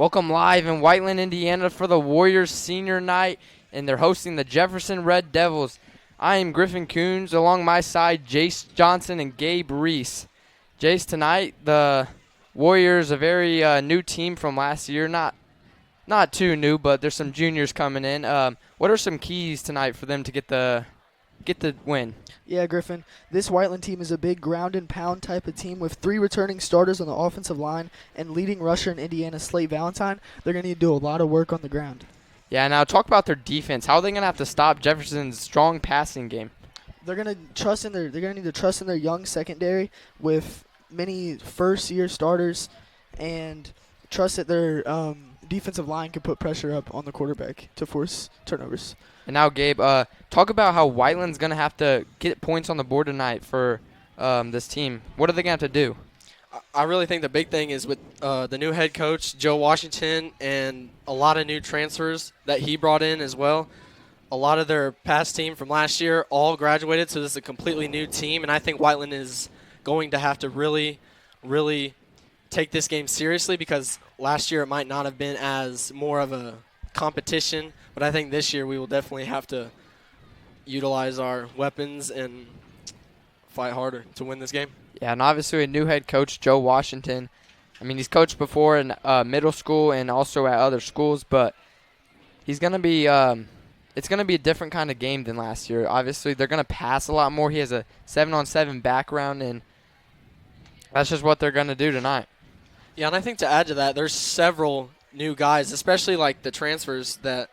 Welcome live in Whiteland, Indiana for the Warriors senior night, and they're hosting the Jefferson Red Devils. I am Griffin Kunz. Along my side, Jace Johnson and Gabe Rees. Jace, tonight the Warriors, a very new team from last year. Not too new, but there's some juniors coming in. What are some keys tonight for them to get the win? Yeah, Griffin, this Whiteland team is a big ground and pound type of team with 3 returning starters on the offensive line and leading rusher in Indiana, Slate Valentine. They're going to need to do a lot of work on the ground. Yeah, now talk about their defense. How are they going to have to stop Jefferson's strong passing game? They're going to need to trust in their young secondary with many first-year starters and trust that their defensive line can put pressure up on the quarterback to force turnovers. And now, Gabe, talk about how Whiteland's going to have to get points on the board tonight for this team. What are they going to have to do? I really think the big thing is with the new head coach, Joe Washington, and a lot of new transfers that he brought in as well. A lot of their past team from last year all graduated, so this is a completely new team. And I think Whiteland is going to have to really, really take this game seriously because last year it might not have been as more of a competition, but I think this year we will definitely have to utilize our weapons and fight harder to win this game. Yeah, and obviously a new head coach, Joe Washington. I mean, he's coached before in middle school and also at other schools, but he's going to be it's going to be a different kind of game than last year. Obviously, they're going to pass a lot more. He has a 7-on-7 background, and that's just what they're going to do tonight. Yeah, and I think to add to that, there's several new guys, especially like the transfers that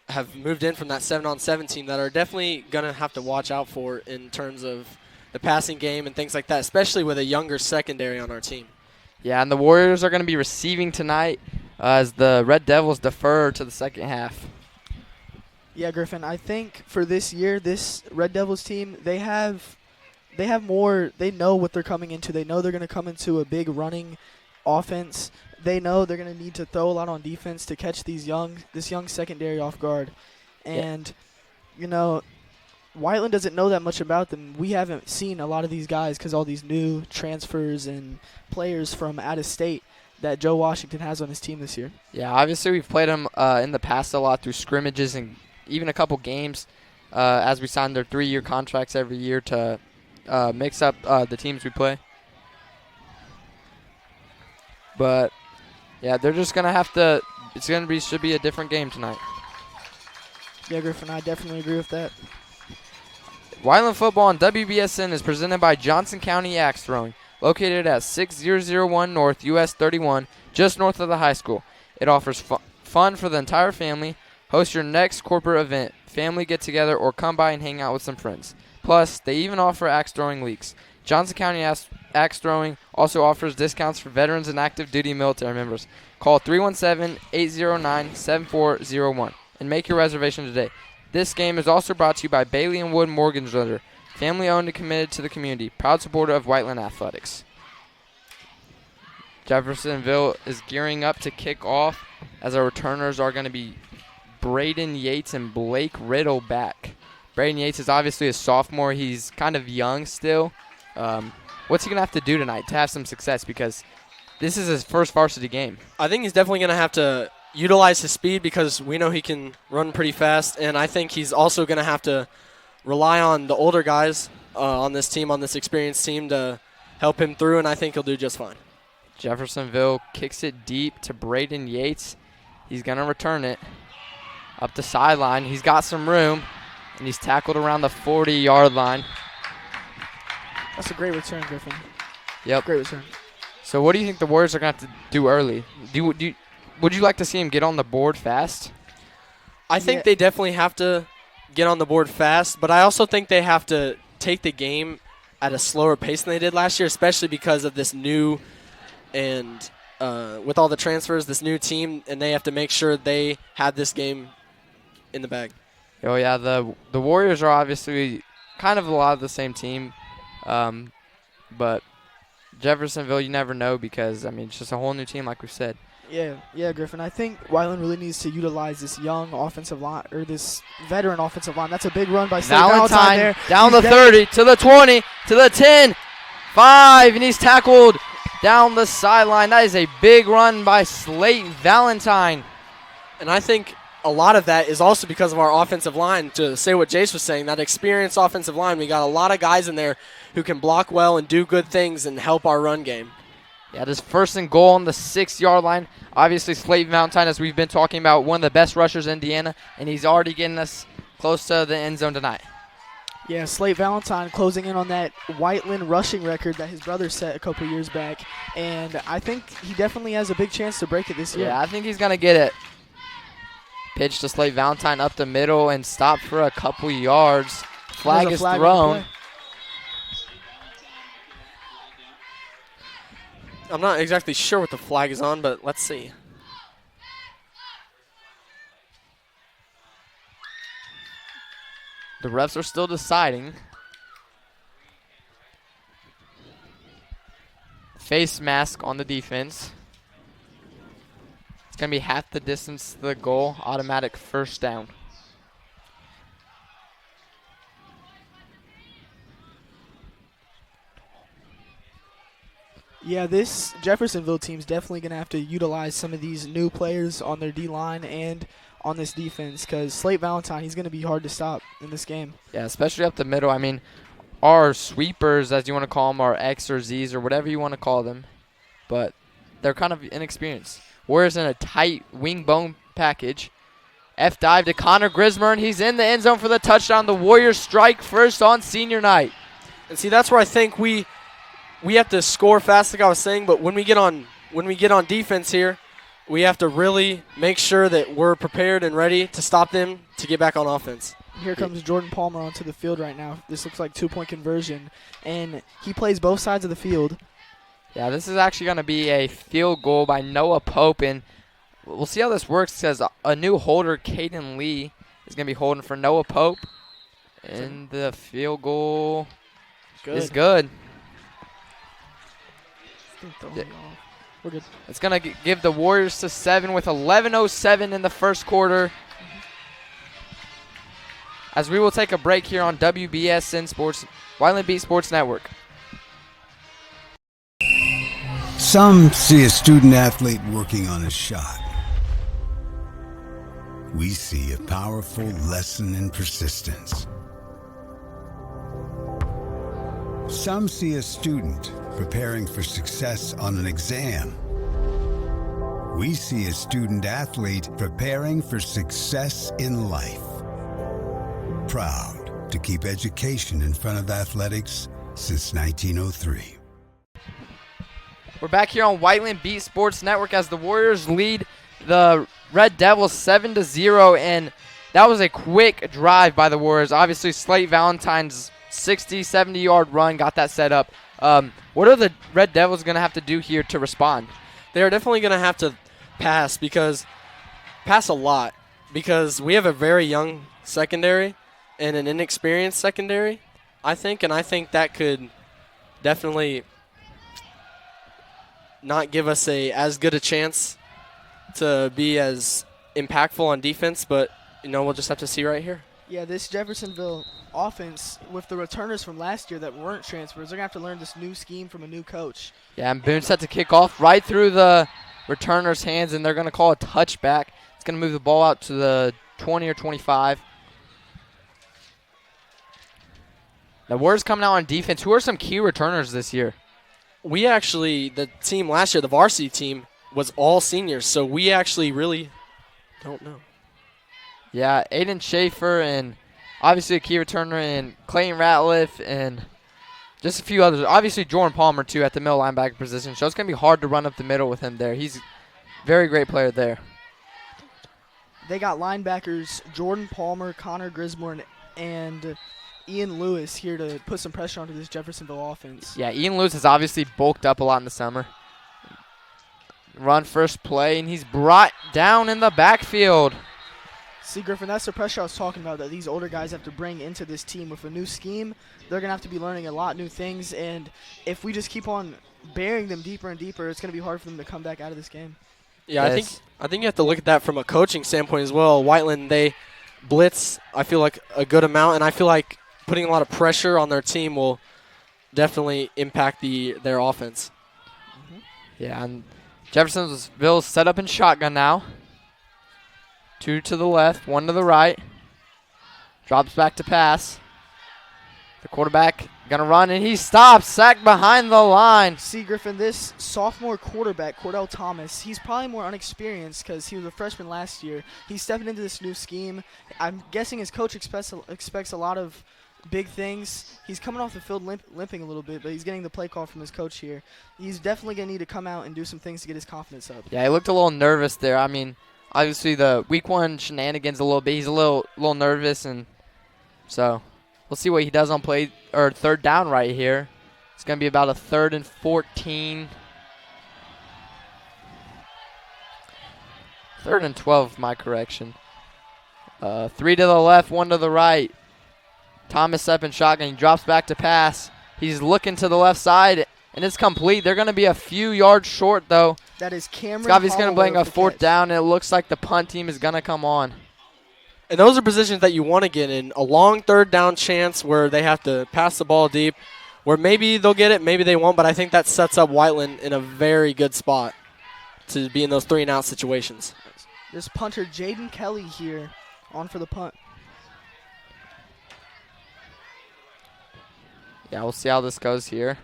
have moved in from that 7-on-7 team that are definitely going to have to watch out for in terms of the passing game and things like that, especially with a younger secondary on our team. Yeah, and the Warriors are going to be receiving tonight as the Red Devils defer to the second half. Yeah, Griffin, I think for this year, this Red Devils team, they have more. They know what they're coming into. They know they're going to come into a big running offense. They know they're going to need to throw a lot on defense to catch this young secondary off guard. And, Whiteland doesn't know that much about them. We haven't seen a lot of these guys because all these new transfers and players from out of state that Joe Washington has on his team this year. Yeah, obviously we've played them in the past a lot through scrimmages and even a couple games as we signed their 3-year contracts every year to mix up the teams we play. But, yeah, they're just going to have to – should be a different game tonight. Yeah, Griffin, I definitely agree with that. Whiteland football on WBSN is presented by Johnson County Axe Throwing, located at 6001 North US 31, just north of the high school. It offers fun for the entire family. Host your next corporate event, family get-together, or come by and hang out with some friends. Plus, they even offer axe throwing leagues. Johnson County Axe Throwing also offers discounts for veterans and active duty military members. Call 317-809-7401 and make your reservation today. This game is also brought to you by Bailey & Wood Mortgage Lender, family-owned and committed to the community, proud supporter of Whiteland Athletics. Jeffersonville is gearing up to kick off as our returners are going to be Braden Yates and Blake Riddle back. Braden Yates is obviously a sophomore. He's kind of young still. What's he going to have to do tonight to have some success because this is his first varsity game? I think he's definitely going to have to utilize his speed because we know he can run pretty fast, and I think he's also going to have to rely on the older guys on this team, on this experienced team, to help him through, and I think he'll do just fine. Jeffersonville kicks it deep to Braden Yates. He's going to return it up the sideline. He's got some room, and he's tackled around the 40-yard line. That's a great return, Griffin. Yep. Great return. So what do you think the Warriors are going to have to do early? Would you like to see him get on the board fast? I think they definitely have to get on the board fast, but I also think they have to take the game at a slower pace than they did last year, especially because of this new and with all the transfers, this new team, and they have to make sure they have this game in the bag. Oh, yeah, the Warriors are obviously kind of a lot of the same team, but Jeffersonville, you never know because, I mean, it's just a whole new team like we said. Yeah, Griffin. I think Whiteland really needs to utilize this young offensive line or this veteran offensive line. That's a big run by Valentine there. Down the 30 to the 20 to the 10, 5, and he's tackled down the sideline. That is a big run by Slayton Valentine. And I think a lot of that is also because of our offensive line. To say what Jace was saying, that experienced offensive line, we got a lot of guys in there who can block well and do good things and help our run game. Yeah, this 1st and goal on the 6-yard line. Obviously, Slayton Valentine, as we've been talking about, one of the best rushers in Indiana, and he's already getting us close to the end zone tonight. Yeah, Slate Valentine closing in on that Whiteland rushing record that his brother set a couple years back, and I think he definitely has a big chance to break it this year. Yeah, I think he's going to get it. Pitch to Slate Valentine up the middle and stop for a couple yards. Flag is thrown. I'm not exactly sure what the flag is on, but let's see. The refs are still deciding. Face mask on the defense. It's going to be half the distance to the goal. Automatic 1st down. Yeah, this Jeffersonville team's definitely going to have to utilize some of these new players on their D-line and on this defense because Slate Valentine, he's going to be hard to stop in this game. Yeah, especially up the middle. I mean, our sweepers, as you want to call them, are X or Zs or whatever you want to call them, but they're kind of inexperienced. Warriors in a tight wing bone package. F dive to Connor Grismer, and he's in the end zone for the touchdown. The Warriors strike first on senior night. And see, that's where I think we have to score fast, like I was saying. But when we get on defense here, we have to really make sure that we're prepared and ready to stop them to get back on offense. Here comes Jordan Palmer onto the field right now. This looks like 2-point conversion, and he plays both sides of the field. Yeah, this is actually going to be a field goal by Noah Pope, and we'll see how this works because a new holder, Caden Lee, is going to be holding for Noah Pope, and the field goal is good. We're good. It's going to give the Warriors to 7 with 11:07 in the 1st quarter. As we will take a break here on WBSN Sports, Whiteland Beat Sports Network. Some see a student athlete working on a shot. We see a powerful lesson in persistence. Some see a student preparing for success on an exam. We see a student athlete preparing for success in life. Proud to keep education in front of athletics since 1903. We're back here on Whiteland Beat Sports Network as the Warriors lead the Red Devils 7-0, and that was a quick drive by the Warriors. Obviously, Slate Valentine's 60, 70-yard run got that set up. What are the Red Devils going to have to do here to respond? They're definitely going to have to pass a lot because we have a very young secondary and an inexperienced secondary, I think, and I think that could definitely not give us as good a chance to be as impactful on defense, but we'll just have to see right here. Yeah, this Jeffersonville offense with the returners from last year that weren't transfers, they're going to have to learn this new scheme from a new coach. Yeah, and Boone's set to kick off right through the returner's hands, and they're going to call a touchback. It's going to move the ball out to the 20 or 25. The Warriors coming out on defense. Who are some key returners this year? The team last year, the varsity team, was all seniors, so we actually really don't know. Yeah, Aiden Schaefer and obviously a key returner and Clayton Ratliff and just a few others. Obviously Jordan Palmer, too, at the middle linebacker position. So it's going to be hard to run up the middle with him there. He's a very great player there. They got linebackers Jordan Palmer, Connor Grismore, and Ian Lewis here to put some pressure onto this Jeffersonville offense. Yeah, Ian Lewis has obviously bulked up a lot in the summer. Run first play, and he's brought down in the backfield. See, Griffin, that's the pressure I was talking about that these older guys have to bring into this team. With a new scheme, they're going to have to be learning a lot of new things, and if we just keep on burying them deeper and deeper, it's going to be hard for them to come back out of this game. Yeah, Yes. I think you have to look at that from a coaching standpoint as well. Whiteland, they blitz, I feel like, a good amount, and I feel like putting a lot of pressure on their team will definitely impact their offense. Mm-hmm. Yeah, and Jeffersonville's set up in shotgun now. 2 to the left, 1 to the right. Drops back to pass. The quarterback gonna run, and he stops. Sacked behind the line. See, Griffin, this sophomore quarterback, Cordell Thomas, he's probably more unexperienced because he was a freshman last year. He's stepping into this new scheme. I'm guessing his coach expects a lot of big things. He's coming off the field limping a little bit, but he's getting the play call from his coach here. He's definitely going to need to come out and do some things to get his confidence up. Yeah, he looked a little nervous there. I mean, obviously the week 1 shenanigans a little bit. He's a little nervous, and so we'll see what he does on third down right here. It's going to be about a 3rd and 14. 3rd and 12, my correction. 3 to the left, 1 to the right. Thomas up in shotgun. He drops back to pass. He's looking to the left side, and it's complete. They're going to be a few yards short, though. That is Cameron Scott's going to bring a 4th catch. down, and it looks like the punt team is going to come on. And those are positions that you want to get in. A long 3rd down chance where they have to pass the ball deep, where maybe they'll get it, maybe they won't, but I think that sets up Whiteland in a very good spot to be in those 3-and-out situations. This punter, Jaden Kelly, here on for the punt. Yeah, we'll see how this goes here.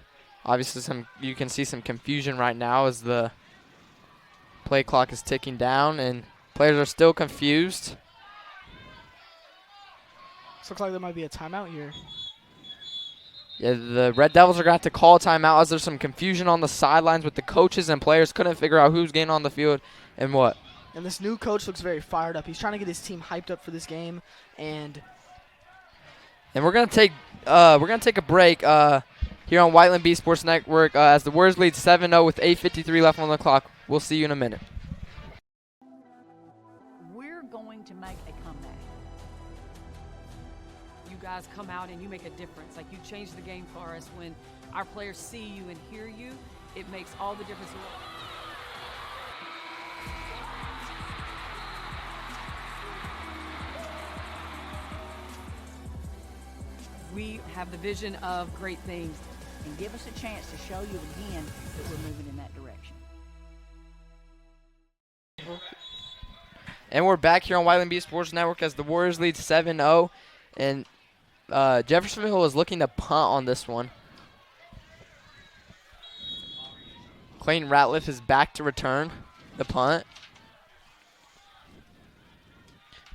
Obviously, you can see some confusion right now as the play clock is ticking down, and players are still confused. Looks like there might be a timeout here. Yeah, the Red Devils are going to have to call a timeout as there's some confusion on the sidelines with the coaches and players. Couldn't figure out who's getting on the field and what. And this new coach looks very fired up. He's trying to get his team hyped up for this game, and we're gonna take a break here on Whiteland B Sports Network as the Warriors lead 7-0 with 8:53 left on the clock. We'll see you in a minute. We're going to make a comeback. You guys come out and you make a difference. Like, you change the game for us. When our players see you and hear you, it makes all the difference in the world. We have the vision of great things. And give us a chance to show you again that we're moving in that direction. And we're back here on Whiteland B Sports Network as the Warriors lead 7-0. And Jeffersonville is looking to punt on this one. Clayton Ratliff is back to return the punt.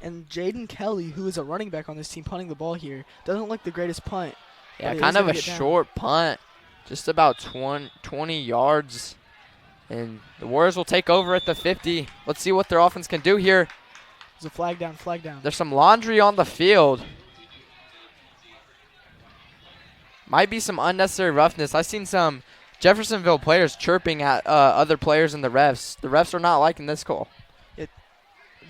And Jaden Kelly, who is a running back on this team, punting the ball here, doesn't look the greatest punt. Yeah, kind of a short punt, just about 20 yards. And the Warriors will take over at the 50. Let's see what their offense can do here. There's a flag down, flag down. There's some laundry on the field. Might be some unnecessary roughness. I've seen some Jeffersonville players chirping at other players and the refs. The refs are not liking this call.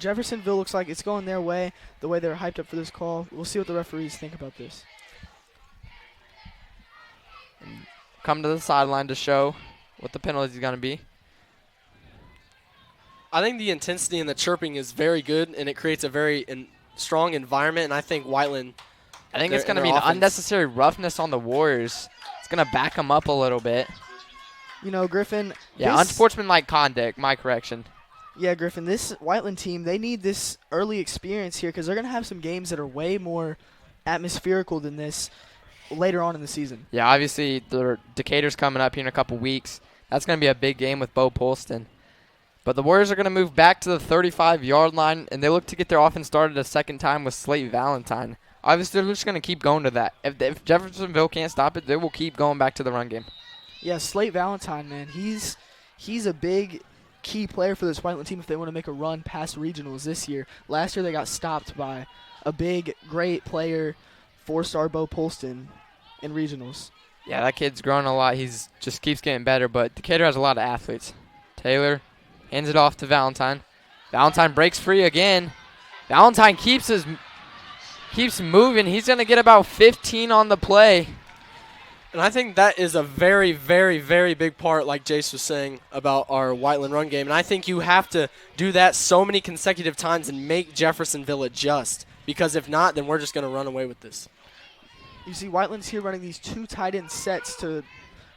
Jeffersonville looks like it's going their way, the way they're hyped up for this call. We'll see what the referees think about this. Come to the sideline to show what the penalty is going to be. I think the intensity and the chirping is very good, and it creates a very strong environment, and I think Whiteland, I think it's going to be an unnecessary roughness on the Warriors. It's going to back them up a little bit. You know, Griffin. Yeah, unsportsmanlike conduct, my correction. Yeah, Griffin, this Whiteland team, they need this early experience here because they're going to have some games that are way more atmospherical than this later on in the season. Yeah, obviously, the Decatur's coming up here in a couple weeks. That's going to be a big game with Bo Polston. But the Warriors are going to move back to the 35-yard line, and they look to get their offense started a second time with Slate Valentine. Obviously, they're just going to keep going to that. If Jeffersonville can't stop it, they will keep going back to the run game. Yeah, Slate Valentine, man, he's a big key player for this Whiteland team if they want to make a run past regionals this year. Last year they got stopped by a big, great player, 4-star Bo Polston in regionals. Yeah, that kid's grown a lot. He's just keeps getting better, but Decatur has a lot of athletes. Taylor hands it off to Valentine. Valentine breaks free again. Valentine keeps moving. He's going to get about 15 on the play. And I think that is a very, very, very big part, like Jace was saying, about our Whiteland run game. And I think you have to do that so many consecutive times and make Jeffersonville adjust. Because if not, then we're just going to run away with this. You see Whiteland's here running these two tight end sets to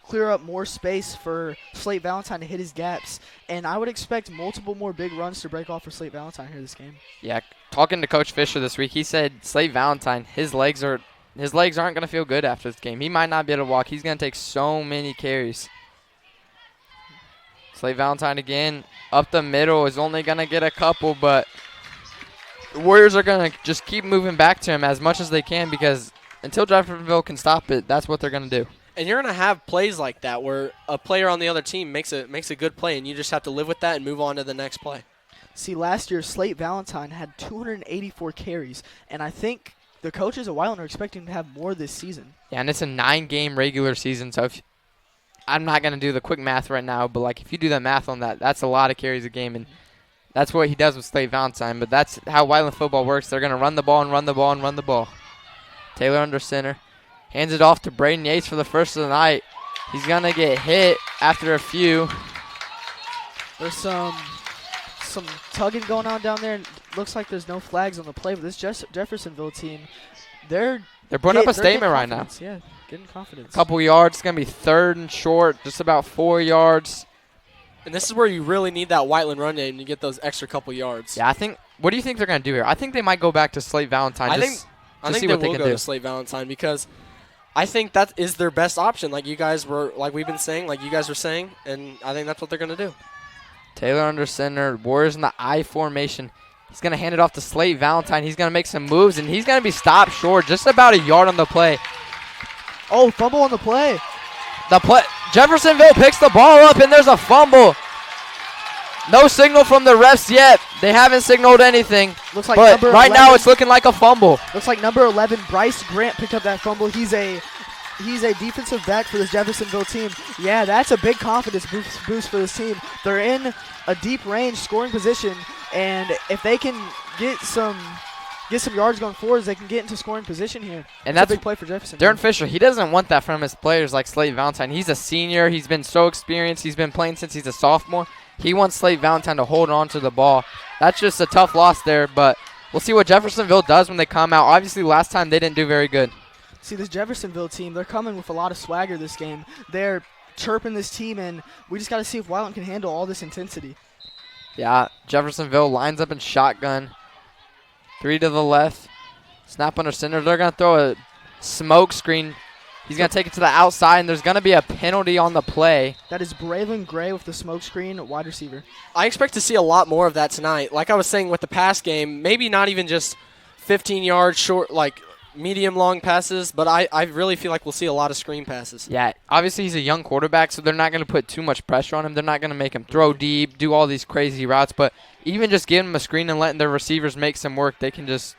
clear up more space for Slate Valentine to hit his gaps. And I would expect multiple more big runs to break off for Slate Valentine here this game. Yeah, talking to Coach Fisher this week, he said Slate Valentine, his legs aren't going to feel good after this game. He might not be able to walk. He's going to take so many carries. Slate Valentine again up the middle is only going to get a couple, but the Warriors are going to just keep moving back to him as much as they can because until Jeffersonville can stop it, that's what they're going to do. And you're going to have plays like that where a player on the other team makes a good play, and you just have to live with that and move on to the next play. See, last year, Slate Valentine had 284 carries, and I think the coaches at Whiteland are expecting to have more this season. Yeah, and it's a 9-game regular season, so I'm not going to do the quick math right now, but like if you do the math on that, that's a lot of carries a game, and that's what he does with Slate Valentine, but that's how Whiteland football works. They're going to run the ball and run the ball and run the ball. Taylor under center. Hands it off to Braden Yates for the first of the night. He's going to get hit after a few. There's some tugging going on down there. And looks like there's no flags on the play, but this Jeffersonville team, they're putting up a statement right now. Yeah, getting confidence. Couple yards. It's going to be 3rd and short, just about 4 yards. And this is where you really need that Whiteland run game to get those extra couple yards. Yeah, what do you think they're going to do here? I think they might go back to Slate Valentine. I think see they what they will can go do. to Slate Valentine because I think that is their best option. Like you guys were saying, and I think that's what they're going to do. Taylor under center. Warriors in the I formation. He's going to hand it off to Slate Valentine. He's going to make some moves, and he's going to be stopped short, just about a yard on the play. Oh, fumble on the play. Jeffersonville picks the ball up, and there's a fumble. No signal from the refs yet. They haven't signaled anything. Looks like but right 11, now it's looking like a fumble. Looks like number 11, Bryce Grant, picked up that fumble. He's a defensive back for this Jeffersonville team. Yeah, that's a big confidence boost for this team. They're in a deep range scoring position, and if they can get some yards going forwards, they can get into scoring position here. And that's that's a big play for Jefferson. Darren Fisher, he doesn't want that from his players like Slate Valentine. He's a senior. He's been so experienced. He's been playing since he's a sophomore. He wants Slate Valentine to hold on to the ball. That's just a tough loss there, but we'll see what Jeffersonville does when they come out. Obviously, last time they didn't do very good. See, this Jeffersonville team, they're coming with a lot of swagger this game. They're chirping this team, and we just got to see if Whiteland can handle all this intensity. Yeah, Jeffersonville lines up in shotgun. 3 to the left. Snap under center. They're going to throw a smoke screen. He's going to take it to the outside, and there's going to be a penalty on the play. That is Braylon Gray with the smoke screen, wide receiver. I expect to see a lot more of that tonight. Like I was saying with the pass game, maybe not even just 15 yards short, like medium long passes, but I really feel like we'll see a lot of screen passes. Yeah, obviously he's a young quarterback, so they're not going to put too much pressure on him. They're not going to make him throw deep, do all these crazy routes, but even just giving him a screen and letting their receivers make some work, they can just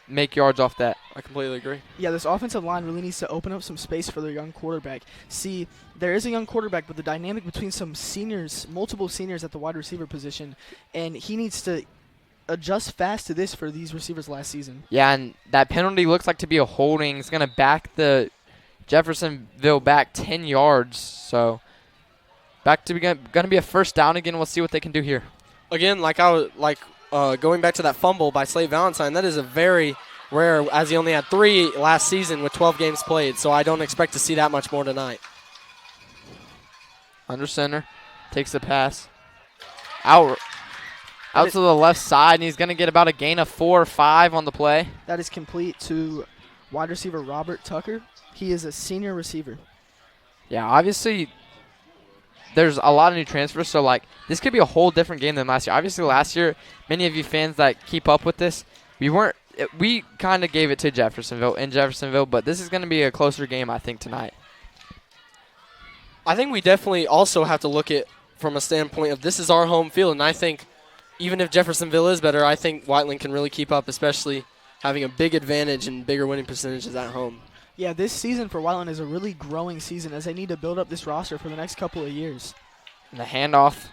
make yards off that. I completely agree. Yeah, this offensive line really needs to open up some space for their young quarterback. See, there is a young quarterback, but the dynamic between some seniors, multiple seniors at the wide receiver position, and he needs to adjust fast to this for these receivers last season. Yeah, and that penalty looks like to be a holding. It's going to back the Jeffersonville back 10 yards. So back to going to be a first down again. We'll see what they can do here. Again, going back to that fumble by Slate Valentine, that is a very rare, as he only had 3 last season with 12 games played, so I don't expect to see that much more tonight. Under center, takes the pass. Out to the left side, and he's going to get about a gain of 4 or 5 on the play. That is complete to wide receiver Robert Tucker. He is a senior receiver. Yeah, obviously there's a lot of new transfers, so like this could be a whole different game than last year. Obviously last year, many of you fans that keep up with this, we kind of gave it to Jeffersonville, but this is going to be a closer game, I think, tonight. I think we definitely also have to look at from a standpoint of this is our home field, and I think even if Jeffersonville is better, I think Whiteland can really keep up, especially having a big advantage and bigger winning percentages at home. Yeah, this season for Whiteland is a really growing season as they need to build up this roster for the next couple of years. And the handoff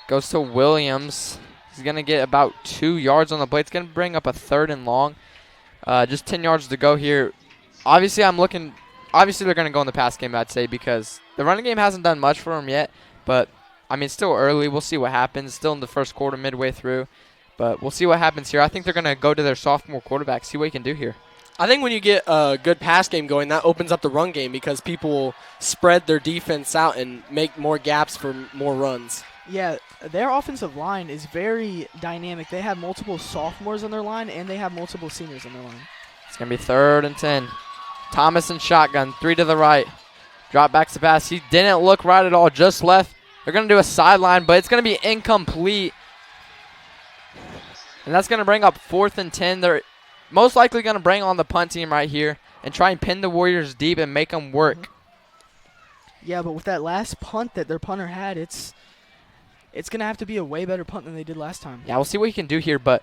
goes to Williams. He's going to get about 2 yards on the play. It's going to bring up a 3rd and long. Just 10 yards to go here. Obviously, they're going to go in the pass game, I'd say, because the running game hasn't done much for them yet. But, I mean, it's still early. We'll see what happens. Still in the first quarter, midway through. But we'll see what happens here. I think they're going to go to their sophomore quarterback, see what he can do here. I think when you get a good pass game going, that opens up the run game because people will spread their defense out and make more gaps for more runs. Yeah, their offensive line is very dynamic. They have multiple sophomores on their line, and they have multiple seniors on their line. It's going to be 3rd and 10. Thomas in shotgun, 3 to the right. Drop back to pass. He didn't look right at all, just left. They're going to do a sideline, but it's going to be incomplete. And that's going to bring up 4th and 10. They're most likely going to bring on the punt team right here and try and pin the Warriors deep and make them work. Yeah, but with that last punt that their punter had, it's going to have to be a way better punt than they did last time. Yeah, we'll see what he can do here, but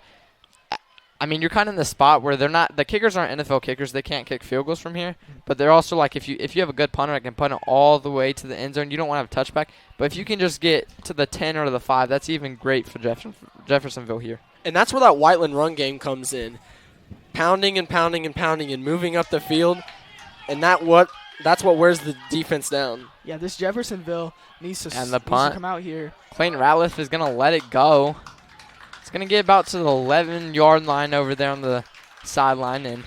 I mean, you're kind of in the spot where they're not – the kickers aren't NFL kickers. They can't kick field goals from here. But they're also like if you have a good punter that can punt it all the way to the end zone, you don't want to have a touchback. But if you can just get to the 10 or the 5, that's even great for Jeffersonville here. And that's where that Whiteland run game comes in. Pounding and pounding and pounding and moving up the field. And that's what wears the defense down. Yeah, this Jeffersonville needs to punt. come out here. Clayton Ratliff is going to let it go. It's going to get about to the 11-yard line over there on the sideline. And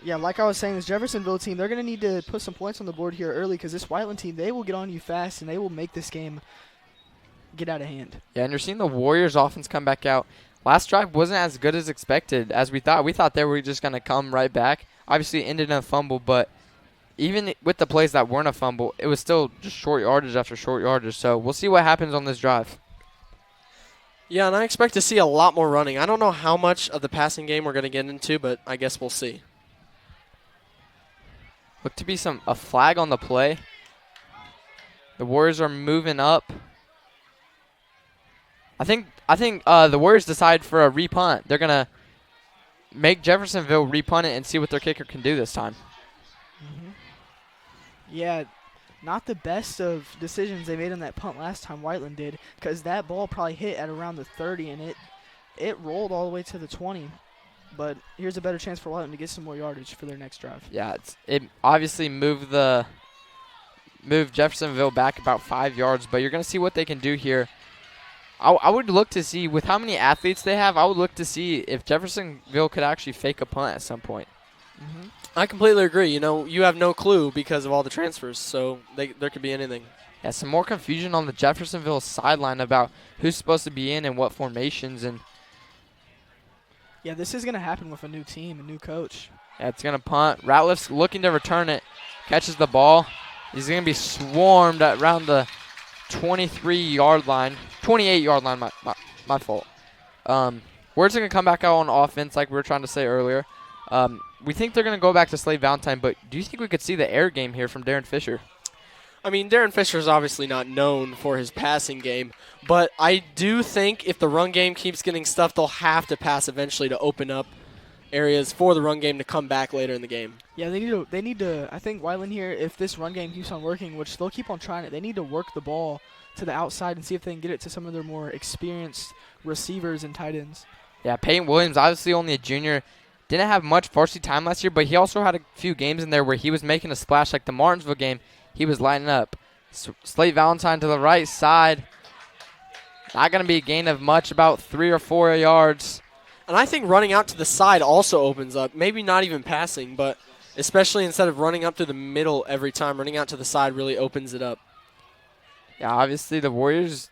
yeah, like I was saying, this Jeffersonville team, they're going to need to put some points on the board here early because this Whiteland team, they will get on you fast and they will make this game get out of hand. Yeah, and you're seeing the Warriors offense come back out. Last drive wasn't as good as expected as we thought. We thought they were just going to come right back. Obviously, it ended in a fumble, but even with the plays that weren't a fumble, it was still just short yardage after short yardage. So we'll see what happens on this drive. Yeah, and I expect to see a lot more running. I don't know how much of the passing game we're going to get into, but I guess we'll see. Look to be a flag on the play. The Warriors are moving up. I think the Warriors decide for a repunt. They're going to make Jeffersonville repunt it and see what their kicker can do this time. Mm-hmm. Yeah, not the best of decisions they made on that punt last time Whiteland did because that ball probably hit at around the 30 and it rolled all the way to the 20. But here's a better chance for Whiteland to get some more yardage for their next drive. Yeah, it obviously moved Jeffersonville back about 5 yards, but you're going to see what they can do here. I would look to see, with how many athletes they have, I would look to see if Jeffersonville could actually fake a punt at some point. Mm-hmm. I completely agree. You know, you have no clue because of all the transfers, so there could be anything. Yeah, some more confusion on the Jeffersonville sideline about who's supposed to be in and what formations. And yeah, this is going to happen with a new team, a new coach. Yeah, it's going to punt. Ratliff's looking to return it, catches the ball. He's going to be swarmed at around the 23-yard line. 28-yard line, my fault. We're going to come back out on offense like we were trying to say earlier. We think they're going to go back to Slade Valentine, but do you think we could see the air game here from Darren Fisher? I mean, Darren Fisher is obviously not known for his passing game, but I do think if the run game keeps getting stuffed, they'll have to pass eventually to open up areas for the run game to come back later in the game. Yeah, they need to. I think Whiteland here, if this run game keeps on working, which they'll keep on trying it, they need to work the ball to the outside and see if they can get it to some of their more experienced receivers and tight ends. Yeah, Peyton Williams, obviously only a junior, didn't have much varsity time last year, but he also had a few games in there where he was making a splash, like the Martinsville game. He was lighting up. Slate Valentine to the right side. Not going to be a gain of much, about 3 or 4 yards. And I think running out to the side also opens up. Maybe not even passing, but especially instead of running up to the middle every time, running out to the side really opens it up. Yeah, obviously the Warriors,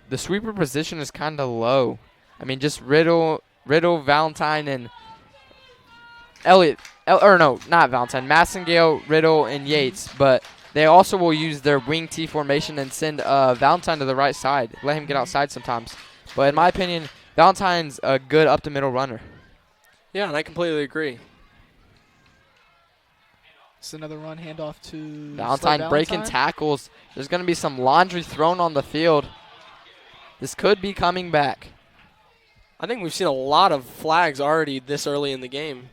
the sweeper position is kind of low. I mean, just Riddle, Valentine, and Elliott. Not Valentine. Massengale, Riddle, and Yates. But they also will use their wing T formation and send Valentine to the right side. Let him get outside sometimes. But in my opinion, Valentine's a good up-the-middle runner. Yeah, and I completely agree. It's another run handoff to Valentine breaking tackles. There's going to be some laundry thrown on the field. This could be coming back. I think we've seen a lot of flags already this early in the game.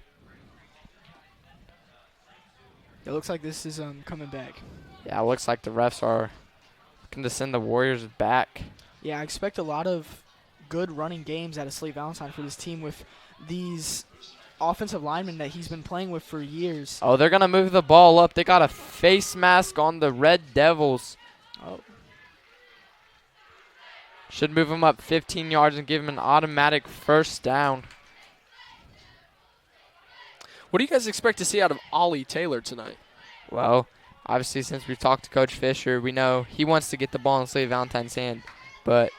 It looks like this is coming back. Yeah, it looks like the refs are looking to send the Warriors back. Yeah, I expect a lot of good running games out of Slate Valentine for this team with these offensive linemen that he's been playing with for years. Oh, they're going to move the ball up. They got a face mask on the Red Devils. Oh. Should move them up 15 yards and give them an automatic first down. What do you guys expect to see out of Ollie Taylor tonight? Well, obviously, since we've talked to Coach Fisher, we know he wants to get the ball in Slade Valentine's hand. But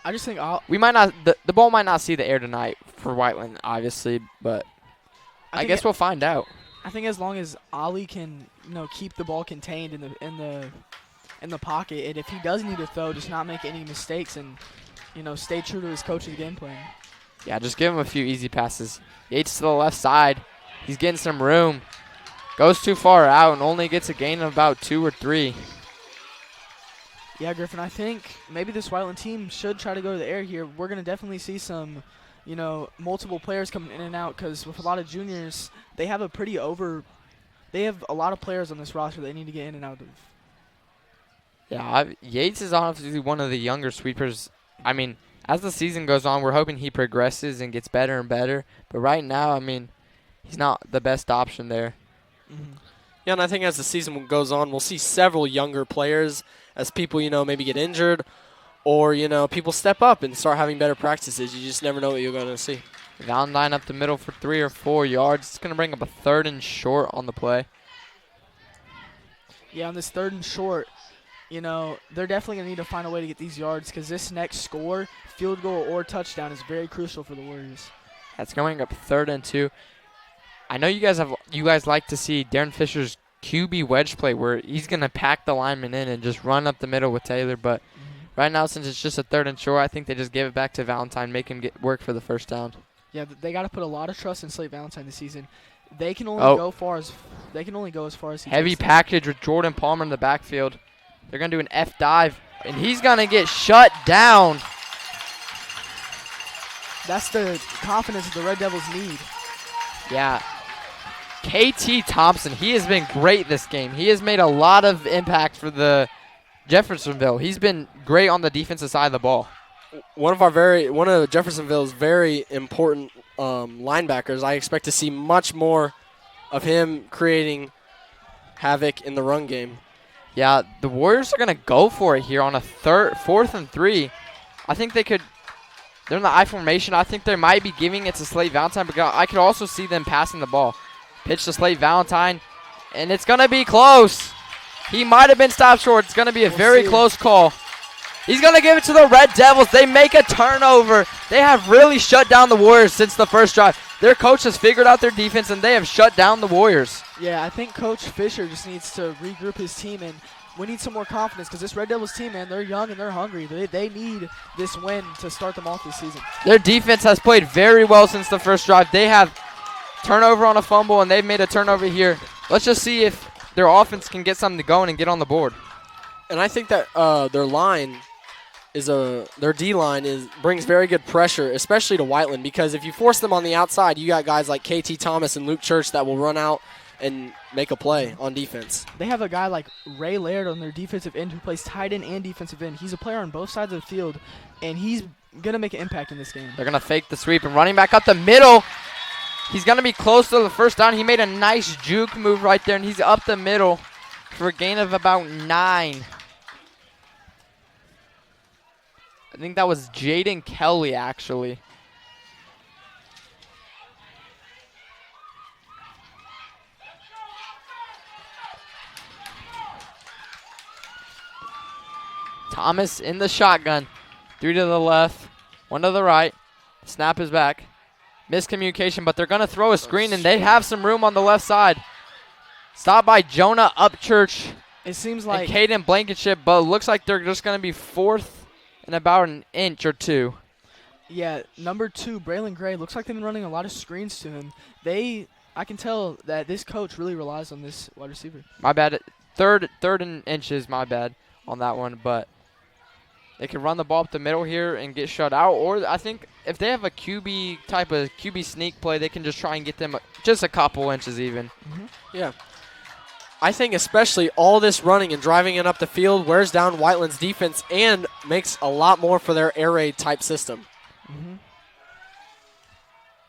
I just think we might not. The ball might not see the air tonight for Whiteland, obviously. But I guess we'll find out. I think as long as Ollie can, keep the ball contained in the pocket, and if he does need to throw, just not make any mistakes and, stay true to his coach's game plan. Yeah, just give him a few easy passes. Yates to the left side. He's getting some room. Goes too far out and only gets a gain of about 2 or 3. Yeah, Griffin, I think maybe this Whiteland team should try to go to the air here. We're going to definitely see some, multiple players coming in and out because with a lot of juniors, they have they have a lot of players on this roster they need to get in and out of. Yeah, Yates is obviously one of the younger sweepers. I mean, as the season goes on, we're hoping he progresses and gets better and better. But right now, I mean, he's not the best option there. Mm-hmm. Yeah, and I think as the season goes on, we'll see several younger players as people, maybe get injured or, people step up and start having better practices. You just never know what you're going to see. Valentine up the middle for 3 or 4 yards. It's going to bring up a 3rd and short on the play. Yeah, on this 3rd and short, they're definitely going to need to find a way to get these yards because this next score, field goal or touchdown, is very crucial for the Warriors. That's going up 3rd and 2. I know you guys like to see Darren Fisher's QB wedge play where he's going to pack the lineman in and just run up the middle with Taylor. But right now, since it's just a 3rd and short, I think they just give it back to Valentine, make him get work for the first down. Yeah, they got to put a lot of trust in Slate Valentine this season. They can only go as far as he heavy takes them. package with Jordan Palmer in the backfield. They're going to do an F dive, and he's going to get shut down. That's the confidence that the Red Devils need. Yeah. KT Thompson, he has been great this game. He has made a lot of impact for the Jeffersonville. He's been great on the defensive side of the ball. One of Jeffersonville's very important linebackers. I expect to see much more of him creating havoc in the run game. Yeah, the Warriors are going to go for it here on a 4th and 3. I think they could. They're in the I formation. I think they might be giving it to Slate Valentine, but I could also see them passing the ball. Pitch to Slate Valentine, and it's going to be close. He might have been stopped short. It's going to be a very close call. He's going to give it to the Red Devils. They make a turnover. They have really shut down the Warriors since the first drive. Their coach has figured out their defense, and they have shut down the Warriors. Yeah, I think Coach Fisher just needs to regroup his team, and we need some more confidence because this Red Devils team, man, they're young and they're hungry. They need this win to start them off this season. Their defense has played very well since the first drive. They have turnover on a fumble, and they've made a turnover here. Let's just see if their offense can get something going and get on the board. And I think that their D-line brings very good pressure, especially to Whiteland, because if you force them on the outside, you got guys like KT Thomas and Luke Church that will run out and make a play on defense. They have a guy like Ray Laird on their defensive end who plays tight end and defensive end. He's a player on both sides of the field, and he's going to make an impact in this game. They're going to fake the sweep and running back up the middle. He's going to be close to the first down. He made a nice juke move right there, and he's up the middle for a gain of about 9. I think that was Jaden Kelly, actually. Thomas in the shotgun. 3 to the left, 1 to the right. Snap is back. Miscommunication, but they're going to throw a screen, and they have some room on the left side. Stopped by Jonah Upchurch. It seems like Caden Blankenship, but it looks like they're just going to be 4th and about an inch or 2. Yeah, number 2, Braylon Gray, looks like they've been running a lot of screens to him. I can tell that this coach really relies on this wide receiver. My bad. Third and inches, my bad on that one, but they can run the ball up the middle here and get shut out, or I think if they have a QB sneak play, they can just try and get them just a couple inches even. Mm-hmm. Yeah. I think especially all this running and driving it up the field wears down Whiteland's defense and makes a lot more for their air raid type system. Mm-hmm.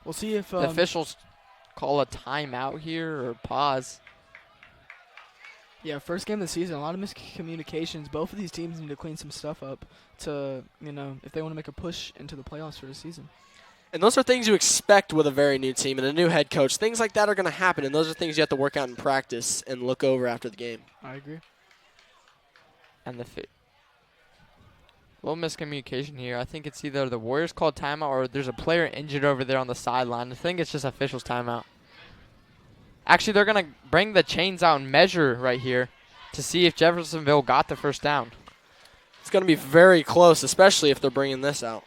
We'll see if the officials call a timeout here or pause. Yeah, first game of the season, a lot of miscommunications. Both of these teams need to clean some stuff up to, if they want to make a push into the playoffs for the season. And those are things you expect with a very new team and a new head coach. Things like that are going to happen, and those are things you have to work out in practice and look over after the game. I agree. And the little miscommunication here. I think it's either the Warriors called timeout or there's a player injured over there on the sideline. I think it's just officials timeout. Actually, they're going to bring the chains out and measure right here to see if Jeffersonville got the first down. It's going to be very close, especially if they're bringing this out.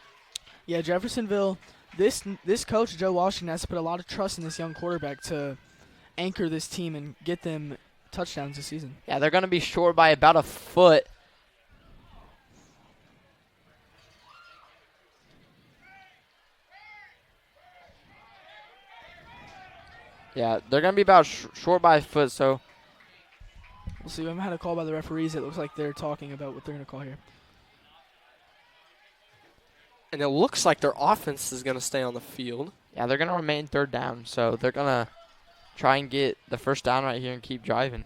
Yeah, Jeffersonville, this coach, Joe Washington, has to put a lot of trust in this young quarterback to anchor this team and get them touchdowns this season. Yeah, they're going to be short by about a foot. Yeah, they're going to be about short by a foot, so. We'll see. We haven't had a call by the referees. It looks like they're talking about what they're going to call here. And it looks like their offense is going to stay on the field. Yeah, they're going to remain third down, so they're going to try and get the first down right here and keep driving.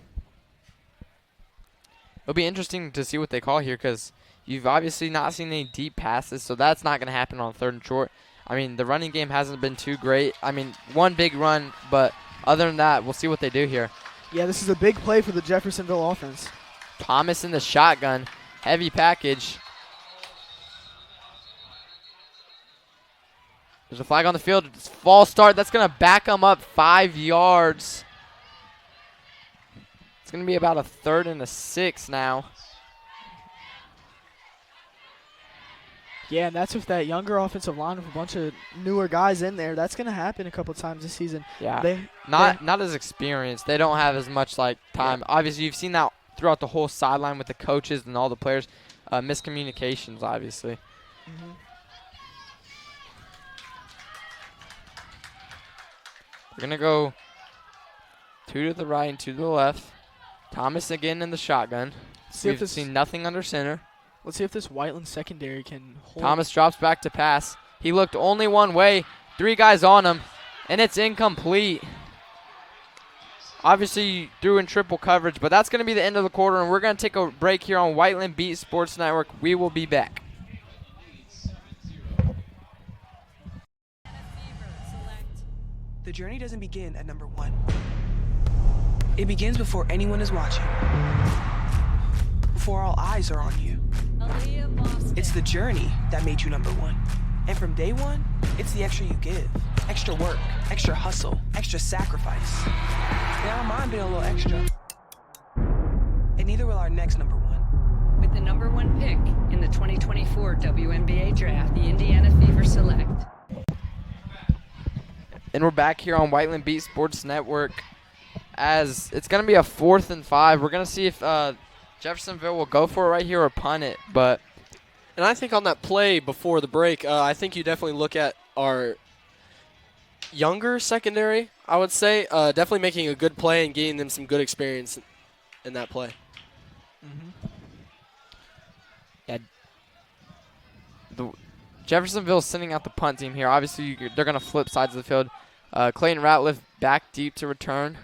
It'll be interesting to see what they call here because you've obviously not seen any deep passes, so that's not going to happen on third and short. I mean, the running game hasn't been too great. I mean, one big run, but other than that, we'll see what they do here. Yeah, this is a big play for the Jeffersonville offense. Thomas in the shotgun, heavy package. There's a flag on the field. It's false start. That's going to back them up 5 yards. It's going to be about a 3rd and 6 now. Yeah, and that's with that younger offensive line with a bunch of newer guys in there. That's going to happen a couple times this season. Yeah, not as experienced. They don't have as much time. Yeah. Obviously, you've seen that throughout the whole sideline with the coaches and all the players. Miscommunications, obviously. Mm-hmm. We're going to go 2 to the right and 2 to the left. Thomas again in the shotgun. We've seen nothing under center. Let's see if this Whiteland secondary can hold. Thomas drops back to pass. He looked only one way. 3 guys on him, and it's incomplete. Obviously, threw in triple coverage, but that's going to be the end of the quarter, and we're going to take a break here on Whiteland Beat Sports Network. We will be back. The journey doesn't begin at number 1. It begins before anyone is watching. Before all eyes are on you. It's the journey that made you number 1. And from day 1, it's the extra you give. Extra work, extra hustle, extra sacrifice. Now our mine been a little extra. And neither will our next number 1. With the number 1 pick in the 2024 WNBA draft, the Indiana Fever select. And we're back here on Whiteland Beat Sports Network as it's going to be a 4th and 5. We're going to see if Jeffersonville will go for it right here or punt it. And I think on that play before the break, I think you definitely look at our younger secondary, I would say. Definitely making a good play and getting them some good experience in that play. Mm-hmm. Yeah. Jeffersonville's sending out the punt team here. Obviously, they're going to flip sides of the field. Clayton Ratliff back deep to return.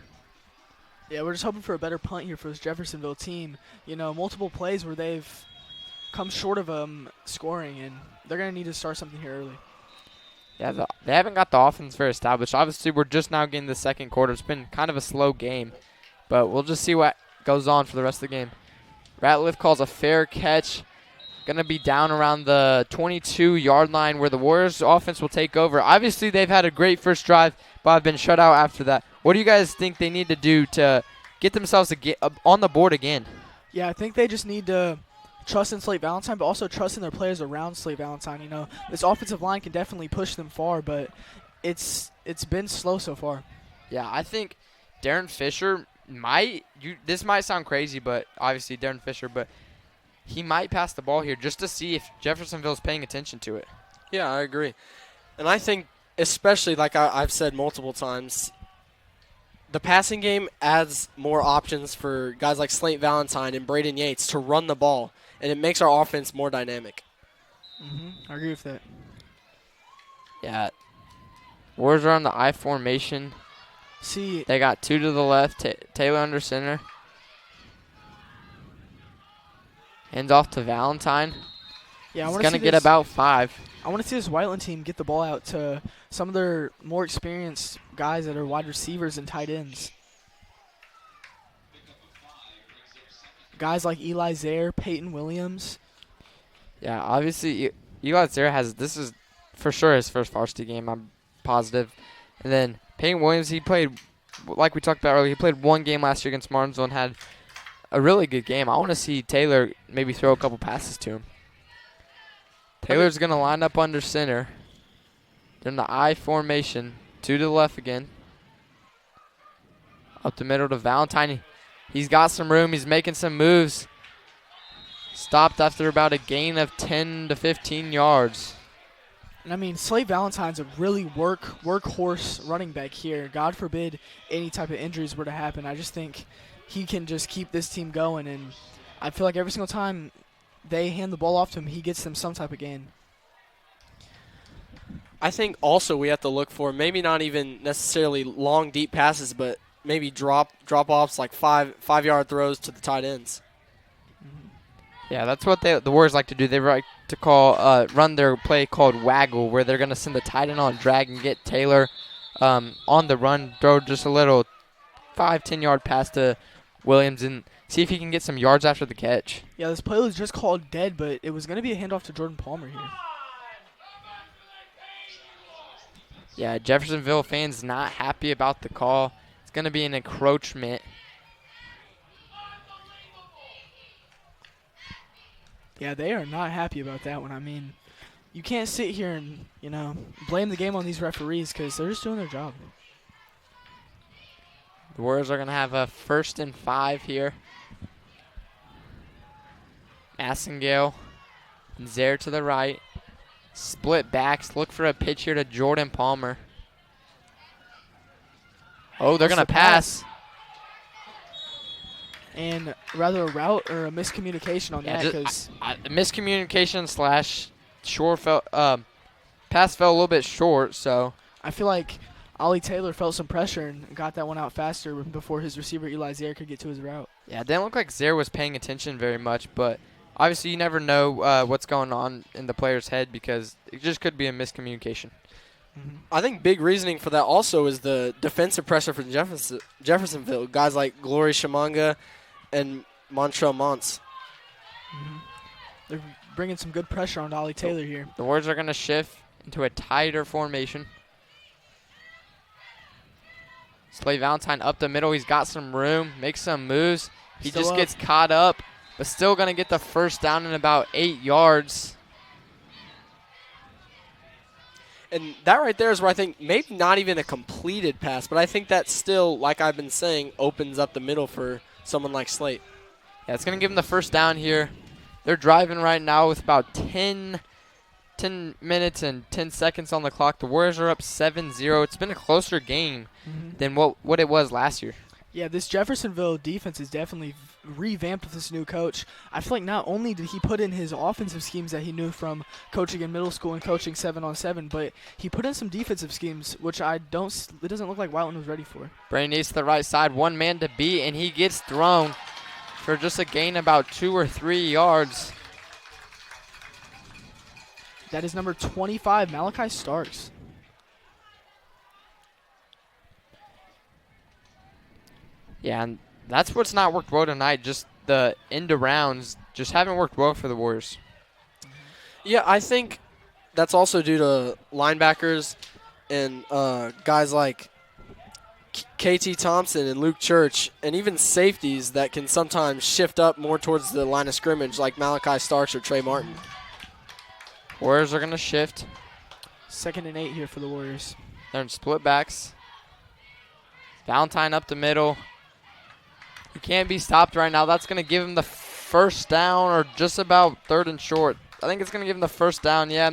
Yeah, we're just hoping for a better punt here for this Jeffersonville team. You know, multiple plays where they've come short of scoring, and they're going to need to start something here early. Yeah, they haven't got the offense very established. Obviously, we're just now getting the second quarter. It's been kind of a slow game, but we'll just see what goes on for the rest of the game. Ratliff calls a fair catch. Going to be down around the 22-yard line where the Warriors offense will take over. Obviously, they've had a great first drive, but have been shut out after that. What do you guys think they need to do to get themselves on the board again? Yeah, I think they just need to trust in Slate Valentine, but also trust in their players around Slate Valentine. You know, this offensive line can definitely push them far, but it's been slow so far. Yeah, I think Darren Fisher this might sound crazy, but obviously Darren Fisher, but he might pass the ball here just to see if Jeffersonville's paying attention to it. Yeah, I agree. And I think, especially like I've said multiple times, the passing game adds more options for guys like Slate Valentine and Braden Yates to run the ball, and it makes our offense more dynamic. Mm-hmm. I agree with that. Yeah. Warriors are on the I formation. See, they got 2 to the left, Taylor under center. Hands off to Valentine. Yeah, he's going to get about 5. I want to see this Whiteland team get the ball out to some of their more experienced guys that are wide receivers and tight ends. Guys like Eli Zaire, Peyton Williams. Yeah, obviously Eli Zaire this is for sure his first varsity game, I'm positive. And then Peyton Williams, he played, like we talked about earlier, he played one game last year against Martinsville and had a really good game. I want to see Taylor maybe throw a couple passes to him. Taylor's going to line up under center. Then the I formation. 2 to the left again. Up the middle to Valentine. He's got some room. He's making some moves. Stopped after about a gain of 10 to 15 yards. And I mean, Slade Valentine's a really workhorse running back here. God forbid any type of injuries were to happen. I just think he can just keep this team going. And I feel like every single time they hand the ball off to him, he gets them some type of gain. I think also we have to look for maybe not even necessarily long, deep passes, but maybe drop-offs like 5-yard throws to the tight ends. Yeah, that's what the Warriors like to do. They like to run their play called waggle, where they're going to send the tight end on drag and get Taylor on the run, throw just a little 5-10 yard pass to Williams and see if he can get some yards after the catch. Yeah, this play was just called dead, but it was going to be a handoff to Jordan Palmer here. Yeah, Jeffersonville fans not happy about the call. It's going to be an encroachment. Yeah, they are not happy about that one. I mean, you can't sit here and, blame the game on these referees because they're just doing their job. The Warriors are going to have a 1st and 5 here. Massengale and Zaire to the right. Split backs. Look for a pitch here to Jordan Palmer. Oh, they're going to pass. And rather a route or a miscommunication on that because miscommunication / pass fell a little bit short. So I feel like Ollie Taylor felt some pressure and got that one out faster before his receiver Eli Zaire could get to his route. Yeah, it didn't look like Zaire was paying attention very much, but obviously you never know what's going on in the player's head because it just could be a miscommunication. I think big reasoning for that also is the defensive pressure from Jeffersonville. Guys like Glory Shamanga and Montrell Montz. They're bringing some good pressure on Ollie Taylor here. The Warriors are going to shift into a tighter formation. Slade Valentine up the middle. He's got some room, makes some moves. He just gets caught up, but still going to get the first down in about 8 yards. And that right there is where I think maybe not even a completed pass, but I think that still, like I've been saying, opens up the middle for someone like Slate. Yeah, it's going to give them the first down here. They're driving right now with about 10 minutes and 10 seconds on the clock. The Warriors are up 7-0. It's been a closer game than what it was last year. Yeah, this Jeffersonville defense is definitely revamped with this new coach. I feel like not only did he put in his offensive schemes that he knew from coaching in middle school and coaching 7-on-7, but he put in some defensive schemes, which it doesn't look like Whiteland was ready for. Brain needs to the right side, one man to beat, and he gets thrown for just a gain about 2 or 3 yards. That is number 25, Malachi Starks. Yeah, and that's what's not worked well tonight. Just the end arounds just haven't worked well for the Warriors. Yeah, I think that's also due to linebackers and guys like KT Thompson and Luke Church, and even safeties that can sometimes shift up more towards the line of scrimmage like Malachi Starks or Trey Martin. Warriors are going to shift. 2nd and 8 here for the Warriors. They're in split backs. Valentine up the middle. He can't be stopped right now. That's going to give him the first down or just about 3rd and short. I think it's going to give him the first down, yeah.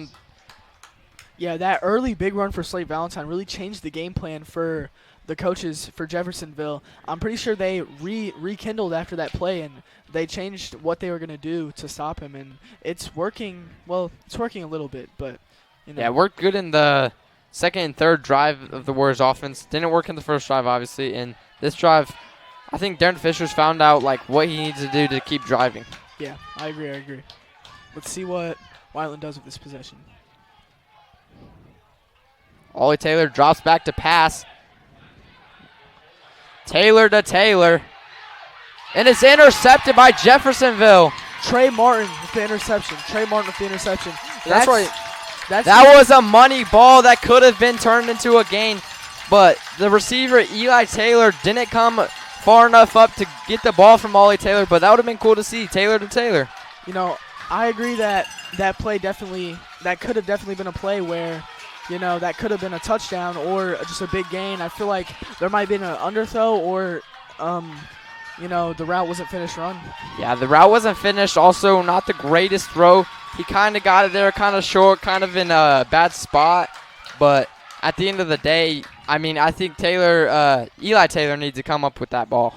Yeah, that early big run for Slate Valentine really changed the game plan for the coaches for Jeffersonville. I'm pretty sure they rekindled after that play, and they changed what they were going to do to stop him, and it's working. Well, it's working a little bit, but Yeah, it worked good in the 2nd and 3rd drive of the Warriors offense. Didn't work in the first drive, obviously, and this drive, I think Darren Fisher's found out what he needs to do to keep driving. Yeah, I agree. Let's see what Whiteland does with this possession. Ollie Taylor drops back to pass. Taylor to Taylor. And it's intercepted by Jeffersonville. Trey Martin with the interception. That's right. That was a money ball that could have been turned into a gain, but the receiver, Eli Taylor, didn't come far enough up to get the ball from Ollie Taylor, but that would have been cool to see, Taylor to Taylor. You know, I agree that play that could have definitely been a play where, you know, that could have been a touchdown or just a big gain. I feel like there might have been an underthrow or, you know, the route wasn't finished run. Yeah, the route wasn't finished. Also, not the greatest throw. He kind of got it there kind of short, kind of in a bad spot. But at the end of the day, I mean, I think Eli Taylor needs to come up with that ball.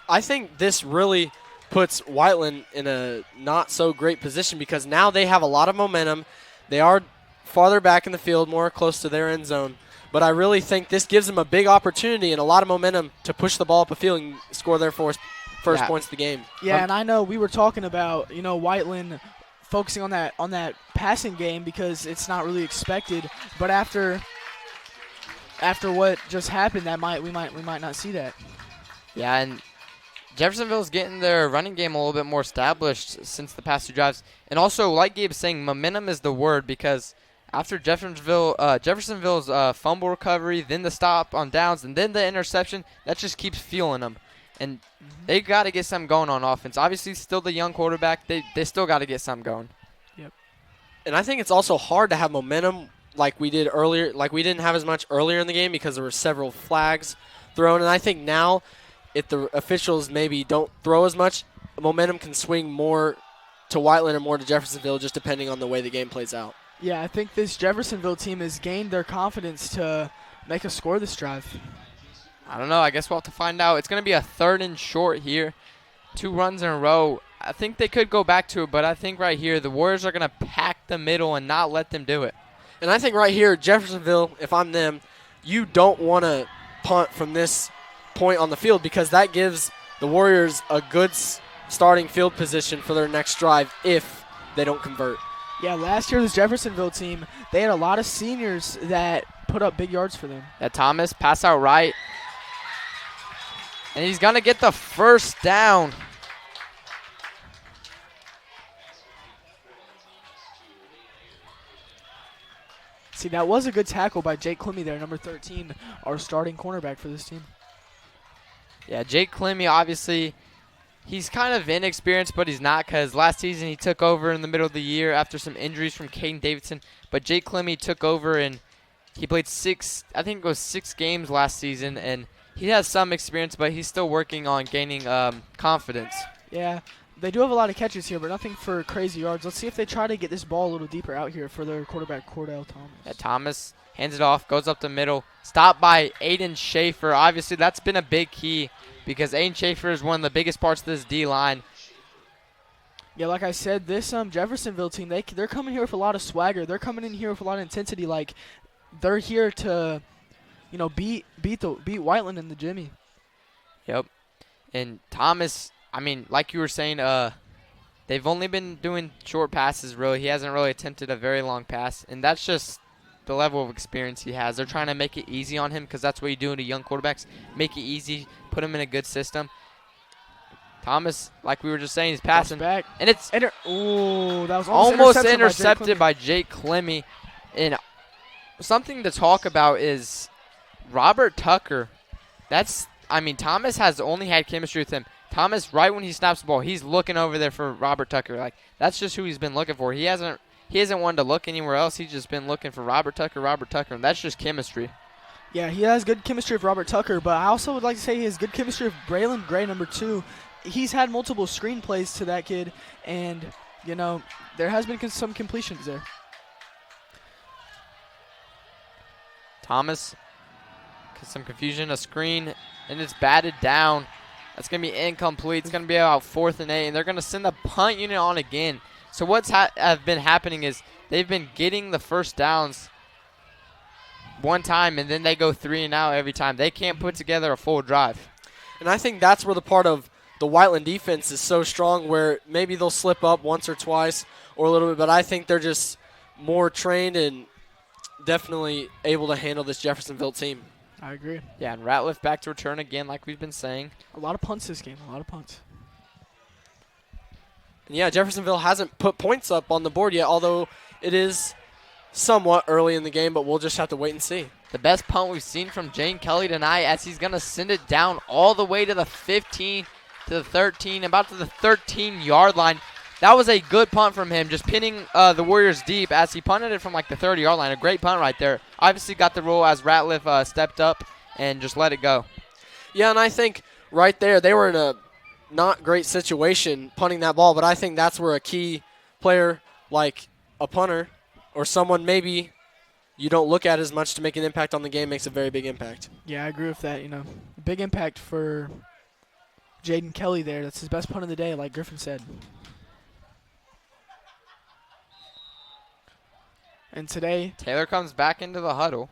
I think this really puts Whiteland in a not so great position because now they have a lot of momentum. They are farther back in the field, more close to their end zone. But I really think this gives them a big opportunity and a lot of momentum to push the ball up the field and score their first points of the game. Yeah, and I know we were talking about, you know, Whiteland focusing on that passing game because it's not really expected. But after what just happened, we might not see that. Yeah, and Jeffersonville's getting their running game a little bit more established since the past 2 drives. And also, like Gabe's saying, momentum is the word because after Jeffersonville's fumble recovery, then the stop on downs, and then the interception, that just keeps fueling them. And they got to get something going on offense. Obviously, still the young quarterback. They still got to get something going. Yep. And I think it's also hard to have momentum like we did earlier. Like we didn't have as much earlier in the game because there were several flags thrown. And I think now, if the officials maybe don't throw as much, momentum can swing more to Whiteland or more to Jeffersonville just depending on the way the game plays out. Yeah, I think this Jeffersonville team has gained their confidence to make a score this drive. I don't know. I guess we'll have to find out. It's going to be a 3rd and short here. 2 runs in a row. I think they could go back to it, but I think right here the Warriors are going to pack the middle and not let them do it. And I think right here, Jeffersonville, if I'm them, you don't want to punt from this point on the field because that gives the Warriors a good starting field position for their next drive if they don't convert. Yeah, last year this Jeffersonville team, they had a lot of seniors that put up big yards for them. Thomas, pass out right. And he's going to get the first down. See, that was a good tackle by Jake Clemmy there, number 13, our starting cornerback for this team. Yeah, Jake Clemmy, obviously, he's kind of inexperienced, but he's not because last season he took over in the middle of the year after some injuries from Caden Davidson. But Jake Clemmy took over and he played 6 games last season, and he has some experience, but he's still working on gaining confidence. Yeah, they do have a lot of catches here, but nothing for crazy yards. Let's see if they try to get this ball a little deeper out here for their quarterback, Cordell Thomas. Yeah, Thomas hands it off, goes up the middle. Stopped by Aiden Schaefer. Obviously, that's been a big key because Aiden Schaefer is one of the biggest parts of this D-line. Yeah, like I said, this Jeffersonville team, they're coming here with a lot of swagger. They're coming in here with a lot of intensity. Like, they're here to, you know, beat Whiteland in the Jimmy. Yep. And Thomas, I mean, like you were saying, they've only been doing short passes, really. He hasn't really attempted a very long pass, and that's just the level of experience he has. They're trying to make it easy on him because that's what you do to young quarterbacks. Make it easy, put him in a good system. Thomas, like we were just saying, he's passing. Back. And it's that was almost intercepted by Jake Clemmy. And something to talk about is Robert Tucker. Thomas has only had chemistry with him. Thomas, right when he snaps the ball, he's looking over there for Robert Tucker. Like, that's just who he's been looking for. He hasn't wanted to look anywhere else. He's just been looking for Robert Tucker, and that's just chemistry. Yeah, he has good chemistry with Robert Tucker, but I also would like to say he has good chemistry with Braylon Gray, number 2. He's had multiple screenplays to that kid, and, you know, there has been some completions there. Thomas, some confusion, a screen, and it's batted down. That's going to be incomplete. It's going to be about 4th and 8, and they're going to send the punt unit on again. So what's have been happening is they've been getting the first downs one time, and then they go 3 and out every time. They can't put together a full drive. And I think that's where the part of the Whiteland defense is so strong where maybe they'll slip up once or twice or a little bit, but I think they're just more trained and definitely able to handle this Jeffersonville team. I agree. Yeah, and Ratliff back to return again, like we've been saying. A lot of punts this game. A lot of punts. And yeah, Jeffersonville hasn't put points up on the board yet, although it is somewhat early in the game, but we'll just have to wait and see. The best punt we've seen from Jane Kelly tonight, as he's going to send it down all the way to the 15, to the 13, about to the 13-yard line. That was a good punt from him, just pinning the Warriors deep as he punted it from like the 30-yard line. A great punt right there. Obviously got the rule as Ratliff stepped up and just let it go. Yeah, and I think right there they were in a not great situation punting that ball, but I think that's where a key player like a punter or someone maybe you don't look at as much to make an impact on the game makes a very big impact. Yeah, I agree with that. Big impact for Jaden Kelly there. That's his best punt of the day, like Griffin said. And today, Taylor comes back into the huddle.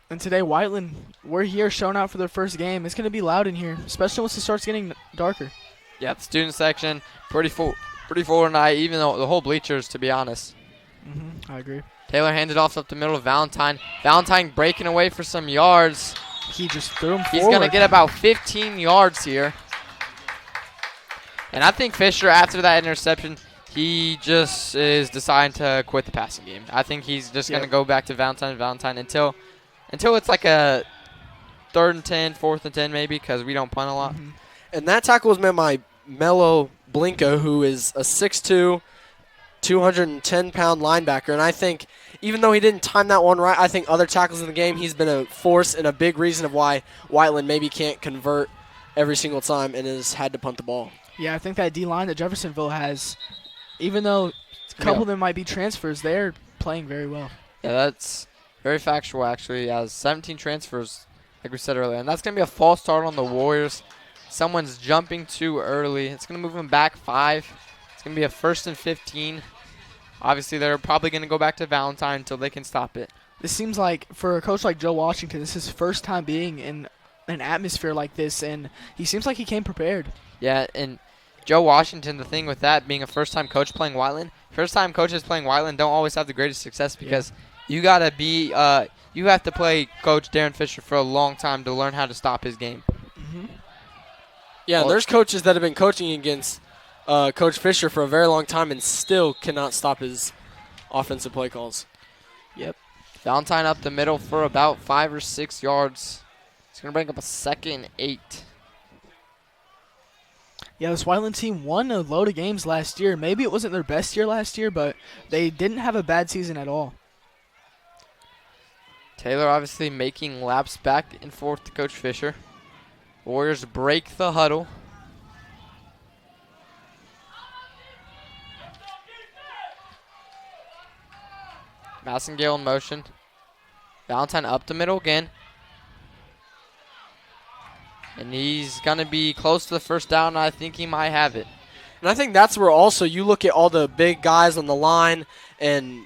Whiteland, we're here showing out for their first game. It's going to be loud in here, especially once it starts getting darker. Yeah, the student section, pretty full tonight, even though the whole bleachers, to be honest. I agree. Taylor handed off up the middle of Valentine. Valentine breaking away for some yards. He just threw him He's forward. going to get about 15 yards here. And I think Fisher, after that interception, he just is deciding to quit the passing game. I think he's just going to go back to Valentine until it's like a 3rd and 10, 4th and 10 maybe, because we don't punt a lot. And that tackle was made by Mello Blinko, who is a 6'2", 210-pound linebacker. And I think even though he didn't time that one right, I think other tackles in the game, he's been a force and a big reason of why Whiteland maybe can't convert every single time and has had to punt the ball. Yeah, I think that D-line that Jeffersonville has, even though a couple of them might be transfers, they're playing very well. Yeah, that's very factual, actually. 17 transfers, like we said earlier. And that's going to be a false start on the Warriors. Someone's jumping too early. It's going to move them back 5. It's going to be a 1st and 15. Obviously, they're probably going to go back to Valentine until they can stop it. This seems like, for a coach like Joe Washington, this is his first time being in an atmosphere like this, and he seems like he came prepared. Yeah, and Joe Washington, the thing with that being a first-time coach playing Whiteland, first-time coaches playing Whiteland don't always have the greatest success because you gotta be you have to play Coach Darren Fisher for a long time to learn how to stop his game. Yeah, and there's coaches that have been coaching against Coach Fisher for a very long time and still cannot stop his offensive play calls. Yep. Valentine up the middle for about 5 or 6 yards. It's gonna bring up a 2nd and 8. Yeah, this Whiteland team won a load of games last year. Maybe it wasn't their best year last year, but they didn't have a bad season at all. Taylor obviously making laps back and forth to Coach Fisher. Warriors break the huddle. Massengale in motion. Valentine up the middle again. And he's going to be close to the first down. I think he might have it. And I think that's where also you look at all the big guys on the line and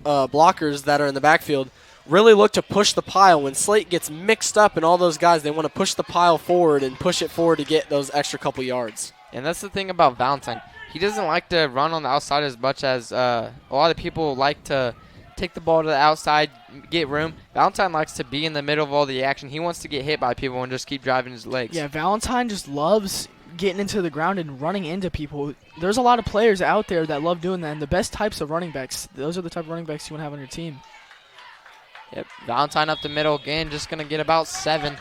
blockers that are in the backfield really look to push the pile. When Slate gets mixed up and all those guys, they want to push the pile forward and push it forward to get those extra couple yards. And that's the thing about Valentine. He doesn't like to run on the outside as much as a lot of people like to take the ball to the outside, get room. Valentine likes to be in the middle of all the action. He wants to get hit by people and just keep driving his legs. Yeah, Valentine just loves getting into the ground and running into people. There's a lot of players out there that love doing that, and the best types of running backs, those are the type of running backs you want to have on your team. Yep, Valentine up the middle again, just going to get about 7.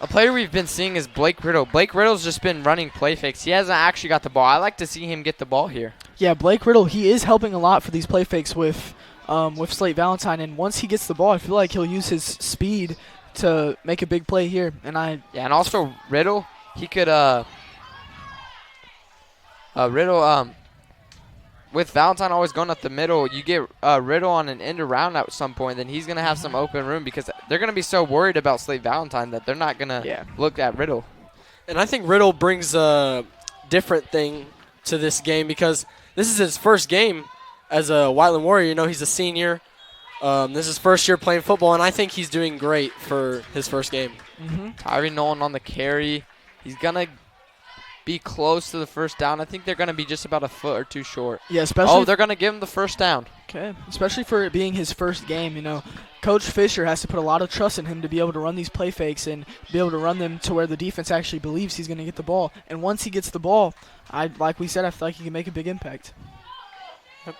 A player we've been seeing is Blake Riddle. Blake Riddle's just been running play fakes. He hasn't actually got the ball. I like to see him get the ball here. Yeah, Blake Riddle, he is helping a lot for these play fakes with Slate Valentine, and once he gets the ball, I feel like he'll use his speed to make a big play here. And and also Riddle, he could with Valentine always going up the middle, you get Riddle on an end around at some point, then he's gonna have some open room because they're gonna be so worried about Slate Valentine that they're not gonna look at Riddle. And I think Riddle brings a different thing to this game because this is his first game as a Whiteland Warrior. You know, he's a senior. This is his first year playing football, and I think he's doing great for his first game. Tyree Nolan on the carry. He's going to be close to the first down. I think they're going to be just about a foot or two short. Yeah, especially. They're going to give him the first down. Okay, especially for it being his first game, you know. Coach Fisher has to put a lot of trust in him to be able to run these play fakes and be able to run them to where the defense actually believes he's going to get the ball. And once he gets the ball, like we said, I feel like he can make a big impact. Yep.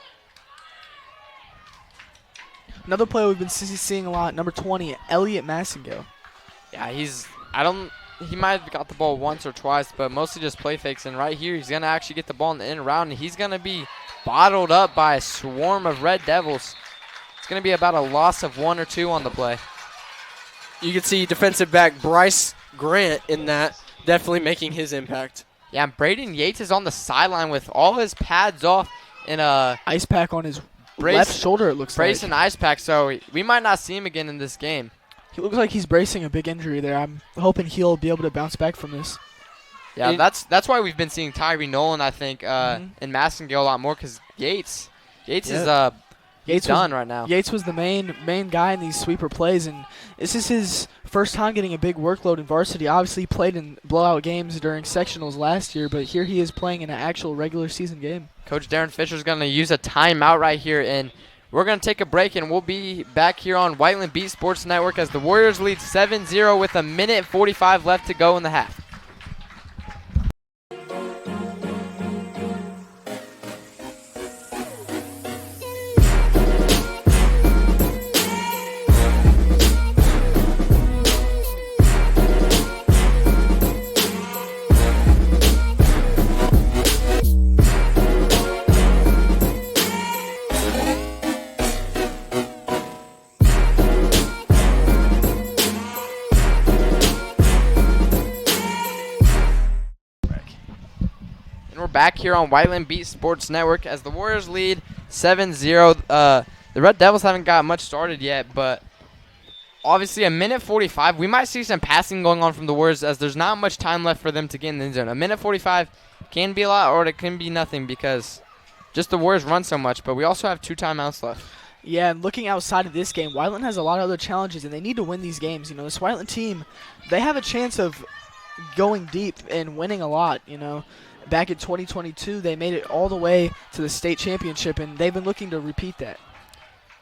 Another player we've been seeing a lot, number 20, Elliot Massengale. Yeah, he might have got the ball once or twice, but mostly just play fakes. And right here, he's going to actually get the ball in the end round, and he's going to be bottled up by a swarm of Red Devils. It's going to be about a loss of 1 or 2 on the play. You can see defensive back Bryce Grant in that, definitely making his impact. Yeah, and Braden Yates is on the sideline with all his pads off and a ice pack on his left shoulder, it looks brace like. and ice pack, so we might not see him again in this game. He looks like he's bracing a big injury there. I'm hoping he'll be able to bounce back from this. Yeah, that's why we've been seeing Tyree Nolan, I think, and Massengale a lot more, because Yates is done right now. Yates was the main guy in these sweeper plays, and this is his first time getting a big workload in varsity. Obviously, he played in blowout games during sectionals last year, but here he is playing in an actual regular season game. Coach Darren Fisher's going to use a timeout right here, and we're going to take a break, and we'll be back here on Whiteland Beat Sports Network as the Warriors lead 7-0 with 1:45 left to go in the half. Back here on Whiteland Beat Sports Network as the Warriors lead 7-0. The Red Devils haven't got much started yet, but obviously 1:45. We might see some passing going on from the Warriors as there's not much time left for them to get in the end zone. 1:45 can be a lot or it can be nothing because just the Warriors run so much, but we also have 2 timeouts left. Yeah, and looking outside of this game, Whiteland has a lot of other challenges, and they need to win these games. You know, this Whiteland team, they have a chance of going deep and winning a lot, you know. Back in 2022, they made it all the way to the state championship, and they've been looking to repeat that.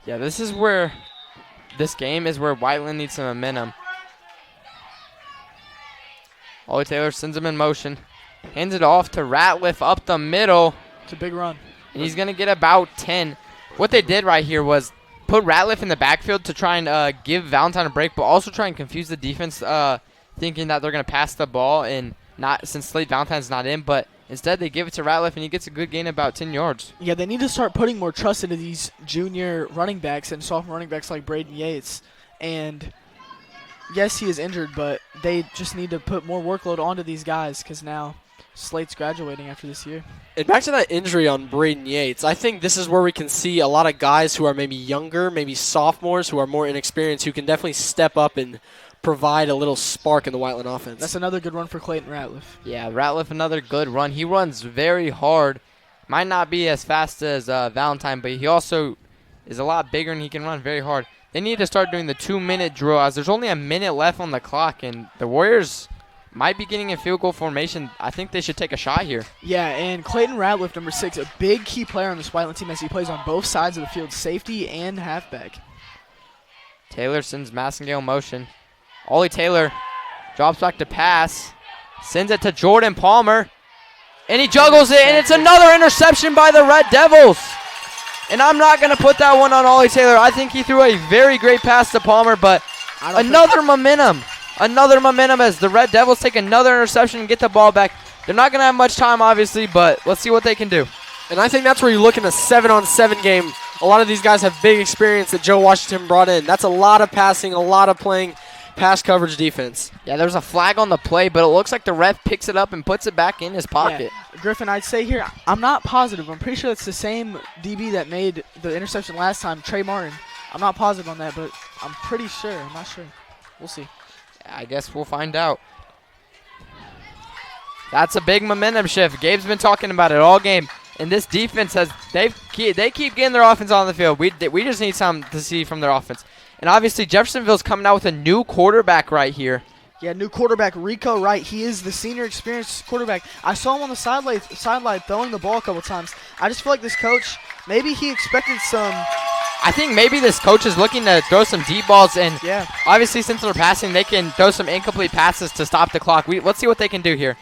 Yeah, this game is where Whiteland needs some momentum. Ollie Taylor sends him in motion. Hands it off to Ratliff up the middle. It's a big run. And he's going to get about 10. What they did right here was put Ratliff in the backfield to try and give Valentine a break, but also try and confuse the defense, thinking that they're going to pass the ball, and not since Slade Valentine's not in, but instead they give it to Ratliff, and he gets a good gain of about 10 yards. Yeah, they need to start putting more trust into these junior running backs and sophomore running backs like Braden Yates. And yes, he is injured, but they just need to put more workload onto these guys because now Slate's graduating after this year. And back to that injury on Braden Yates, I think this is where we can see a lot of guys who are maybe younger, maybe sophomores who are more inexperienced, who can definitely step up and provide a little spark in the Whiteland offense. That's another good run for Clayton Ratliff. Yeah, Ratliff, another good run. He runs very hard. Might not be as fast as Valentine, but he also is a lot bigger and he can run very hard. They need to start doing the 2-minute drill as there's only a minute left on the clock, and the Warriors might be getting in field goal formation. I think they should take a shot here. Yeah, and Clayton Ratliff, number 6, a big key player on this Whiteland team as he plays on both sides of the field, safety and halfback. Taylor sends Massengale motion. Ollie Taylor drops back to pass, sends it to Jordan Palmer, and he juggles it, and it's another interception by the Red Devils. And I'm not going to put that one on Ollie Taylor. I think he threw a very great pass to Palmer, but another momentum as the Red Devils take another interception and get the ball back. They're not going to have much time, obviously, but let's see what they can do. And I think that's where you look in a 7-on-7 game. A lot of these guys have big experience that Joe Washington brought in. That's a lot of passing, a lot of playing pass coverage defense. Yeah, there's a flag on the play, but it looks like the ref picks it up and puts it back in his pocket. Yeah. Griffin, I'd say here, I'm not positive. I'm pretty sure it's the same DB that made the interception last time, Trey Martin. I'm not positive on that, but I'm pretty sure. I'm not sure. We'll see. I guess we'll find out. That's a big momentum shift. Gabe's been talking about it all game. And this defense they keep getting their offense on the field. We just need something to see from their offense. And obviously Jeffersonville's coming out with a new quarterback right here. Yeah, new quarterback Rico Wright. He is the senior experienced quarterback. I saw him on the sideline throwing the ball a couple times. I just feel like this coach, maybe he expected some. I think maybe this coach is looking to throw some deep balls, and Yeah. obviously since they're passing, they can throw some incomplete passes to stop the clock. Let's see what they can do here.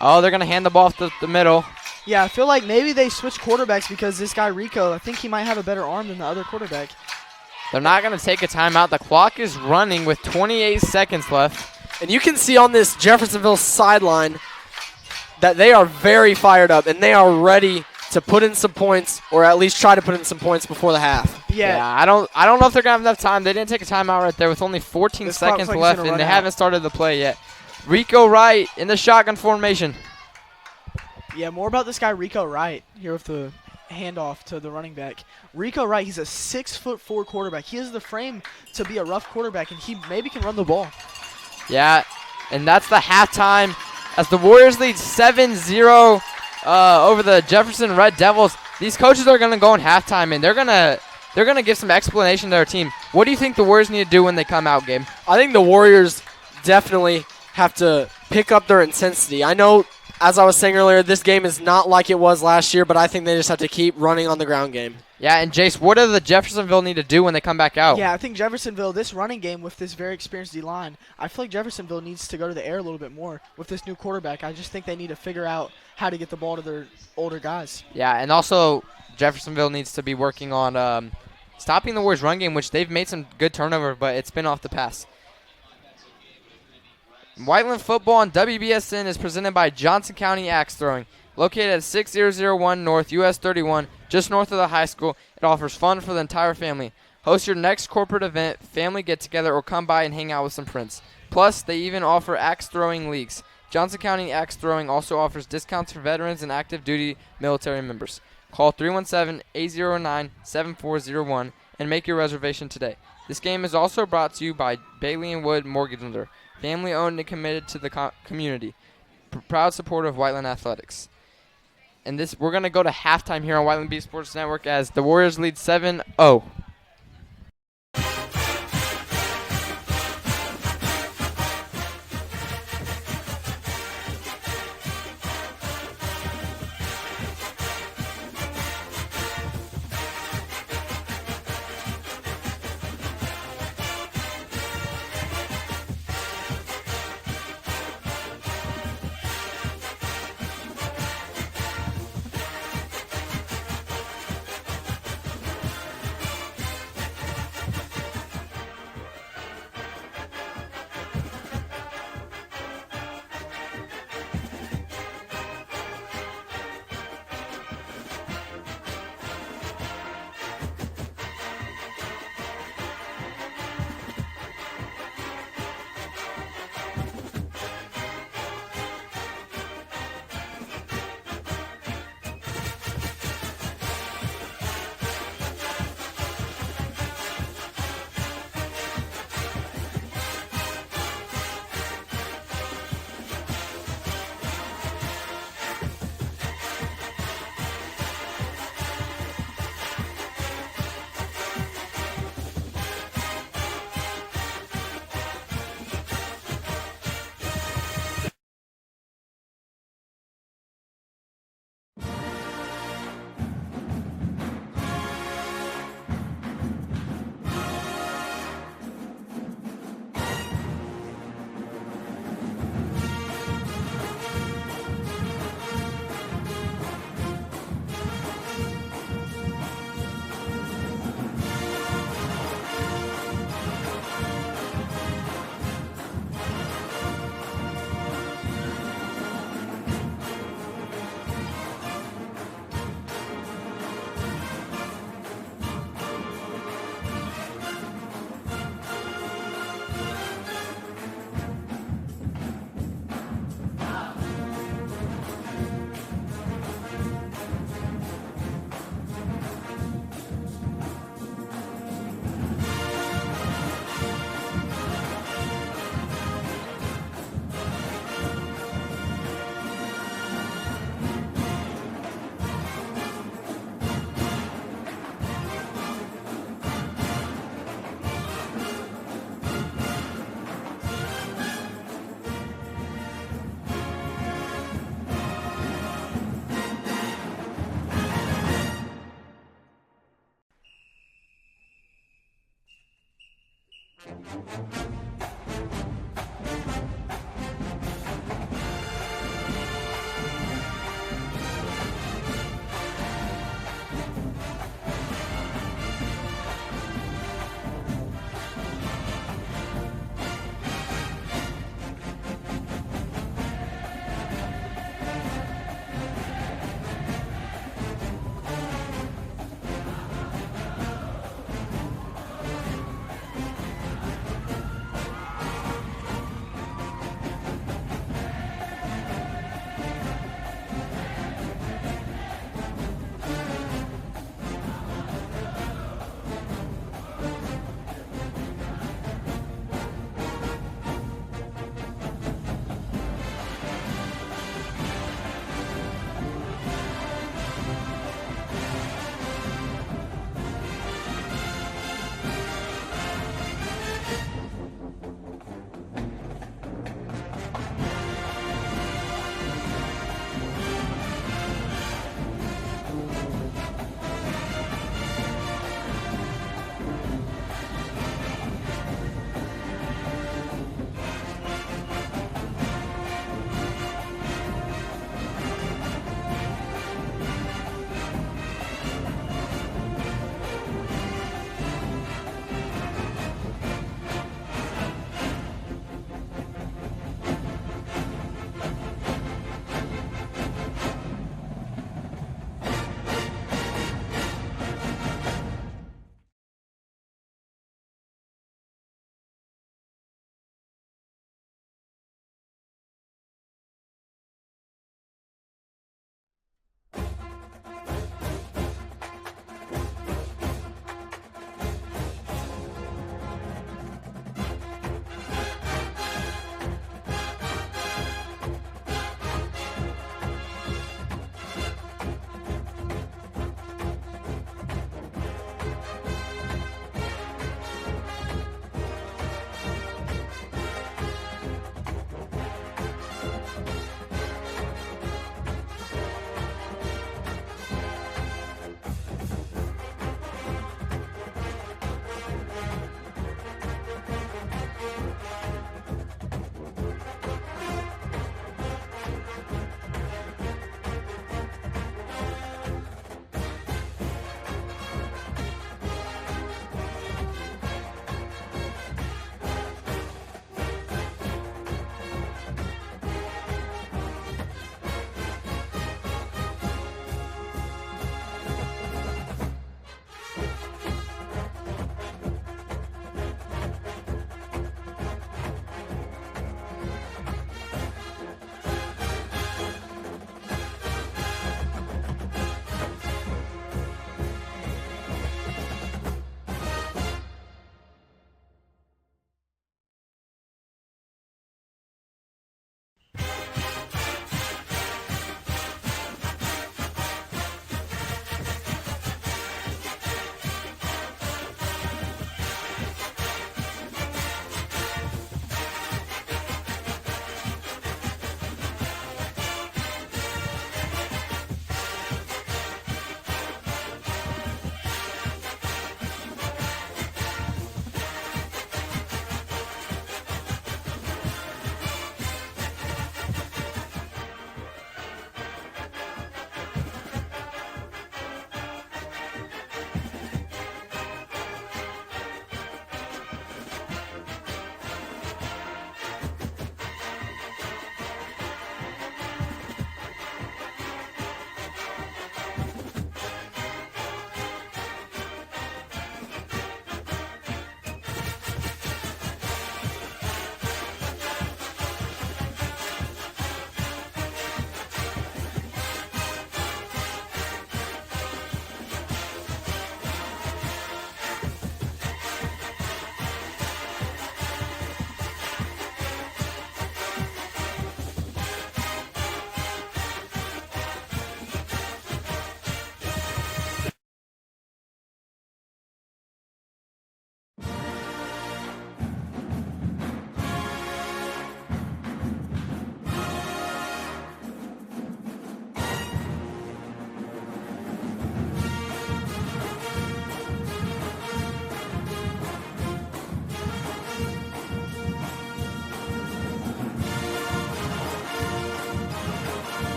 Oh, they're going to hand the ball off the middle. Yeah, I feel like maybe they switched quarterbacks because this guy Rico, I think he might have a better arm than the other quarterback. They're not going to take a timeout. The clock is running with 28 seconds left. And you can see on this Jeffersonville sideline that they are very fired up, and they are ready to put in some points, or at least try to put in some points before the half. Yeah. I don't know if they're going to have enough time. They didn't take a timeout right there with only 14 This clock seconds looks like it's left, gonna and run they out. haven't started the play yet. Rico Wright in the shotgun formation. Yeah, more about this guy Rico Wright here with the handoff to the running back. Rico Wright, he's a 6'4" quarterback. He has the frame to be a rough quarterback, and he maybe can run the ball. Yeah, and that's the halftime as the Warriors lead 7-0 over the Jefferson Red Devils. These coaches are going to go in halftime, and they're going to give some explanation to their team. What do you think the Warriors need to do when they come out, Gabe? I think the Warriors definitely have to pick up their intensity. I know, as I was saying earlier, this game is not like it was last year, but I think they just have to keep running on the ground game. Yeah, and Jace, what do the Jeffersonville need to do when they come back out? Yeah, I think Jeffersonville, this running game with this very experienced D-line, I feel like Jeffersonville needs to go to the air a little bit more with this new quarterback. I just think they need to figure out how to get the ball to their older guys. Yeah, and also Jeffersonville needs to be working on stopping the Warriors' run game, which they've made some good turnover, but it's been off the pass. Whiteland football on WBSN is presented by Johnson County Axe Throwing. Located at 6001 North US 31, just north of the high school, it offers fun for the entire family. Host your next corporate event, family get-together, or come by and hang out with some friends. Plus, they even offer axe throwing leagues. Johnson County Axe Throwing also offers discounts for veterans and active duty military members. Call 317-809-7401 and make your reservation today. This game is also brought to you by Bailey & Wood Mortgage Lender, family-owned and committed to the community. Proud supporter of Whiteland Athletics. And we're going to go to halftime here on Whiteland Beat Sports Network as the Warriors lead 7-0.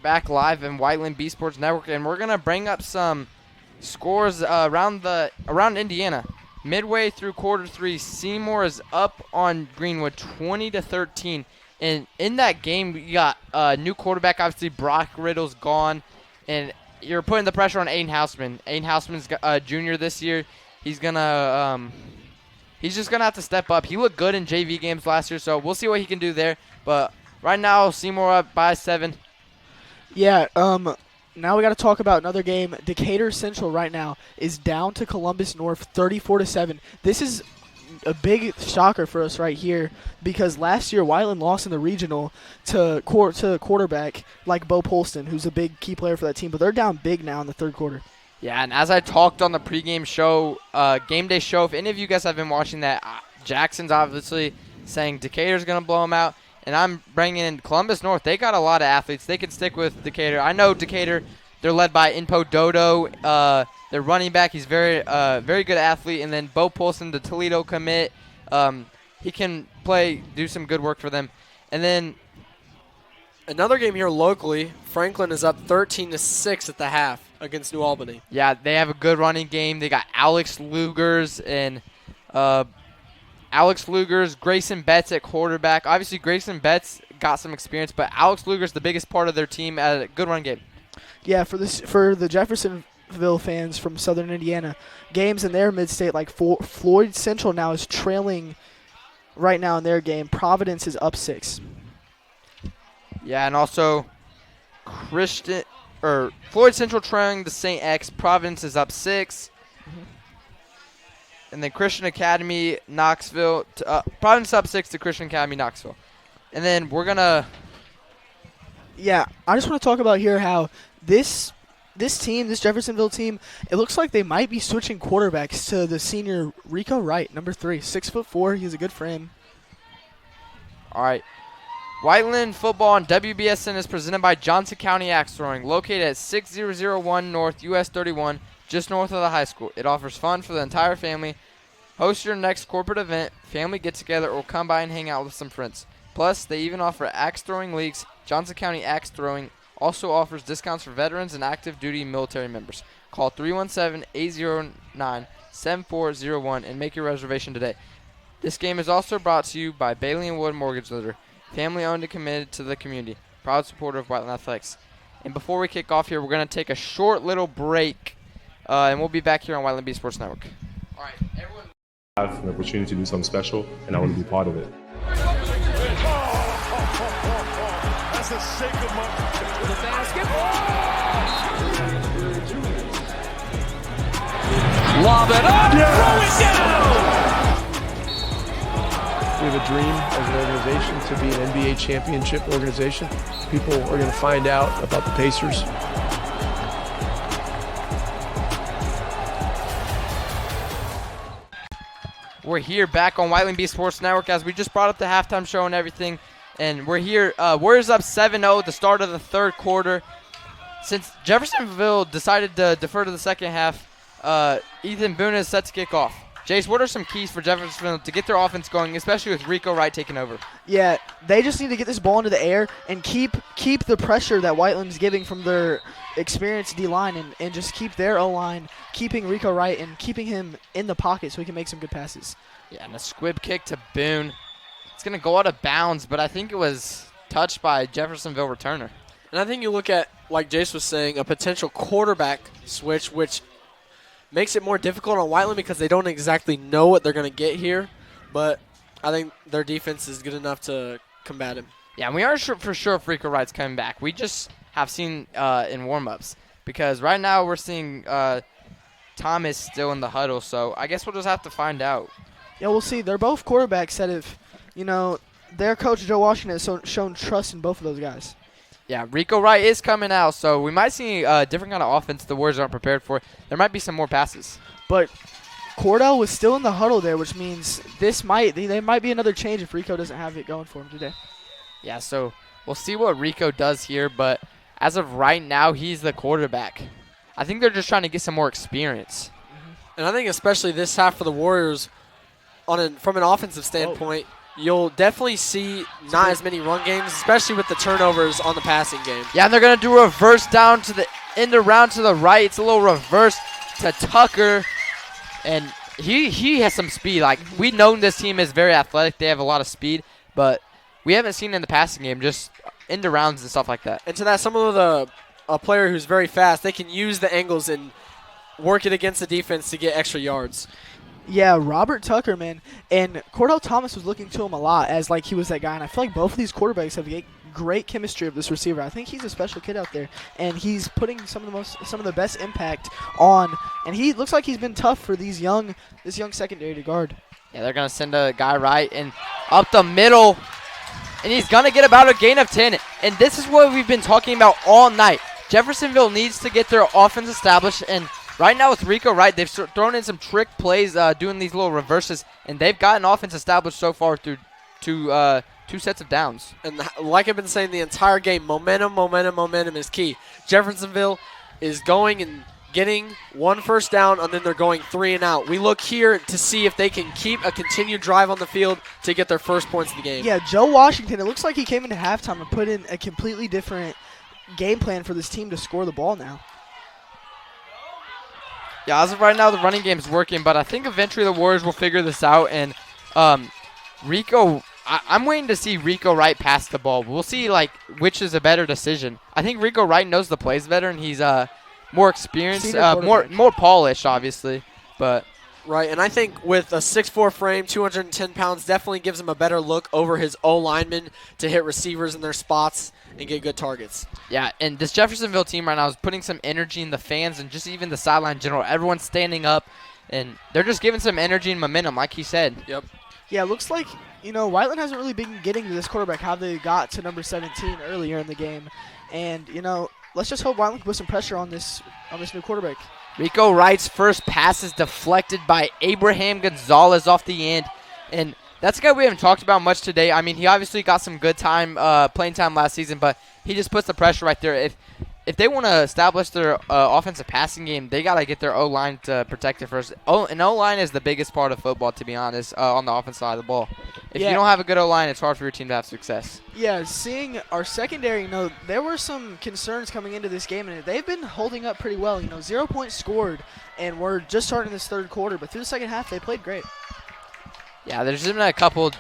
Back live in Whiteland B Sports Network, and we're gonna bring up some scores around Indiana. Midway through quarter three, Seymour is up on Greenwood 20-13, and in that game you got new quarterback, obviously Brock Riddle's gone, and you're putting the pressure on Aiden Houseman. Aiden Houseman's a junior this year. He's gonna he's just going to have to step up. He looked good in JV games last year, so we'll see what he can do there. But right now, Seymour up by 7. Yeah, now we got to talk about another game. Decatur Central right now is down to Columbus North 34-7. This is a big shocker for us right here because last year Whiteland lost in the regional to quarterback like Bo Polston, who's a big key player for that team, but they're down big now in the third quarter. Yeah, and as I talked on the pregame show, game day show, if any of you guys have been watching that, Jackson's obviously saying Decatur's going to blow them out, and I'm bringing in Columbus North. They got a lot of athletes. They can stick with Decatur. I know Decatur, they're led by Inpo Dodo. Their running back, he's very good athlete. And then Bo Polson, the Toledo commit, he can do some good work for them. And then another game here locally, Franklin is up 13-6 at the half against New Albany. Yeah, they have a good running game. They got Alex Lugers and Grayson Betts at quarterback. Obviously, Grayson Betts got some experience, but Alex Luger's the biggest part of their team at a good run game. Yeah, for the Jeffersonville fans from Southern Indiana, games in their mid-state like Floyd Central now is trailing right now in their game. Providence is up 6. Yeah, and also Floyd Central trailing the St. X. Providence is up 6. Mm-hmm. And then Christian Academy, Knoxville. Providence up 6 to Christian Academy, Knoxville. And then we're going to... Yeah, I just want to talk about here how this Jeffersonville team, it looks like they might be switching quarterbacks to the senior Rico Wright, number 3, 6'4". He has a good frame. All right. Whiteland football on WBSN is presented by Johnson County Axe Throwing, located at 6001 North US 31, just north of the high school. It offers fun for the entire family. Host your next corporate event, family get-together, or come by and hang out with some friends. Plus, they even offer axe throwing leagues. Johnson County Axe Throwing also offers discounts for veterans and active duty military members. Call 317-809-7401 and make your reservation today. This game is also brought to you by Bailey & Wood Mortgage Lender, family owned and committed to the community, proud supporter of Whiteland Athletics. And before we kick off here, we're going to take a short little break, and we'll be back here on Whiteland B Sports Network. All right, everyone. I have an opportunity to do something special, and I want to be part of it. That's a shake of my the basketball. Lob it up, throw it down. We have a dream as an organization to be an NBA championship organization. People are going to find out about the Pacers. We're here back on Whiteland B Sports Network as we just brought up the halftime show and everything. And we're here. Warriors up 7-0 at the start of the third quarter. Since Jeffersonville decided to defer to the second half, Ethan Boone is set to kick off. Jace, what are some keys for Jeffersonville to get their offense going, especially with Rico Wright taking over? Yeah, they just need to get this ball into the air and keep the pressure that Whiteland's giving from their experienced D-line and just keep their O-line, keeping Rico Wright and keeping him in the pocket so he can make some good passes. Yeah, and a squib kick to Boone. It's going to go out of bounds, but I think it was touched by Jeffersonville returner. And I think you look at, like Jace was saying, a potential quarterback switch, which makes it more difficult on Whiteland because they don't exactly know what they're going to get here. But I think their defense is good enough to combat him. Yeah, and we aren't sure for sure if Rico Wright's coming back. We just have seen in warm-ups because right now we're seeing Thomas still in the huddle. So I guess we'll just have to find out. Yeah, we'll see. They're both quarterbacks that have, their coach, Joe Washington, has shown trust in both of those guys. Yeah, Rico Wright is coming out, so we might see a different kind of offense the Warriors aren't prepared for. There might be some more passes. But Cordell was still in the huddle there, which means there might be another change if Rico doesn't have it going for him today. Yeah, so we'll see what Rico does here, but as of right now, he's the quarterback. I think they're just trying to get some more experience. And I think especially this half for the Warriors, from an offensive standpoint, you'll definitely see not as many run games, especially with the turnovers on the passing game. Yeah, and they're going to do a reverse down to the end around to the right. It's a little reverse to Tucker, and he has some speed. Like, we've known this team is very athletic. They have a lot of speed, but we haven't seen it in the passing game, just end arounds and stuff like that. And to that, some of a player who's very fast, they can use the angles and work it against the defense to get extra yards. Yeah, Robert Tucker, man. And Cordell Thomas was looking to him a lot as like he was that guy. And I feel like both of these quarterbacks have great chemistry of this receiver. I think he's a special kid out there, and he's putting some of the best impact on. And he looks like he's been tough for this young secondary to guard. Yeah, they're gonna send a guy right and up the middle, and he's gonna get about a gain of 10. And this is what we've been talking about all night. Jeffersonville needs to get their offense established, and right now with Rico Wright, they've thrown in some trick plays, doing these little reverses, and they've gotten offense established so far through two sets of downs. And like I've been saying the entire game, momentum is key. Jeffersonville is going and getting one first down, and then they're going 3 and out. We look here to see if they can keep a continued drive on the field to get their first points of the game. Yeah, Joe Washington, it looks like he came into halftime and put in a completely different game plan for this team to score the ball now. Yeah, as of right now, the running game is working, but I think eventually the Warriors will figure this out. And I'm waiting to see Rico Wright pass the ball. We'll see like which is a better decision. I think Rico Wright knows the plays better, and he's more experienced, more polished, obviously. But right, and I think with a 6'4" frame, 210 pounds, definitely gives him a better look over his O-lineman to hit receivers in their spots and get good targets. Yeah, and this Jeffersonville team right now is putting some energy in the fans and just even the sideline in general. Everyone's standing up, and they're just giving some energy and momentum, like he said. Yep. Yeah, it looks like, Whiteland hasn't really been getting to this quarterback how they got to number 17 earlier in the game. And, let's just hope Whiteland can put some pressure on this new quarterback. Rico Wright's first pass is deflected by Abraham Gonzalez off the end. And that's a guy we haven't talked about much today. I mean, he obviously got some good playing time last season, but he just puts the pressure right there. If they want to establish their offensive passing game, they got to get their O-line to protect it first. And O-line is the biggest part of football, to be honest, on the offensive side of the ball. If you don't have a good O-line, it's hard for your team to have success. Yeah, seeing our secondary, there were some concerns coming into this game, and they've been holding up pretty well. 0 points scored, and we're just starting this third quarter. But through the second half, they played great. Yeah, there's been a couple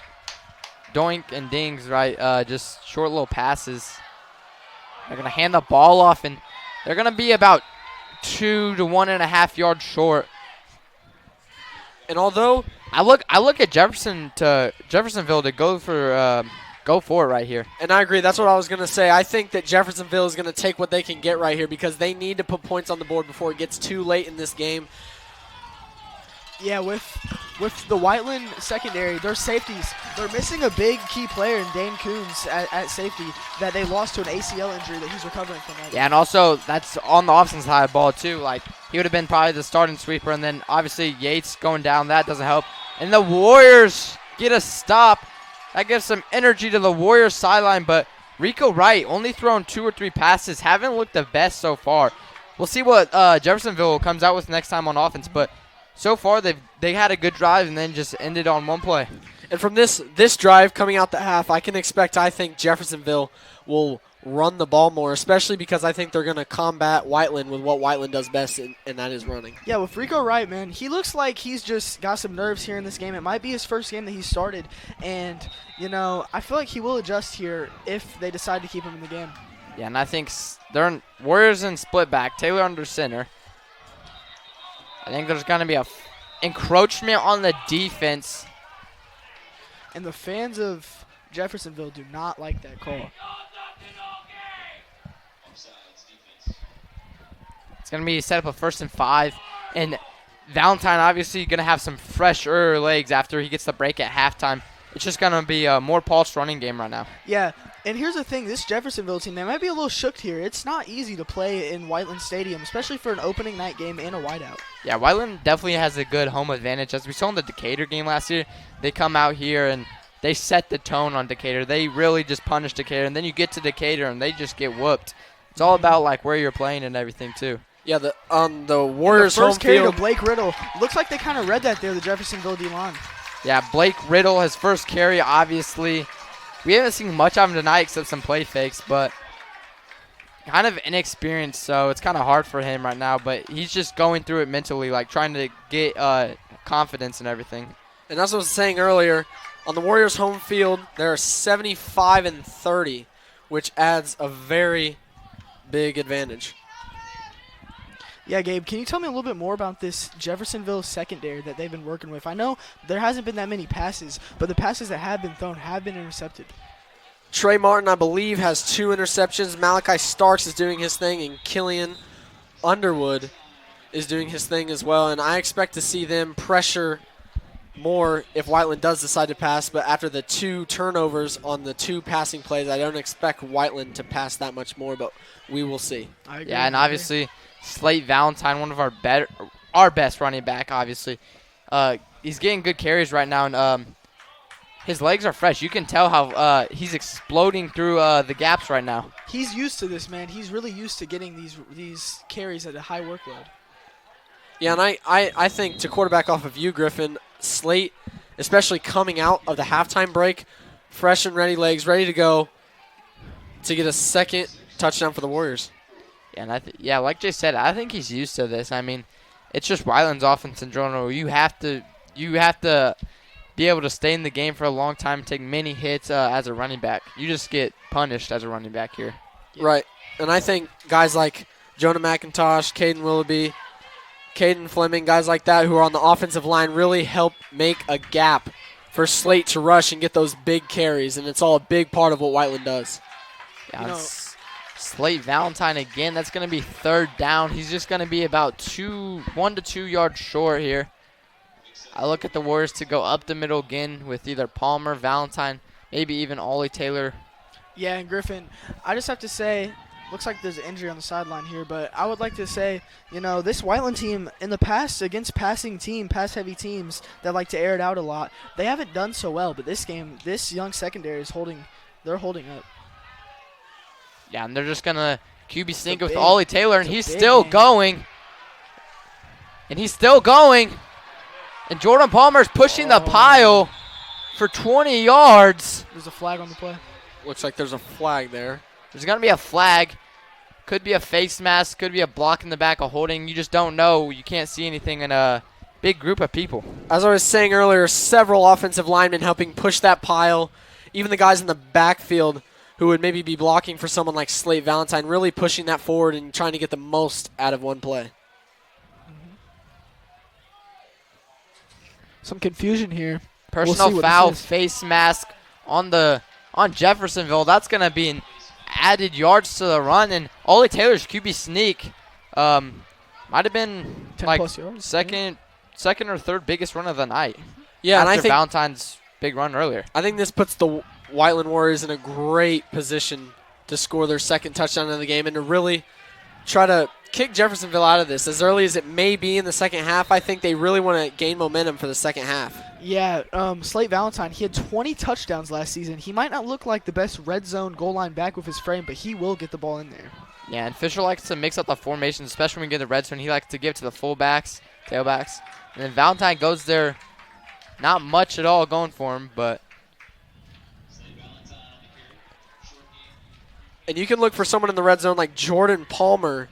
doink and dings, right? Just short little passes. They're going to hand the ball off, and they're going to be about 2 to 1.5 yards short. And although I look at Jeffersonville to go for it right here. And I agree. That's what I was going to say. I think that Jeffersonville is going to take what they can get right here because they need to put points on the board before it gets too late in this game. Yeah, with the Whiteland secondary, their safeties, they're missing a big key player in Dane Kunz at safety that they lost to an ACL injury that he's recovering from. Yeah, and also that's on the offensive side of the ball too. Like he would have been probably the starting sweeper, and then obviously Yates going down, that doesn't help. And the Warriors get a stop. That gives some energy to the Warriors sideline, but Rico Wright only thrown 2 or 3 passes, haven't looked the best so far. We'll see what Jeffersonville comes out with next time on offense, but so far, they had a good drive and then just ended on one play. And from this drive coming out the half, I think Jeffersonville will run the ball more, especially because I think they're going to combat Whiteland with what Whiteland does best, and that is running. Yeah, with Rico Wright, man, he looks like he's just got some nerves here in this game. It might be his first game that he started, and, I feel like he will adjust here if they decide to keep him in the game. Yeah, and I think they're Warriors in split back, Taylor under center. I think there's going to be a encroachment on the defense. And the fans of Jeffersonville do not like that call. It's going to be set up a 1st and 5. And Valentine obviously going to have some fresher legs after he gets the break at halftime. It's just going to be a more polished running game right now. Yeah, and here's the thing. This Jeffersonville team, they might be a little shook here. It's not easy to play in Whiteland Stadium, especially for an opening night game and a whiteout. Yeah, Whiteland definitely has a good home advantage. As we saw in the Decatur game last year, they come out here and they set the tone on Decatur. They really just punish Decatur, and then you get to Decatur and they just get whooped. It's all about like where you're playing and everything too. Yeah, the Warriors' home first carry field. to Blake Riddle. Looks like they kind of read that there, the Jeffersonville D-line. Yeah, Blake Riddle, his first carry, obviously. We haven't seen much of him tonight except some play fakes, but kind of inexperienced, so it's kind of hard for him right now. But he's just going through it mentally, like trying to get confidence and everything. And as I was saying earlier, on the Warriors' home field, they're 75-30, which adds a very big advantage. Yeah, Gabe, can you tell me a little bit more about this Jeffersonville secondary that they've been working with? I know there hasn't been that many passes, but the passes that have been thrown have been intercepted. Trey Martin, I believe, has 2 interceptions. Malachi Starks is doing his thing, and Killian Underwood is doing his thing as well. And I expect to see them pressure more if Whiteland does decide to pass. But after the 2 turnovers on the 2 passing plays, I don't expect Whiteland to pass that much more, but we will see. I agree. Yeah, and obviously Slate Valentine, one of our best running back, obviously. He's getting good carries right now, and his legs are fresh. You can tell how he's exploding through the gaps right now. He's used to this, man. He's really used to getting these carries at a high workload. Yeah, and I think to quarterback off of you, Griffin, Slate, especially coming out of the halftime break, fresh and ready legs, ready to go to get a second touchdown for the Warriors. Yeah, and like Jay said, I think he's used to this. I mean, it's just Whiteland's offense in general. You have to be able to stay in the game for a long time, take many hits as a running back. You just get punished as a running back here. Yeah. Right, and I think guys like Jonah McIntosh, Caden Willoughby, Caden Fleming, guys like that who are on the offensive line really help make a gap for Slate to rush and get those big carries, and it's all a big part of what Whiteland does. Yeah, Slate Valentine again, that's going to be 3rd down. He's just going to be about 1 to 2 yards short here. I look at the Warriors to go up the middle again with either Palmer, Valentine, maybe even Ollie Taylor. Yeah, and Griffin, I just have to say, looks like there's an injury on the sideline here, but I would like to say, this Whiteland team in the past against pass-heavy teams that like to air it out a lot, they haven't done so well, but this game, this young secondary is holding up. Yeah, and they're just going to QB sneak with Ollie Taylor, and he's still going. And he's still going. And Jordan Palmer's pushing the pile for 20 yards. There's a flag on the play. Looks like there's a flag there. There's going to be a flag. Could be a face mask. Could be a block in the back, a holding. You just don't know. You can't see anything in a big group of people. As I was saying earlier, several offensive linemen helping push that pile. Even the guys in the backfield who would maybe be blocking for someone like Slate Valentine, really pushing that forward and trying to get the most out of one play. Some confusion here. Personal foul, face mask on Jeffersonville. That's going to be an added yards to the run. And Ollie Taylor's QB sneak might have been like second or third biggest run of the night. Yeah, and I think Valentine's big run earlier. I think this puts the Whiteland Warriors in a great position to score their second touchdown of the game and to really try to kick Jeffersonville out of this as early as it may be in the second half. I think they really want to gain momentum for the second half. Yeah, Slate Valentine, he had 20 touchdowns last season. He might not look like the best red zone goal line back with his frame, but he will get the ball in there. Yeah, and Fisher likes to mix up the formations, especially when we get the red zone. He likes to give to the fullbacks, tailbacks. And then Valentine goes there, not much at all going for him, but. And you can look for someone in the red zone like Jordan Palmer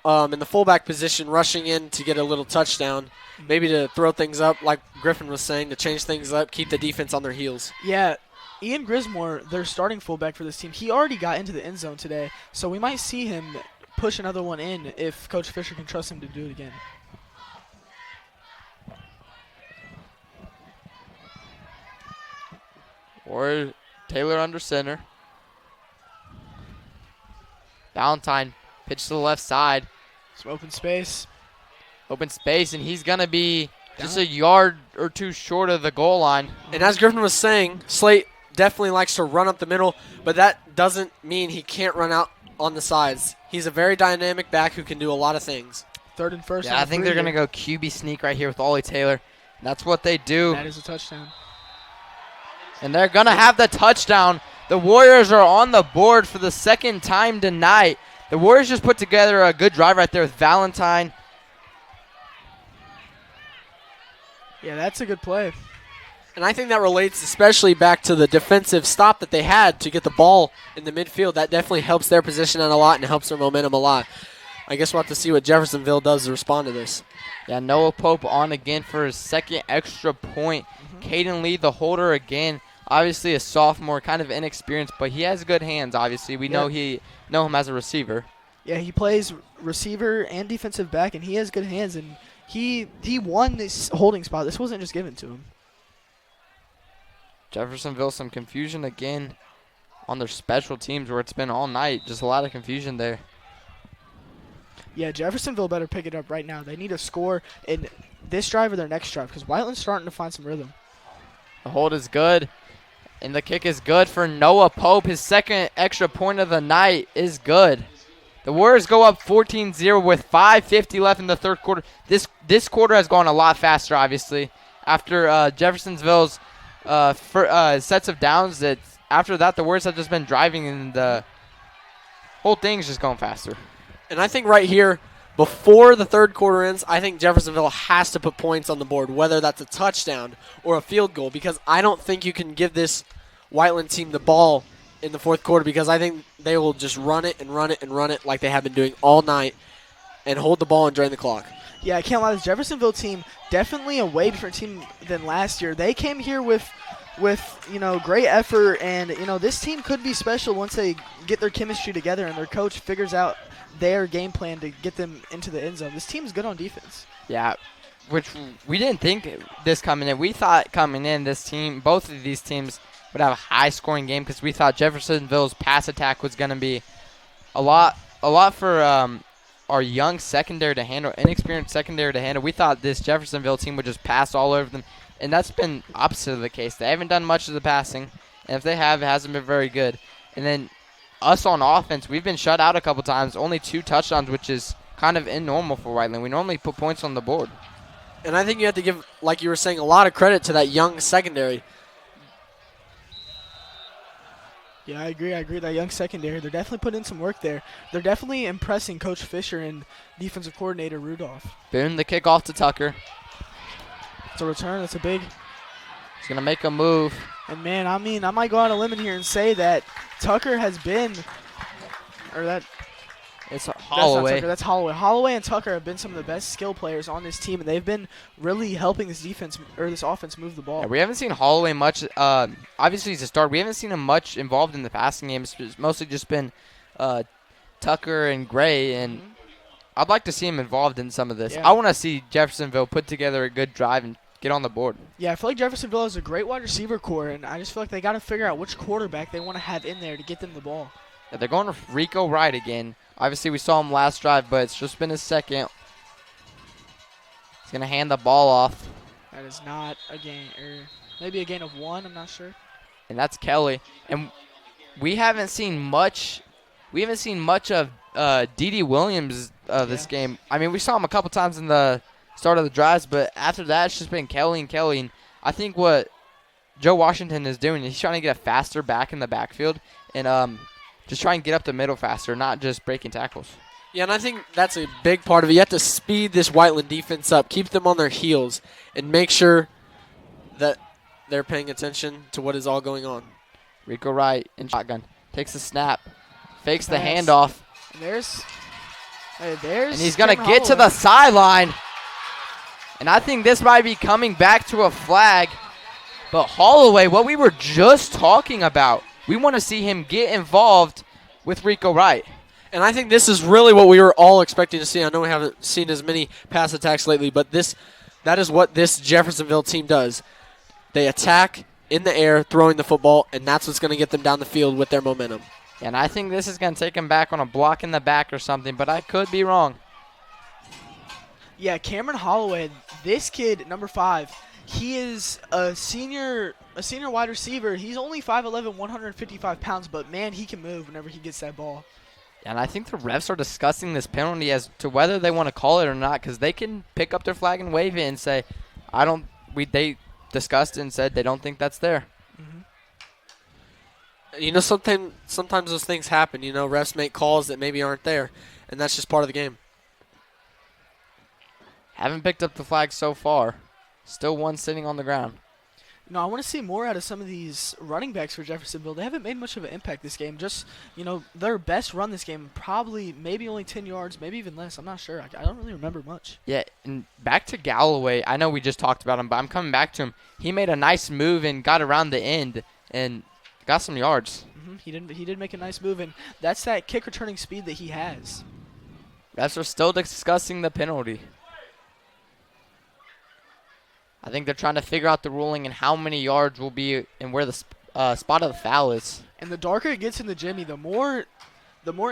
in the fullback position, rushing in to get a little touchdown, maybe to throw things up, like Griffin was saying, to change things up, keep the defense on their heels. Yeah, Ian Grismore, their starting fullback for this team, he already got into the end zone today, so we might see him push another one in if Coach Fisher can trust him to do it again. Or Taylor under center. Valentine pitch to the left side. Some open space. Open space, and he's going to be just a yard or two short of the goal line. And as Griffin was saying, Slate definitely likes to run up the middle, but that doesn't mean he can't run out on the sides. He's a very dynamic back who can do a lot of things. 3rd and 1st. Yeah, I think they're going to go QB sneak right here with Ollie Taylor. That's what they do. That is a touchdown. And they're going to have the touchdown. The Warriors are on the board for the second time tonight. The Warriors just put together a good drive right there with Valentine. Yeah, that's a good play. And I think that relates especially back to the defensive stop that they had to get the ball in the midfield. That definitely helps their position out a lot and helps their momentum a lot. I guess we'll have to see what Jeffersonville does to respond to this. Yeah, Noah Pope on again for his second extra point. Caden Lee, the holder again. Obviously a sophomore, kind of inexperienced, but he has good hands, obviously. We know him as a receiver. Yeah, he plays receiver and defensive back, and he has good hands, and he won this holding spot. This wasn't just given to him. Jeffersonville, some confusion again on their special teams where it's been all night. Just a lot of confusion there. Yeah, Jeffersonville better pick it up right now. They need a score in this drive or their next drive because Whiteland's starting to find some rhythm. The hold is good, and the kick is good for Noah Pope. His second extra point of the night is good. The Warriors go up 14-0 with 5:50 left in the third quarter. This quarter has gone a lot faster, obviously. After Jeffersonville's sets of downs, after that, the Warriors have just been driving, and the whole thing's just going faster. And I think right here, before the third quarter ends, I think Jeffersonville has to put points on the board, whether that's a touchdown or a field goal, because I don't think you can give this Whiteland team the ball in the fourth quarter, because I think they will just run it and run it and run it like they have been doing all night and hold the ball and drain the clock. Yeah, I can't lie. This Jeffersonville team, definitely a way different team than last year. They came here with great effort, and this team could be special once they get their chemistry together and their coach figures out their game plan to get them into the end zone. This team's good on defense. Yeah, which we didn't think this coming in. We thought coming in this team, both of these teams would have a high-scoring game because we thought Jeffersonville's pass attack was going to be a lot for our young secondary to handle, inexperienced secondary to handle. We thought this Jeffersonville team would just pass all over them, and that's been opposite of the case. They haven't done much of the passing, and if they have, it hasn't been very good. And then us on offense, we've been shut out a couple times, only 2 touchdowns, which is kind of abnormal for Whiteland. We normally put points on the board. And I think you have to give, like you were saying, a lot of credit to that young secondary. Yeah, I agree. That young secondary, they're definitely putting in some work there. They're definitely impressing Coach Fisher and defensive coordinator Rudolph. Boone, the kickoff to Tucker. It's a return. That's a big. He's going to make a move. And, man, I might go out on a limb here and say that Tucker has been – or that – it's Holloway. That's Holloway. Holloway and Tucker have been some of the best skill players on this team, and they've been really helping this offense move the ball. Yeah, we haven't seen Holloway much. Obviously, he's a start. We haven't seen him much involved in the passing game. It's mostly just been Tucker and Gray, and I'd like to see him involved in some of this. Yeah. I want to see Jeffersonville put together a good drive and get on the board. Yeah, I feel like Jeffersonville has a great wide receiver core, and I just feel like they got to figure out which quarterback they want to have in there to get them the ball. Yeah, they're going to Rico Wright again. Obviously, we saw him last drive, but it's just been his second. He's going to hand the ball off. That is not a gain, or maybe a gain of 1, I'm not sure. And that's Kelly. And we haven't seen much. We haven't seen much of D.D. Williams this game. I mean, we saw him a couple times in the start of the drives, but after that, it's just been Kelly and Kelly. And I think what Joe Washington is doing, he's trying to get a faster back in the backfield and just try and get up the middle faster, not just breaking tackles. Yeah, and I think that's a big part of it. You have to speed this Whiteland defense up, keep them on their heels, and make sure that they're paying attention to what is all going on. Rico Wright in shotgun. Takes the snap. Fakes the handoff. And there's and he's going to get to the sideline. And I think this might be coming back to a flag. But Holloway, what we were just talking about, we want to see him get involved with Rico Wright. And I think this is really what we were all expecting to see. I know we haven't seen as many pass attacks lately, but that is what this Jeffersonville team does. They attack in the air, throwing the football, and that's what's going to get them down the field with their momentum. And I think this is going to take them back on a block in the back or something, but I could be wrong. Yeah, Cameron Holloway, this kid, number 5, he is a senior wide receiver. He's only 5'11", 155 pounds, but, man, he can move whenever he gets that ball. And I think the refs are discussing this penalty as to whether they want to call it or not, because they can pick up their flag and wave it and say, they discussed it and said they don't think that's there. Mm-hmm. You know, sometimes those things happen. You know, refs make calls that maybe aren't there, and that's just part of the game. Haven't picked up the flag so far. Still one sitting on the ground. No, I want to see more out of some of these running backs for Jeffersonville. They haven't made much of an impact this game. Just, their best run this game, probably maybe only 10 yards, maybe even less. I'm not sure. I don't really remember much. Yeah, and back to Galloway. I know we just talked about him, but I'm coming back to him. He made a nice move and got around the end and got some yards. He did make a nice move, and that's that kick returning speed that he has. Refs are still discussing the penalty. I think they're trying to figure out the ruling and how many yards will be and where the spot of the foul is. And the darker it gets in the Jimmy, the more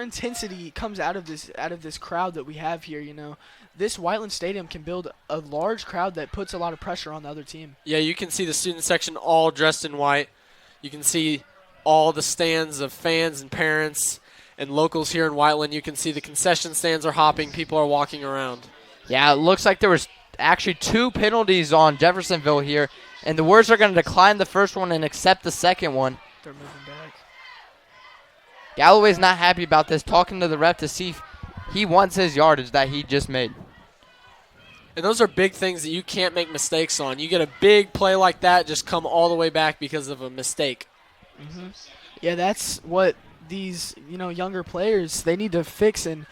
intensity comes out of this crowd that we have here. You know, this Whiteland Stadium can build a large crowd that puts a lot of pressure on the other team. Yeah, you can see the student section all dressed in white. You can see all the stands of fans and parents and locals here in Whiteland. You can see the concession stands are hopping. People are walking around. Yeah, it looks like there was actually 2 penalties on Jeffersonville here, and the Warriors are going to decline the first one and accept the second one. They're moving back. Galloway's not happy about this, talking to the ref to see if he wants his yardage that he just made. And those are big things that you can't make mistakes on. You get a big play like that, just come all the way back because of a mistake. Yeah, that's what these younger players, they need to fix and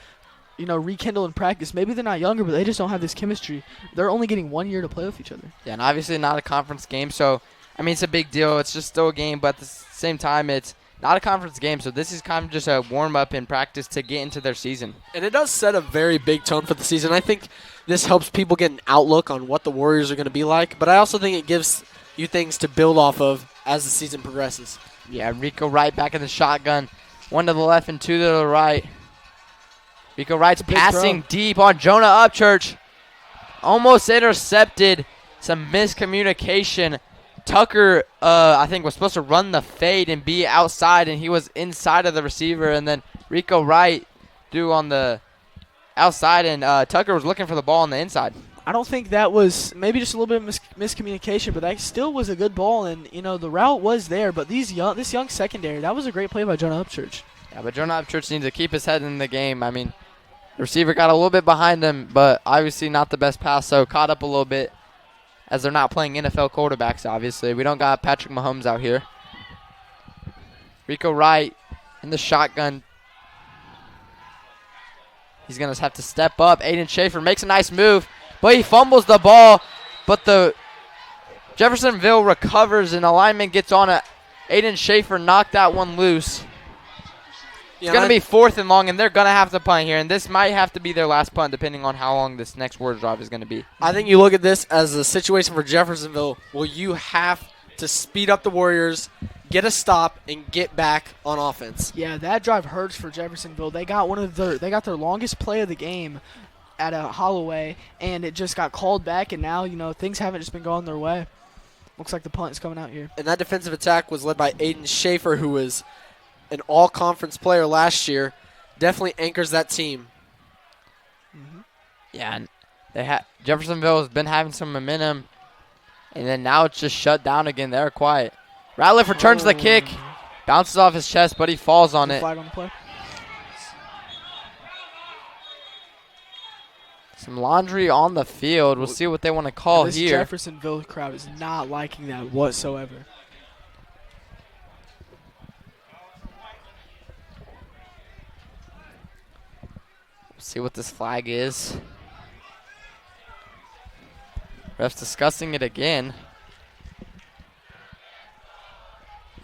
rekindle in practice. Maybe they're not younger, but they just don't have this chemistry. They're only getting 1 year to play with each other. Yeah, and obviously not a conference game, so I mean it's a big deal. It's just still a game, but at the same time it's not a conference game, so this is kind of just a warm-up in practice to get into their season. And it does set a very big tone for the season. I think this helps people get an outlook on what the Warriors are going to be like, but I also think it gives you things to build off of as the season progresses. Yeah, Rico Wright back in the shotgun. 1 to the left and 2 to the right. Rico Wright's passing deep on Jonah Upchurch. Almost intercepted. Some miscommunication. Tucker, I think, was supposed to run the fade and be outside, and he was inside of the receiver. And then Rico Wright threw on the outside, and Tucker was looking for the ball on the inside. I don't think that was maybe just a little bit of miscommunication, but that still was a good ball, and the route was there. But this young secondary, that was a great play by Jonah Upchurch. Yeah, but Jonah Upchurch needs to keep his head in the game. I mean, the receiver got a little bit behind him, but obviously not the best pass, so caught up a little bit as they're not playing NFL quarterbacks, obviously. We don't got Patrick Mahomes out here. Rico Wright in the shotgun. He's going to have to step up. Aiden Schaefer makes a nice move, but he fumbles the ball. But the Jeffersonville recovers and alignment gets on it. Aiden Schaefer knocked that one loose. It's going to be 4th and long, and they're going to have to punt here. And this might have to be their last punt, depending on how long this next Warriors drive is going to be. I think you look at this as a situation for Jeffersonville where you have to speed up the Warriors, get a stop, and get back on offense. Yeah, that drive hurts for Jeffersonville. They got their longest play of the game at a Holloway, and it just got called back, and now things haven't just been going their way. Looks like the punt is coming out here. And that defensive attack was led by Aiden Schaefer, who was an all-conference player last year. Definitely anchors that team. Yeah, and Jeffersonville has been having some momentum, and then now it's just shut down again. They're quiet. Ratliff returns the kick, bounces off his chest, but he falls on it. Flag on the play. Some laundry on the field. We'll see what they want to call this here. Jeffersonville crowd is not liking that whatsoever. See what this flag is. Ref's discussing it again.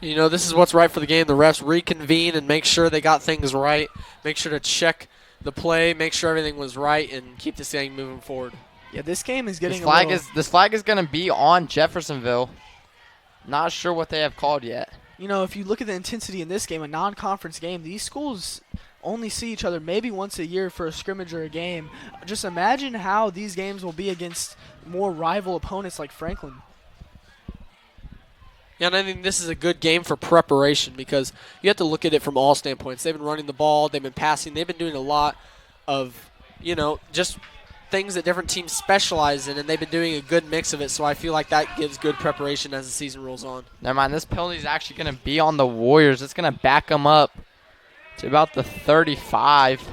This is what's right for the game. The refs reconvene and make sure they got things right. Make sure to check the play, make sure everything was right, and keep this game moving forward. Yeah, this game is getting this flag is going to be on Jeffersonville. Not sure what they have called yet. If you look at the intensity in this game, a non-conference game, these schools only see each other maybe once a year for a scrimmage or a game. Just imagine how these games will be against more rival opponents like Franklin. Yeah, and I think this is a good game for preparation because you have to look at it from all standpoints. They've been running the ball, they've been passing, they've been doing a lot of, just things that different teams specialize in, and they've been doing a good mix of it, so I feel like that gives good preparation as the season rolls on. Never mind, this penalty is actually going to be on the Warriors. It's going to back them up to about the 35.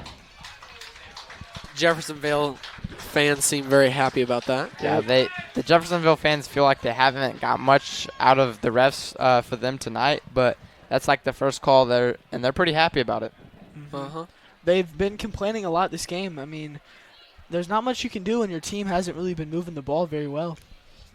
Jeffersonville fans seem very happy about that. Yeah, the Jeffersonville fans feel like they haven't got much out of the refs for them tonight, but that's like the first call there, and they're pretty happy about it. They've been complaining a lot this game. I mean, there's not much you can do when your team hasn't really been moving the ball very well.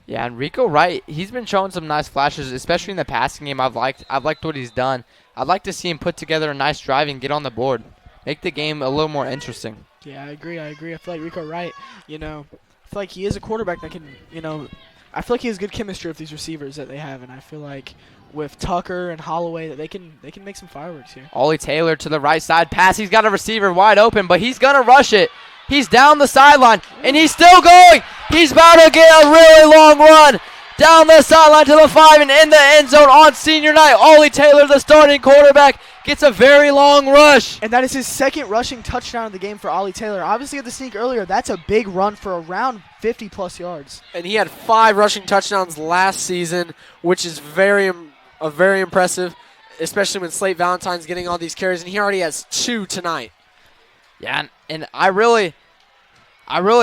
Yeah, and Rico Wright, he's been showing some nice flashes, especially in the passing game. I've liked what he's done. I'd like to see him put together a nice drive and get on the board, make the game a little more interesting. Yeah, I agree. I feel like Rico Wright, I feel like he is a quarterback that can, I feel like he has good chemistry with these receivers that they have, and I feel like with Tucker and Holloway that they can make some fireworks here. Ollie Taylor to the right side pass. He's got a receiver wide open, but he's going to rush it. He's down the sideline, and he's still going. He's about to get a really long run down the sideline to the 5 and in the end zone on senior night. Ollie Taylor, the starting quarterback, gets a very long rush. And that is his second rushing touchdown of the game for Ollie Taylor. Obviously, at the sneak earlier, that's a big run for around 50-plus yards. And he had 5 rushing touchdowns last season, which is very impressive, especially when Slate Valentine's getting all these carries, and he already has 2 tonight. Yeah, and I really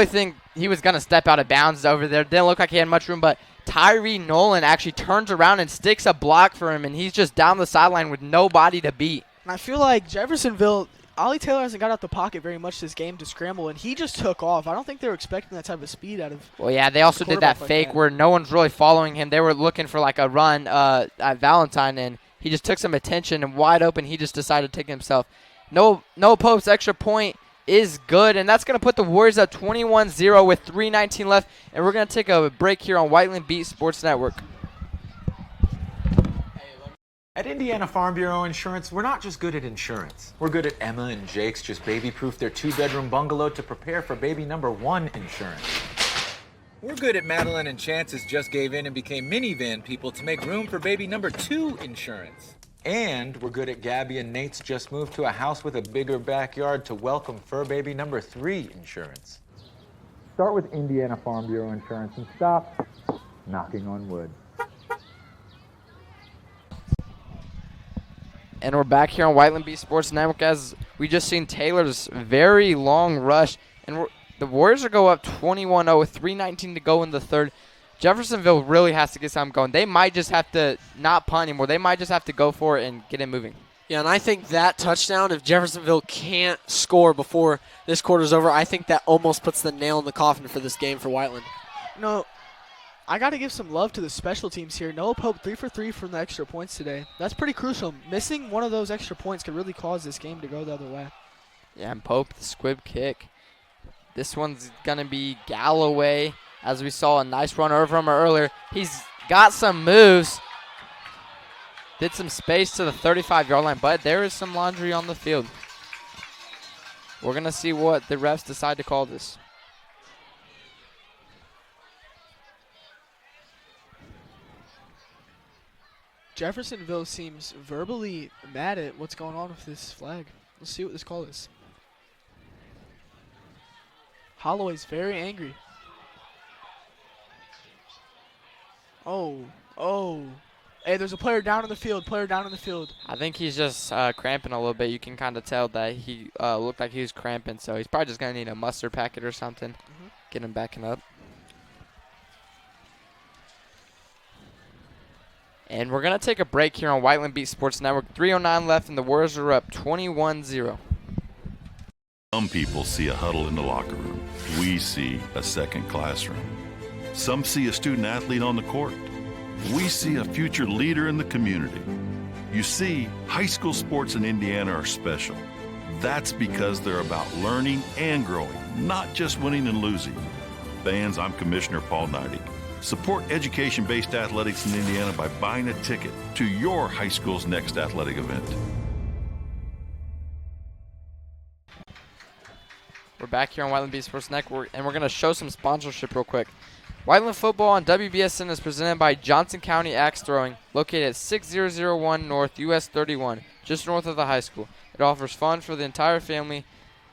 think he was going to step out of bounds over there. Didn't look like he had much room, but Tyree Nolan actually turns around and sticks a block for him, and he's just down the sideline with nobody to beat. And I feel like Jeffersonville, Ollie Taylor hasn't got out the pocket very much this game to scramble, and he just took off. I don't think they were expecting that type of speed out of. Well, yeah, they also did that fake where no one's really following him. They were looking for like a run at Valentine, and he just took some attention, and wide open, he just decided to take it himself. No Pope's extra point is good, and that's going to put the Warriors at 21-0 with 3:19 left, and we're going to take a break here on Whiteland Beat Sports Network. At Indiana Farm Bureau Insurance, we're not just good at insurance. We're good at Emma and Jake's just baby-proof their 2-bedroom bungalow to prepare for baby number 1 insurance. We're good at Madeline and Chance's just gave in and became minivan people to make room for baby number 2 insurance. And we're good at Gabby and Nate's just moved to a house with a bigger backyard to welcome fur baby number 3 insurance. Start with Indiana Farm Bureau Insurance and stop knocking on wood. And we're back here on Whiteland Beat Sports Network as we just seen Taylor's very long rush. And the Warriors are go up 21-0 with 3:19 to go in the third. Jeffersonville really has to get something going. They might just have to not punt anymore. They might just have to go for it and get it moving. Yeah, and I think that touchdown, if Jeffersonville can't score before this quarter's over, I think that almost puts the nail in the coffin for this game for Whiteland. I got to give some love to the special teams here. Noah Pope 3 for 3 from the extra points today. That's pretty crucial. Missing one of those extra points could really cause this game to go the other way. Yeah, and Pope, the squib kick. This one's going to be Galloway. As we saw a nice run over him earlier. He's got some moves. Did some space to the 35-yard line, but there is some laundry on the field. We're going to see what the refs decide to call this. Jeffersonville seems verbally mad at what's going on with this flag. Let's see what this call is. Holloway's very angry. Oh. Hey, there's a player down in the field. I think he's just cramping a little bit. You can kind of tell that he looked like he was cramping, so he's probably just going to need a mustard packet or something. Get him backing up. And we're going to take a break here on Whiteland Beat Sports Network. 3:09 left, and the Warriors are up 21-0. Some people see a huddle in the locker room. We see a second classroom. Some see a student athlete on the court. We see a future leader in the community. You see, high school sports in Indiana are special. That's because they're about learning and growing, not just winning and losing. Fans, I'm Commissioner Paul Neidig. Support education-based athletics in Indiana by buying a ticket to your high school's next athletic event. We're back here on Whiteland Beat Sports Network, and we're going to show some sponsorship real quick. Whiteland football on WBSN is presented by Johnson County Axe Throwing, located at 6001 North US 31, just north of the high school. It offers fun for the entire family.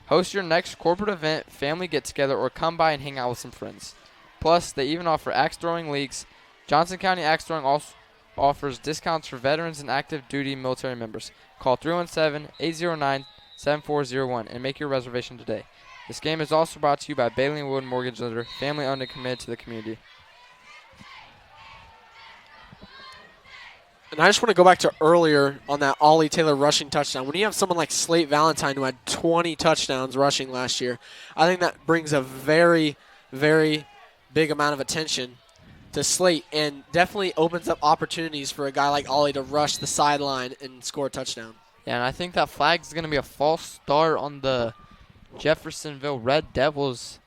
Host your next corporate event, family get-together, or come by and hang out with some friends. Plus, they even offer axe throwing leagues. Johnson County Axe Throwing also offers discounts for veterans and active duty military members. Call 317-809-7401 and make your reservation today. This game is also brought to you by Bailey & Wood Mortgage Lender, family owned and committed to the community. And I just want to go back to earlier on that Ollie Taylor rushing touchdown. When you have someone like Slate Valentine who had 20 touchdowns rushing last year, I think that brings a very, very big amount of attention to slate, and definitely opens up opportunities for a guy like Ollie to rush the sideline and score a touchdown. Yeah, and I think that flag is going to be a false start on the Jeffersonville Red Devils.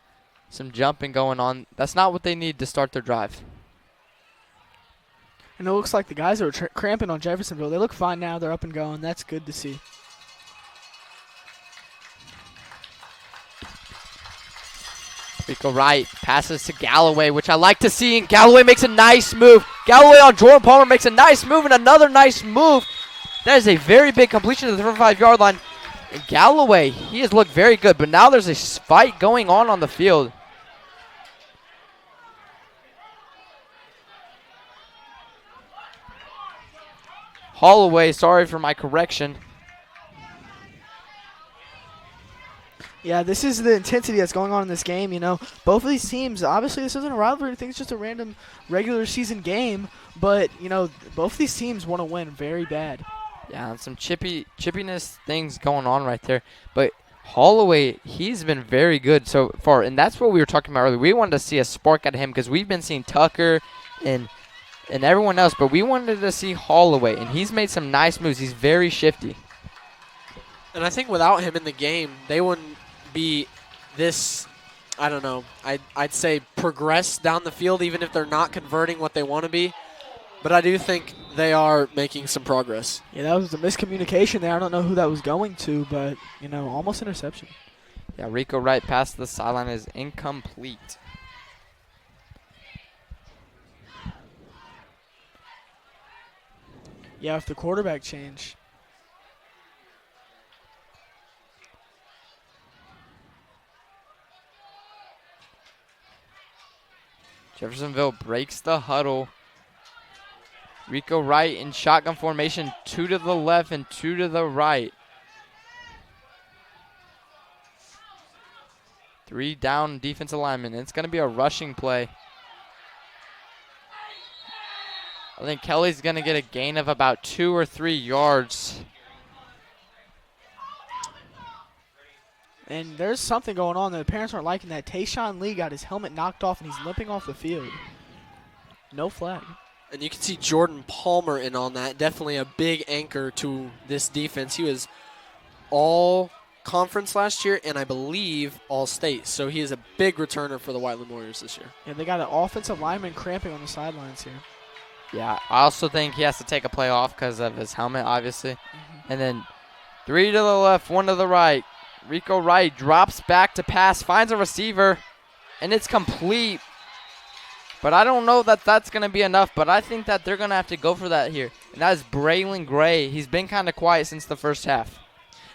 Some jumping going on. That's not what they need to start their drive. And it looks like the guys that were cramping on Jeffersonville, they look fine now. They're up and going. That's good to see. Rico Wright passes to Galloway, which I like to see, and Galloway makes a nice move. Galloway on Jordan Palmer makes a nice move, and another nice move. That is a very big completion to the 35-yard line. And Galloway, he has looked very good, but now there's a fight going on the field. Holloway, sorry for my correction. Yeah, this is the intensity that's going on in this game. You know, both of these teams, obviously this isn't a rivalry. I think it's just a random regular season game. But, you know, both of these teams want to win very bad. Yeah, and some chippiness things going on right there. But Holloway, he's been very good so far. And that's what we were talking about earlier. We wanted to see a spark out of him because we've been seeing Tucker and everyone else. But we wanted to see Holloway, and he's made some nice moves. He's very shifty. And I think without him in the game, they wouldn't be this, I don't know, I'd say progress down the field, even if they're not converting what they want to be. But I do think they are making some progress. Yeah, that was a miscommunication there. I don't know who that was going to, but, you know, almost interception. Yeah, Rico Wright past the sideline is incomplete. Yeah, if the quarterback change. Jeffersonville breaks the huddle. Rico Wright in shotgun formation, 2 to the left and 2 to the right. 3 down defensive linemen. It's going to be a rushing play. I think Kelly's going to get a gain of about 2 or 3 yards. And there's something going on that the parents aren't liking. That Tayshawn Lee got his helmet knocked off, and he's limping off the field. No flag. And you can see Jordan Palmer in on that. Definitely a big anchor to this defense. He was all conference last year, and I believe all state. So he is a big returner for the Whiteland Warriors this year. And they got an offensive lineman cramping on the sidelines here. Yeah, I also think he has to take a play off because of his helmet, obviously. And then 3 to the left, 1 to the right. Rico Wright drops back to pass, finds a receiver, and it's complete. But I don't know that that's going to be enough, but I think that they're going to have to go for that here. And that is Braylon Gray. He's been kind of quiet since the first half.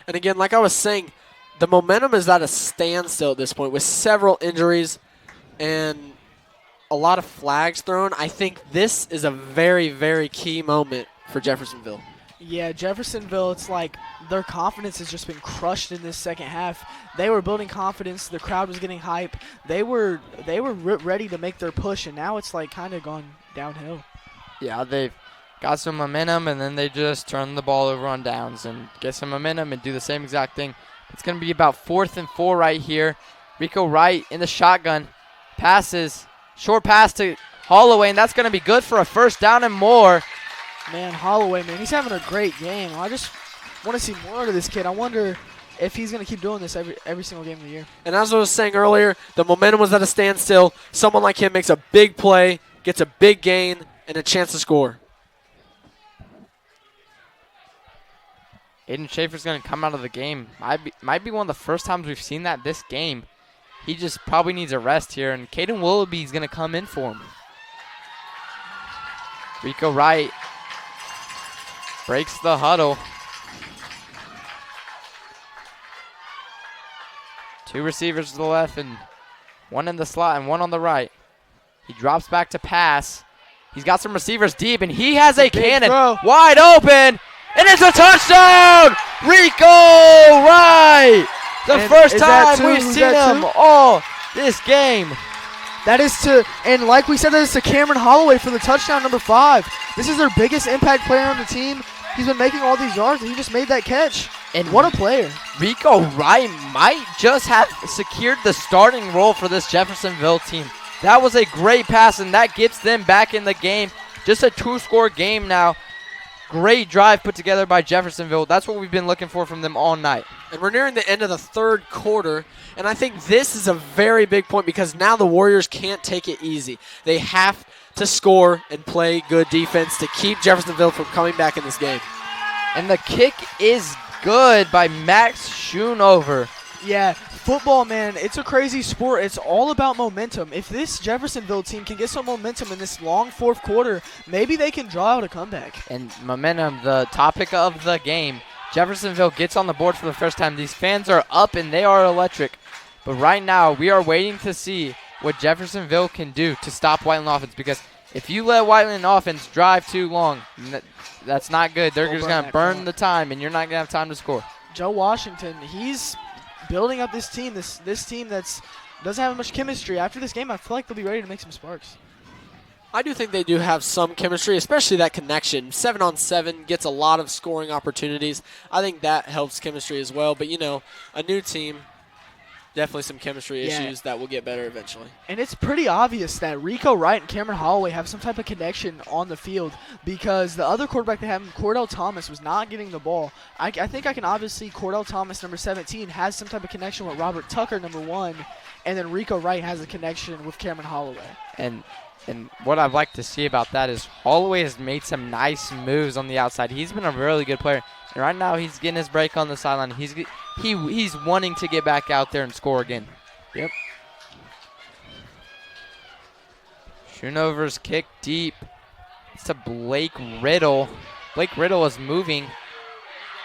And again, like I was saying, the momentum is at a standstill at this point with several injuries and a lot of flags thrown. I think this is a very, very key moment for Jeffersonville. Yeah, Jeffersonville, it's like their confidence has just been crushed in this second half. They were building confidence. The crowd was getting hype. They were ready to make their push, and now it's like kind of gone downhill. Yeah, they've got some momentum, and then they just turn the ball over on downs and get some momentum and do the same exact thing. It's going to be about 4th and 4 right here. Rico Wright in the shotgun. Passes. Short pass to Holloway, and that's going to be good for a first down and more. Man, Holloway, man, he's having a great game. I just want to see more of this kid. I wonder if he's going to keep doing this every single game of the year. And as I was saying earlier, the momentum was at a standstill. Someone like him makes a big play, gets a big gain, and a chance to score. Aiden Schaefer's going to come out of the game. Might be one of the first times we've seen that this game. He just probably needs a rest here, and Caden Willoughby's going to come in for him. Rico Wright breaks the huddle. 2 receivers to the left and 1 in the slot and 1 on the right. He drops back to pass. He's got some receivers deep, and he has a cannon wide open, and it's a touchdown! Rico Wright! The first time we've seen him all this game. That is and like we said, that is to Cameron Holloway for the touchdown number 5. This is their biggest impact player on the team. He's been making all these yards, and he just made that catch. And what a player. Rico Wright might just have secured the starting role for this Jeffersonville team. That was a great pass, and that gets them back in the game. Just a 2-score game now. Great drive put together by Jeffersonville. That's what we've been looking for from them all night. And we're nearing the end of the third quarter, and I think this is a very big point because now the Warriors can't take it easy. They have to score and play good defense to keep Jeffersonville from coming back in this game. And the kick is good by Max Schoonover. Yeah, football, man, it's a crazy sport. It's all about momentum. If this Jeffersonville team can get some momentum in this long fourth quarter, maybe they can draw out a comeback. And momentum, the topic of the game. Jeffersonville gets on the board for the first time. These fans are up and they are electric. But right now, we are waiting to see what Jeffersonville can do to stop Whiteland offense, because if you let Whiteland offense drive too long, that's not good. They're just going to burn the time, and you're not going to have time to score. Joe Washington, he's building up this team, this team that's doesn't have much chemistry. After this game, I feel like they'll be ready to make some sparks. I do think they do have some chemistry, especially that connection. 7-on-7 gets a lot of scoring opportunities. I think that helps chemistry as well. But, you know, a new team, definitely some chemistry issues that will get better eventually. And it's pretty obvious that Rico Wright and Cameron Holloway have some type of connection on the field, because the other quarterback they have, Cordell Thomas, was not getting the ball. I think I can obviously Cordell Thomas, number 17, has some type of connection with Robert Tucker, number 1, and then Rico Wright has a connection with Cameron Holloway. And what I'd like to see about that is Holloway has made some nice moves on the outside. He's been a really good player. And right now he's getting his break on the sideline. He's wanting to get back out there and score again. Yep. Schoonover's kick deep. It's to Blake Riddle. Blake Riddle is moving.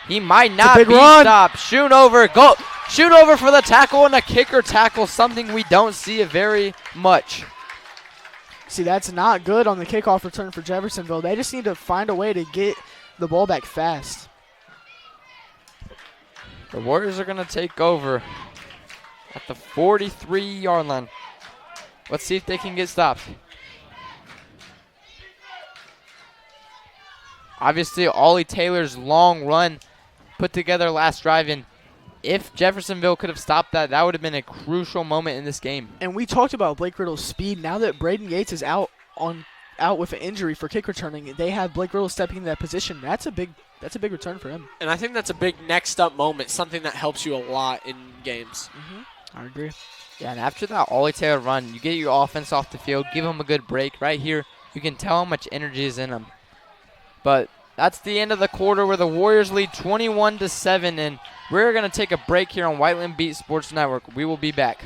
He might not be stopped. Schoonover, go. Schoonover for the tackle and a kicker tackle, something we don't see very much. See, that's not good on the kickoff return for Jeffersonville. They just need to find a way to get the ball back fast. The Warriors are going to take over at the 43-yard line. Let's see if they can get stopped. Obviously, Ollie Taylor's long run put together last drive, and if Jeffersonville could have stopped that, that would have been a crucial moment in this game. And we talked about Blake Riddle's speed. Now that Braden Yates is out with an injury for kick returning, they have Blake Riddle stepping into that position. That's a big return for him. And I think that's a big next up moment, something that helps you a lot in games. I agree. Yeah, and after that Ollie Taylor run, you get your offense off the field, give him a good break. Right here, you can tell how much energy is in him. But that's the end of the quarter where the Warriors lead 21-7, and we're going to take a break here on Whiteland Beat Sports Network. We will be back.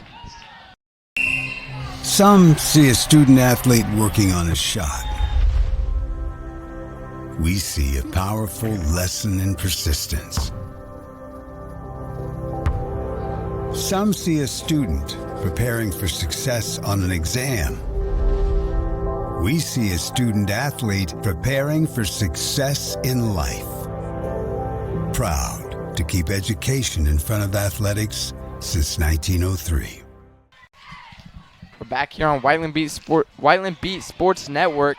Some see a student athlete working on a shot. We see a powerful lesson in persistence. Some see a student preparing for success on an exam. We see a student athlete preparing for success in life. Proud to keep education in front of athletics since 1903. We're back here on Whiteland Beat Sports Network,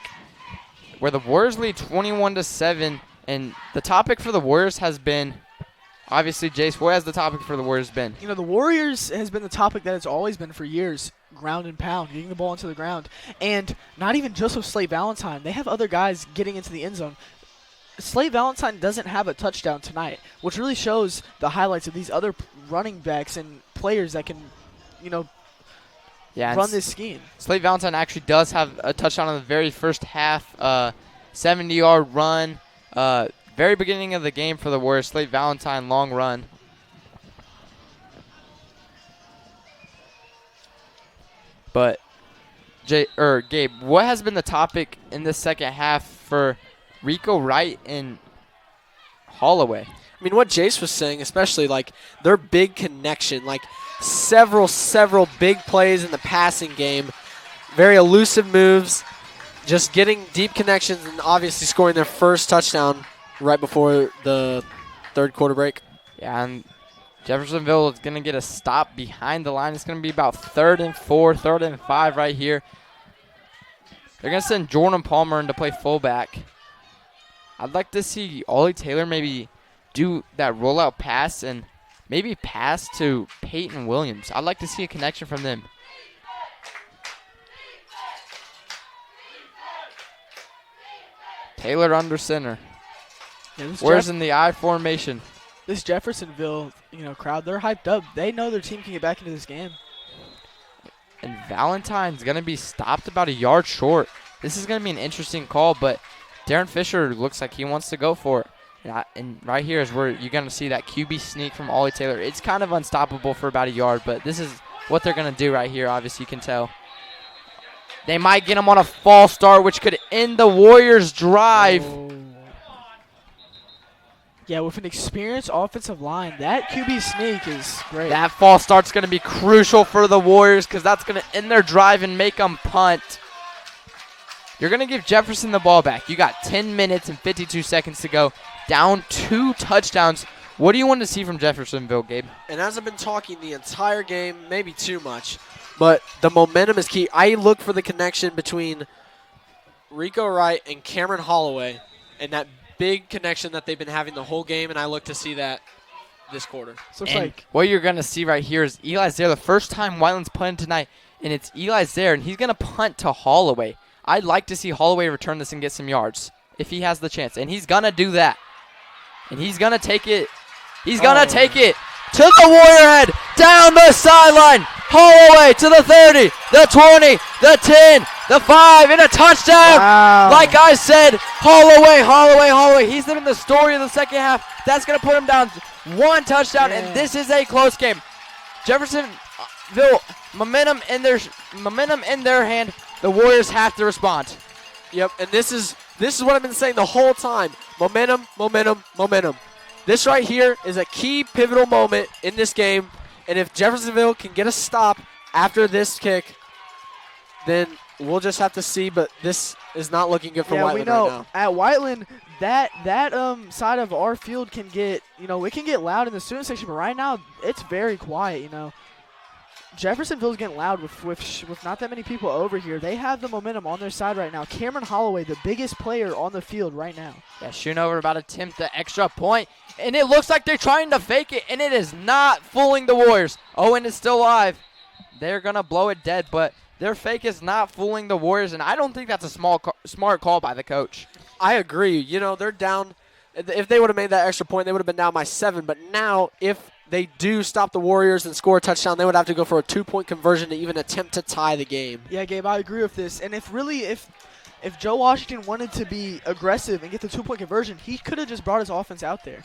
where the Warriors lead 21-7, and the topic for the Warriors has been, obviously, Jace, what has the topic for the Warriors been? You know, the Warriors has been the topic that it's always been for years. Ground and pound, getting the ball into the ground. And not even just with Slate Valentine. They have other guys getting into the end zone. Slate Valentine doesn't have a touchdown tonight, which really shows the highlights of these other running backs and players that can, you know, run this scheme. Slate Valentine actually does have a touchdown in the very first half, 70-yard run. Very beginning of the game for the Warriors. Slate Valentine, long run. But, Gabe, what has been the topic in the second half for Rico Wright and Holloway? I mean, what Jace was saying, especially, like, their big connection, like, several big plays in the passing game, very elusive moves, just getting deep connections, and obviously scoring their first touchdown right before the third quarter break. Yeah, and Jeffersonville is going to get a stop behind the line. It's going to be about 3rd and 4, 3rd and 5 right here. They're going to send Jordan Palmer in to play fullback. I'd like to see Ollie Taylor maybe do that rollout pass and maybe pass to Peyton Williams. I'd like to see a connection from them. Taylor under center. Yeah, Warriors in the I formation. This Jeffersonville, crowd, they're hyped up. They know their team can get back into this game. And Valentine's going to be stopped about a yard short. This is going to be an interesting call, but Darren Fisher looks like he wants to go for it. And right here is where you're going to see that QB sneak from Ollie Taylor. It's kind of unstoppable for about a yard, but this is what they're going to do right here, obviously you can tell. They might get him on a false start, which could end the Warriors' drive. Oh. Yeah, with an experienced offensive line, that QB sneak is great. That false start's going to be crucial for the Warriors because that's going to end their drive and make them punt. You're going to give Jefferson the ball back. You got 10 minutes and 52 seconds to go. Down 2 touchdowns. What do you want to see from Jeffersonville, Gabe? And as I've been talking the entire game, maybe too much, but the momentum is key. I look for the connection between Rico Wright and Cameron Holloway and that big connection that they've been having the whole game, and I look to see that this quarter. So it's like what you're going to see right here is Eli's there. The first time Whiteland's punting tonight, and it's Eli's there, and he's going to punt to Holloway. I'd like to see Holloway return this and get some yards if he has the chance, and he's going to do that. And he's going to take it. He's going to take it to the Warrior head, down the sideline. Holloway to the 30, the 20, the 10, the 5, and a touchdown. Wow. Like I said, Holloway. He's been the story of the second half. That's going to put him down 1 touchdown, and this is a close game. Jeffersonville, momentum in their hand. The Warriors have to respond. Yep, and this is what I've been saying the whole time. Momentum. This right here is a key pivotal moment in this game, and if Jeffersonville can get a stop after this kick, then we'll just have to see, but this is not looking good for Whiteland we know right now. At Whiteland, that side of our field can get, it can get loud in the student section, but right now it's very quiet, Jeffersonville's getting loud with not that many people over here. They have the momentum on their side right now. Cameron Holloway, the biggest player on the field right now. Yeah, Schoonover about to attempt the extra point, and it looks like they're trying to fake it, and it is not fooling the Warriors. Owen is still alive. They're going to blow it dead, but their fake is not fooling the Warriors, and I don't think that's a smart call by the coach. I agree. They're down. If they would have made that extra point, they would have been down by 7, but now if they do stop the Warriors and score a touchdown, they would have to go for a 2-point conversion to even attempt to tie the game. Yeah, Gabe, I agree with this. And if Joe Washington wanted to be aggressive and get the 2-point conversion, he could have just brought his offense out there.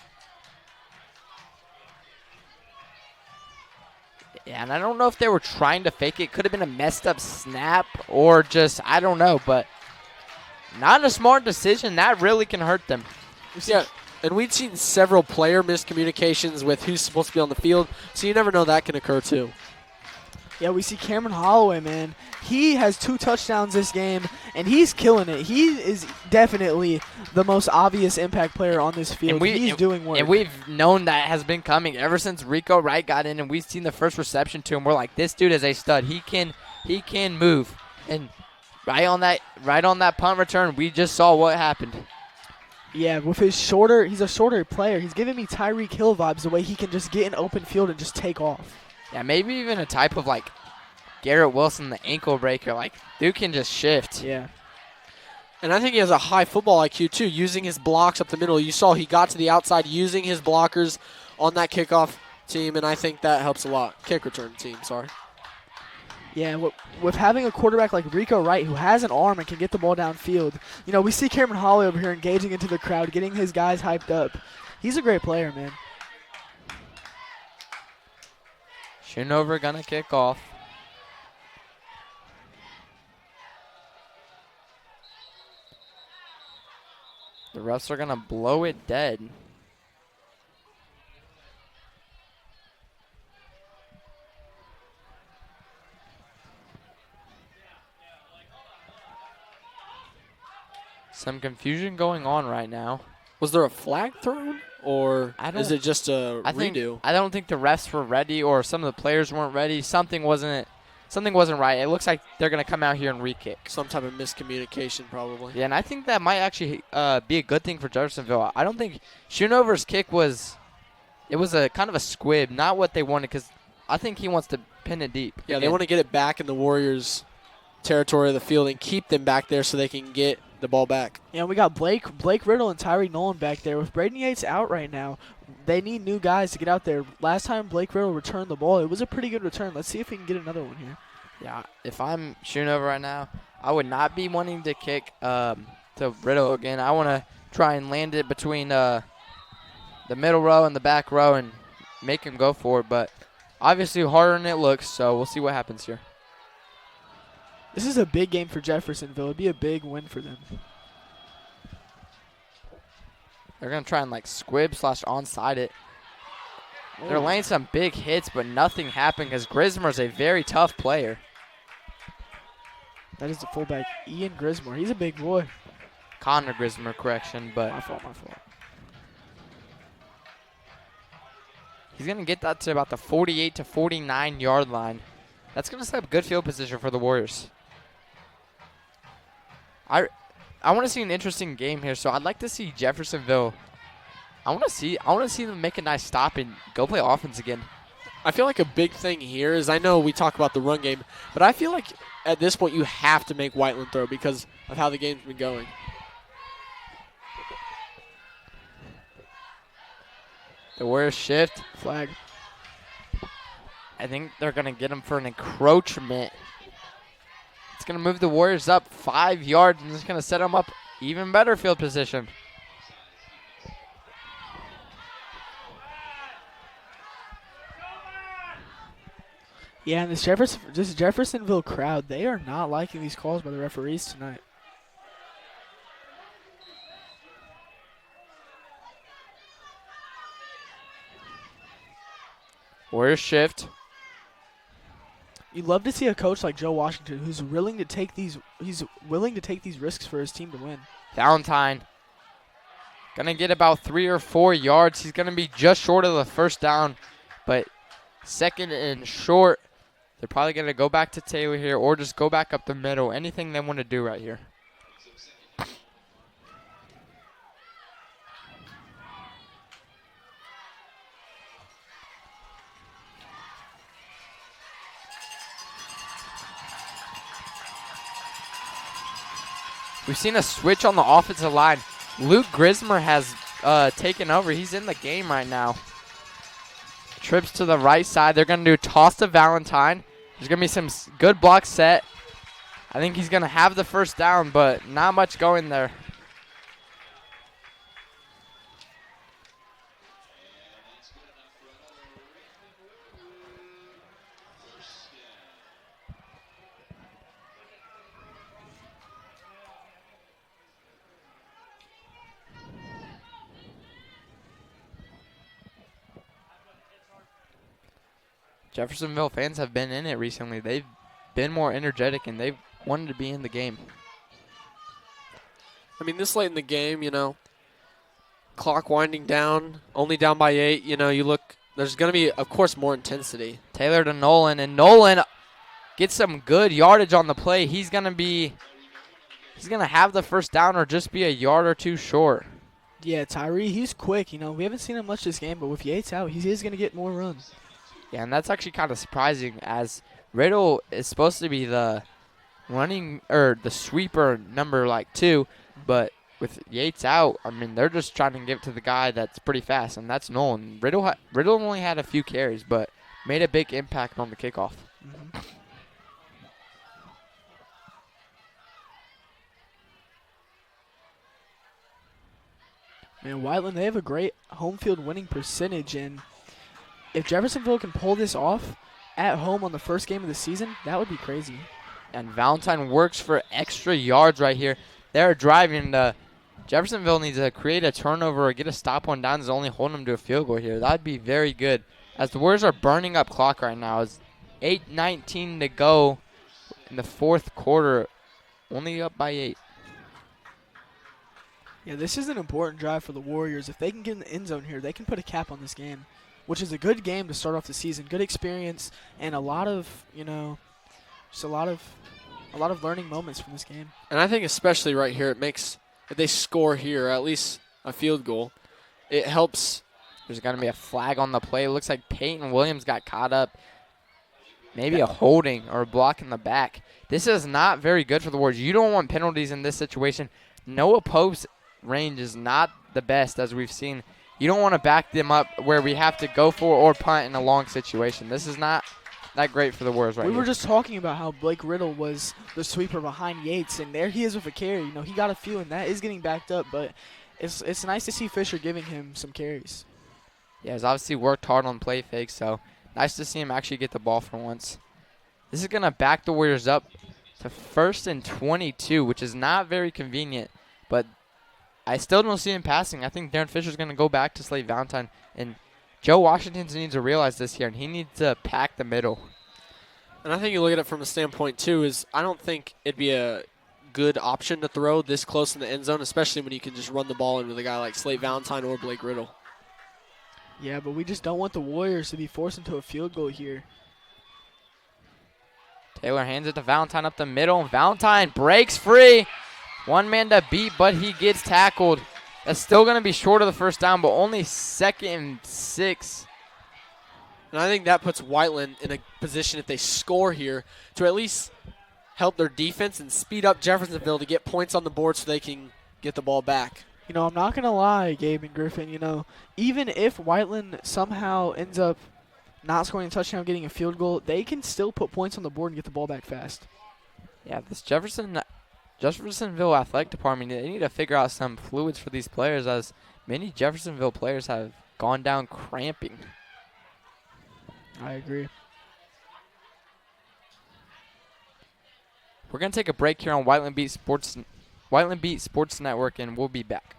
Yeah, and I don't know if they were trying to fake it. Could have been a messed up snap or just, I don't know, but not a smart decision. That really can hurt them. Yeah. And we've seen several player miscommunications with who's supposed to be on the field, so you never know that can occur too. Yeah, we see Cameron Holloway, man. He has 2 touchdowns this game, and he's killing it. He is definitely the most obvious impact player on this field. He's doing work. And we've known that has been coming ever since Rico Wright got in, and we've seen the first reception to him. We're like, this dude is a stud. He can move. And right on that punt return, we just saw what happened. Yeah, with he's a shorter player. He's giving me Tyreek Hill vibes, the way he can just get in open field and just take off. Yeah, maybe even a type of like Garrett Wilson, the ankle breaker. Like, dude can just shift. Yeah. And I think he has a high football IQ too, using his blocks up the middle. You saw he got to the outside using his blockers on that kickoff team, and I think that helps a lot. Kick return team, sorry. Yeah, with having a quarterback like Rico Wright who has an arm and can get the ball downfield, we see Cameron Holloway over here engaging into the crowd, getting his guys hyped up. He's a great player, man. Schoonover gonna kick off. The refs are gonna blow it dead. Some confusion going on right now. Was there a flag thrown, or is it just a redo? I don't think the refs were ready, or some of the players weren't ready. Something wasn't right. It looks like they're going to come out here and re-kick. Some type of miscommunication, probably. Yeah, and I think that might actually be a good thing for Jeffersonville. I don't think Schoonover's kick was a kind of a squib, not what they wanted, because I think he wants to pin it deep. Yeah, they want to get it back in the Warriors' territory of the field and keep them back there so they can get the ball back. Yeah, we got Blake Riddle and Tyree Nolan back there. With Braden Yates out right now, they need new guys to get out there. Last time Blake Riddle returned the ball, it was a pretty good return. Let's see if we can get another one here. Yeah, if I'm shooting over right now, I would not be wanting to kick to Riddle again. I want to try and land it between the middle row and the back row and make him go for it. But obviously harder than it looks, so we'll see what happens here. This is a big game for Jeffersonville. It'd be a big win for them. They're going to try and, like, squib / onside it. They're laying some big hits, but nothing happened because Grismer's a very tough player. That is the fullback, Ian Grismer. He's a big boy. Connor Grismer, correction, but My fault. he's going to get that to about the 48 to 49 yard line. That's going to set up good field position for the Warriors. I want to see an interesting game here, so I'd like to see Jeffersonville. I want to see them make a nice stop and go play offense again. I feel like a big thing here is, I know we talk about the run game, but I feel like at this point you have to make Whiteland throw because of how the game's been going. The Warriors shift. Flag. I think they're going to get him for an encroachment. It's going to move the Warriors up 5 yards, and it's going to set them up even better field position. Yeah, and this Jeffersonville crowd, they are not liking these calls by the referees tonight. Warriors shift. You'd love to see a coach like Joe Washington who's willing to take these risks for his team to win. Valentine gonna get about 3 or 4 yards. He's gonna be just short of the first down, but second and short. They're probably gonna go back to Taylor here or just go back up the middle. Anything they want to do right here. We've seen a switch on the offensive line. Luke Grismer has taken over. He's in the game right now. Trips to the right side. They're going to do a toss to Valentine. There's going to be some good block set. I think he's going to have the first down, but not much going there. Jeffersonville fans have been in it recently. They've been more energetic, and they've wanted to be in the game. I mean, this late in the game, clock winding down, only down by 8, you look, there's going to be, of course, more intensity. Taylor to Nolan, and Nolan gets some good yardage on the play. He's going to have the first down or just be a yard or two short. Yeah, Tyree, he's quick. We haven't seen him much this game, but with Yates out, he is going to get more runs. Yeah, and that's actually kind of surprising as Riddle is supposed to be the the sweeper number 2, but with Yates out, I mean, they're just trying to give it to the guy that's pretty fast, and that's Nolan. Riddle only had a few carries, but made a big impact on the kickoff. Mm-hmm. Man, Whiteland, they have a great home field winning percentage, and if Jeffersonville can pull this off at home on the first game of the season, that would be crazy. And Valentine works for extra yards right here. They're driving. Jeffersonville needs to create a turnover or get a stop on downs, only holding them to a field goal here. That would be very good. As the Warriors are burning up clock right now. It's 8:19 to go in the fourth quarter. Only up by 8. Yeah, this is an important drive for the Warriors. If they can get in the end zone here, they can put a cap on this game, which is a good game to start off the season. Good experience and a lot of, just a lot of learning moments from this game. And I think especially right here, it makes, if they score here, at least a field goal, it helps. There's going to be a flag on the play. It looks like Peyton Williams got caught up. Maybe a holding or a block in the back. This is not very good for the Warriors. You don't want penalties in this situation. Noah Pope's range is not the best, as we've seen. You don't want to back them up where we have to go for or punt in a long situation. This is not that great for the Warriors right We here. were just talking about how Blake Riddle was the sweeper behind Yates, and there he is with a carry. You know, he got a few, and that is getting backed up, but it's nice to see Fisher giving him some carries. Yeah, he's obviously worked hard on play fakes, so nice to see him actually get the ball for once. This is going to back the Warriors up to 1st and 22, which is not very convenient, but I still don't see him passing. I think Darren Fisher's going to go back to Slade Valentine, and Joe Washington needs to realize this here, and he needs to pack the middle. And I think you look at it from a standpoint, too, is I don't think it'd be a good option to throw this close in the end zone, especially when you can just run the ball in with a guy like Slade Valentine or Blake Riddle. Yeah, but we just don't want the Warriors to be forced into a field goal here. Taylor hands it to Valentine up the middle, and Valentine breaks free. One man to beat, but he gets tackled. That's still going to be short of the first down, but only 2nd and 6. And I think that puts Whiteland in a position, if they score here, to at least help their defense and speed up Jeffersonville to get points on the board so they can get the ball back. You know, I'm not going to lie, Gabe and Griffin, you know, even if Whiteland somehow ends up not scoring a touchdown, getting a field goal, they can still put points on the board and get the ball back fast. Yeah, this Jeffersonville athletic department, they need to figure out some fluids for these players, as many Jeffersonville players have gone down cramping. I agree. We're going to take a break here on Whiteland Beat Sports Network, and we'll be back.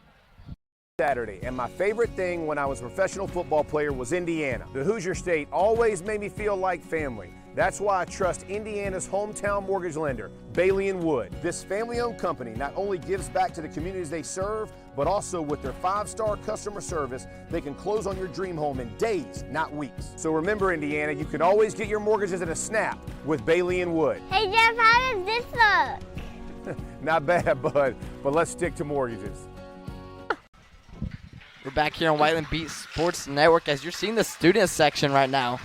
Saturday, and my favorite thing when I was a professional football player was Indiana. The Hoosier State always made me feel like family. That's why I trust Indiana's hometown mortgage lender, Bailey & Wood. This family-owned company not only gives back to the communities they serve, but also with their 5-star customer service, they can close on your dream home in days, not weeks. So remember, Indiana, you can always get your mortgages at a snap with Bailey & Wood. Hey, Jeff, how does this look? Not bad, bud, but let's stick to mortgages. We're back here on Whiteland Beat Sports Network. As you're seeing the student section right now,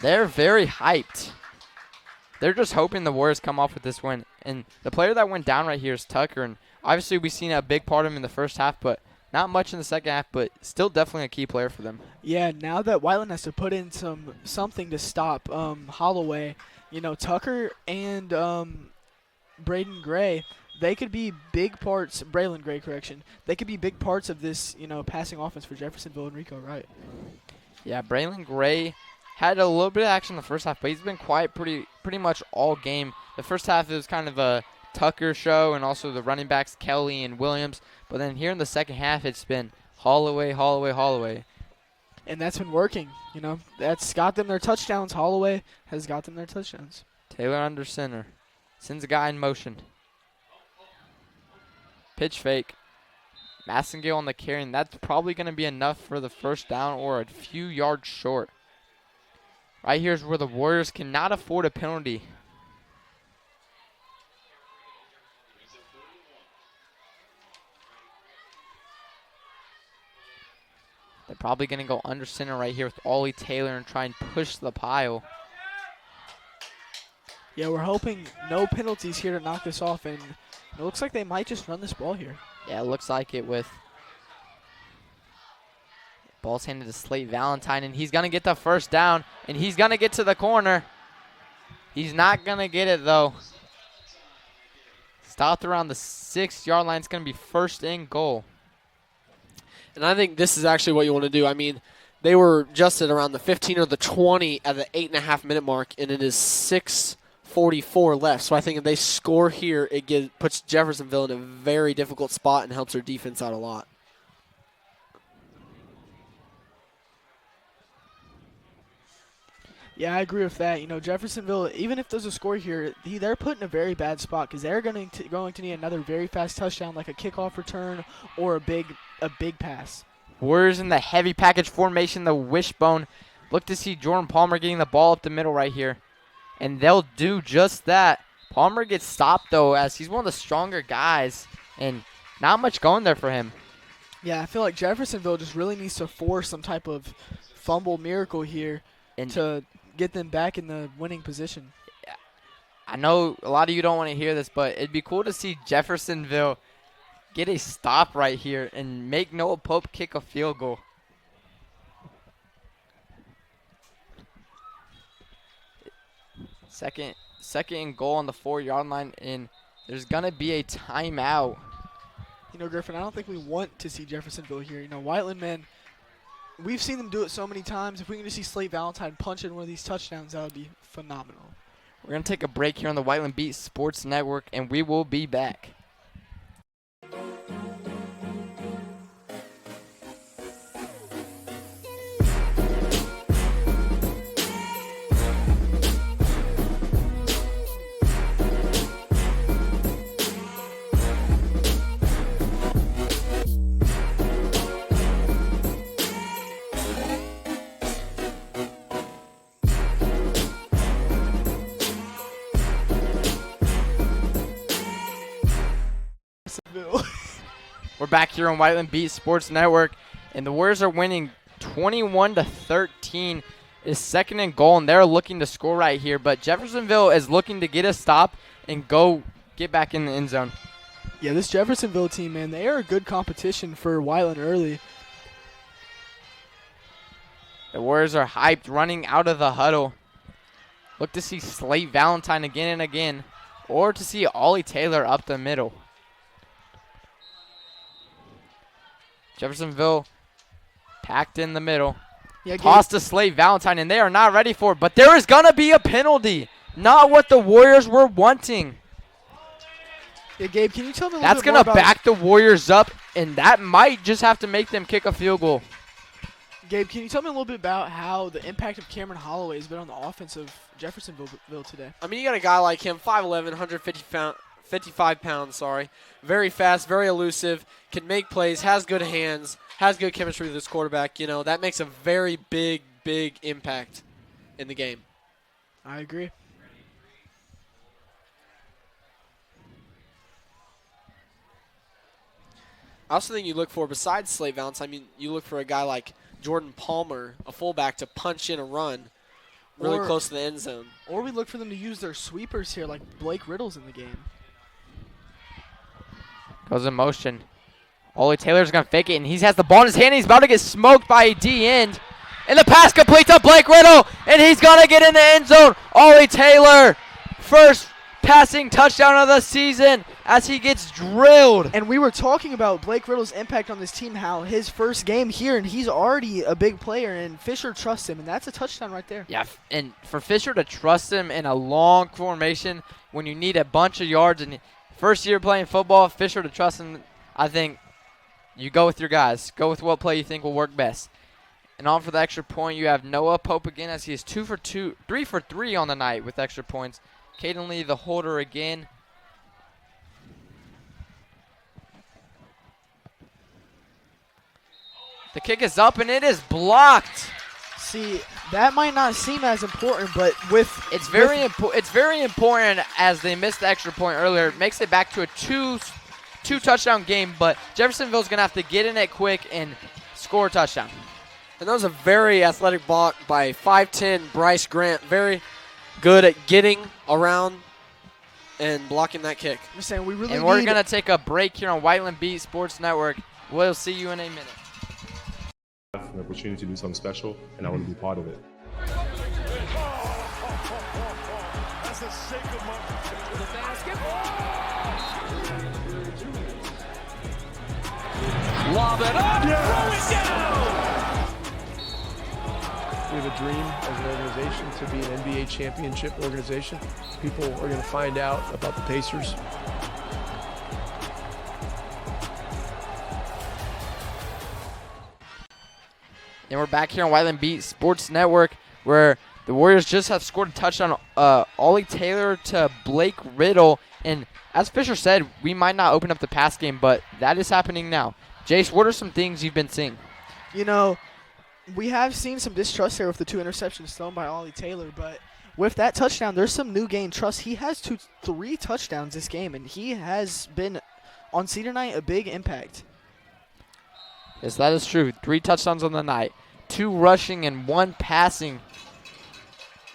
they're very hyped. They're just hoping the Warriors come off with this win. And the player that went down right here is Tucker. And obviously we've seen a big part of him in the first half, but not much in the second half, but still definitely a key player for them. Yeah, now that Whiteland has to put in something to stop Holloway, you know, Tucker and Braden Gray, they could be big parts. Braylon Gray, correction. They could be big parts of this, you know, passing offense for Jeffersonville and Rico Wright. Yeah, Braylon Gray had a little bit of action in the first half, but he's been quiet pretty much all game. The first half, it was kind of a Tucker show, and also the running backs, Kelly and Williams. But then here in the second half, it's been Holloway. And that's been working. You know, that's got them their touchdowns. Holloway has got them their touchdowns. Taylor under center. Sends a guy in motion. Pitch fake. Massengale on the carry, and that's probably going to be enough for the first down or a few yards short. Right here's where the Warriors cannot afford a penalty. They're probably going to go under center right here with Ollie Taylor and try and push the pile. Yeah, we're hoping no penalties here to knock this off, and it looks like they might just run this ball here. Yeah, it looks like it with ball's handed to Slate Valentine, and he's going to get the first down, and he's going to get to the corner. He's not going to get it, though. Stopped around the 6-yard line. It's going to be first and goal. And I think this is actually what you want to do. I mean, they were just at around the 15 or the 20 at the 8.5-minute mark, and it is 6:44 left. So I think if they score here, it puts Jeffersonville in a very difficult spot and helps their defense out a lot. Yeah, I agree with that. You know, Jeffersonville, even if there's a score here, they're put in a very bad spot because they're going to need another very fast touchdown, like a kickoff return or a big pass. Warriors in the heavy package formation, the wishbone. Look to see Jordan Palmer getting the ball up the middle right here. And they'll do just that. Palmer gets stopped, though, as he's one of the stronger guys, and not much going there for him. Yeah, I feel like Jeffersonville just really needs to force some type of fumble miracle here to get them back in the winning position. I know a lot of you don't want to hear this, but it'd be cool to see Jeffersonville get a stop right here and make Noah Pope kick a field goal. Second and goal on the 4-yard line, and there's going to be a timeout. You know, Griffin, I don't think we want to see Jeffersonville here. You know, Whiteland, man, we've seen them do it so many times. If we can just see Slate Valentine punch in one of these touchdowns, that would be phenomenal. We're going to take a break here on the Whiteland Beat Sports Network, and we will be back. We're back here on Whiteland Beat Sports Network, and the Warriors are winning 21-13. It's second and goal, and they're looking to score right here, but Jeffersonville is looking to get a stop and go get back in the end zone. Yeah, this Jeffersonville team, man, they are a good competition for Whiteland early. The Warriors are hyped, running out of the huddle. Look to see Slate Valentine again and again, or to see Ollie Taylor up the middle. Jeffersonville packed in the middle. Yeah, tossed to Slate Valentine, and they are not ready for it. But there is going to be a penalty. Not what the Warriors were wanting. Yeah, Gabe, can you tell me a little That's bit more going to about back the Warriors up, and that might just have to make them kick a field goal. Gabe, can you tell me a little bit about how the impact of Cameron Holloway has been on the offense of Jeffersonville today? I mean, you got a guy like him, 5'11", 155 pounds, very fast, very elusive, can make plays, has good hands, has good chemistry with his quarterback. You know, that makes a very big impact in the game. I agree. I also think you look for, besides Slate Valentine, I mean, you look for a guy like Jordan Palmer, a fullback, to punch in a run really close to the end zone. Or we look for them to use their sweepers here, like Blake Riddle's in the game. Goes in motion. Ollie Taylor's going to fake it, and he has the ball in his hand. He's about to get smoked by a D-end. And the pass complete to Blake Riddle, and he's going to get in the end zone. Ollie Taylor, first passing touchdown of the season as he gets drilled. And we were talking about Blake Riddle's impact on this team, how his first game here, and he's already a big player, and Fisher trusts him, and that's a touchdown right there. Yeah, and for Fisher to trust him in a long formation when you need a bunch of yards, and first year playing football, Fisher to trust him, I think you go with your guys. Go with what play you think will work best. And on for the extra point, you have Noah Pope again as he is 3 for 3 on the night with extra points. Caden Lee, the holder again. The kick is up, and it is blocked. See, that might not seem as important, but it's very important as they missed the extra point earlier. It makes it back to a two touchdown game, but Jeffersonville's going to have to get in it quick and score a touchdown. And that was a very athletic block by 5'10" Bryce Grant. Very good at getting around and blocking that kick. I'm saying we're going to take a break here on Whiteland Beat Sports Network. We'll see you in a minute. An opportunity to do something special, and I want to be part of it. That's a single mark with a basketball. Lob it up, yes. throw it down. We have a dream as an organization to be an NBA championship organization. People are going to find out about the Pacers. And we're back here on Whiteland Beat Sports Network, where the Warriors just have scored a touchdown. Ollie Taylor to Blake Riddle. And as Fisher said, we might not open up the pass game, but that is happening now. Jace, what are some things you've been seeing? You know, we have seen some distrust here with the 2 interceptions thrown by Ollie Taylor, but with that touchdown, there's some new gained trust. He has 3 touchdowns this game, and he has been, on senior night, a big impact. Yes, that is true. 3 touchdowns on the night. 2 rushing and 1 passing.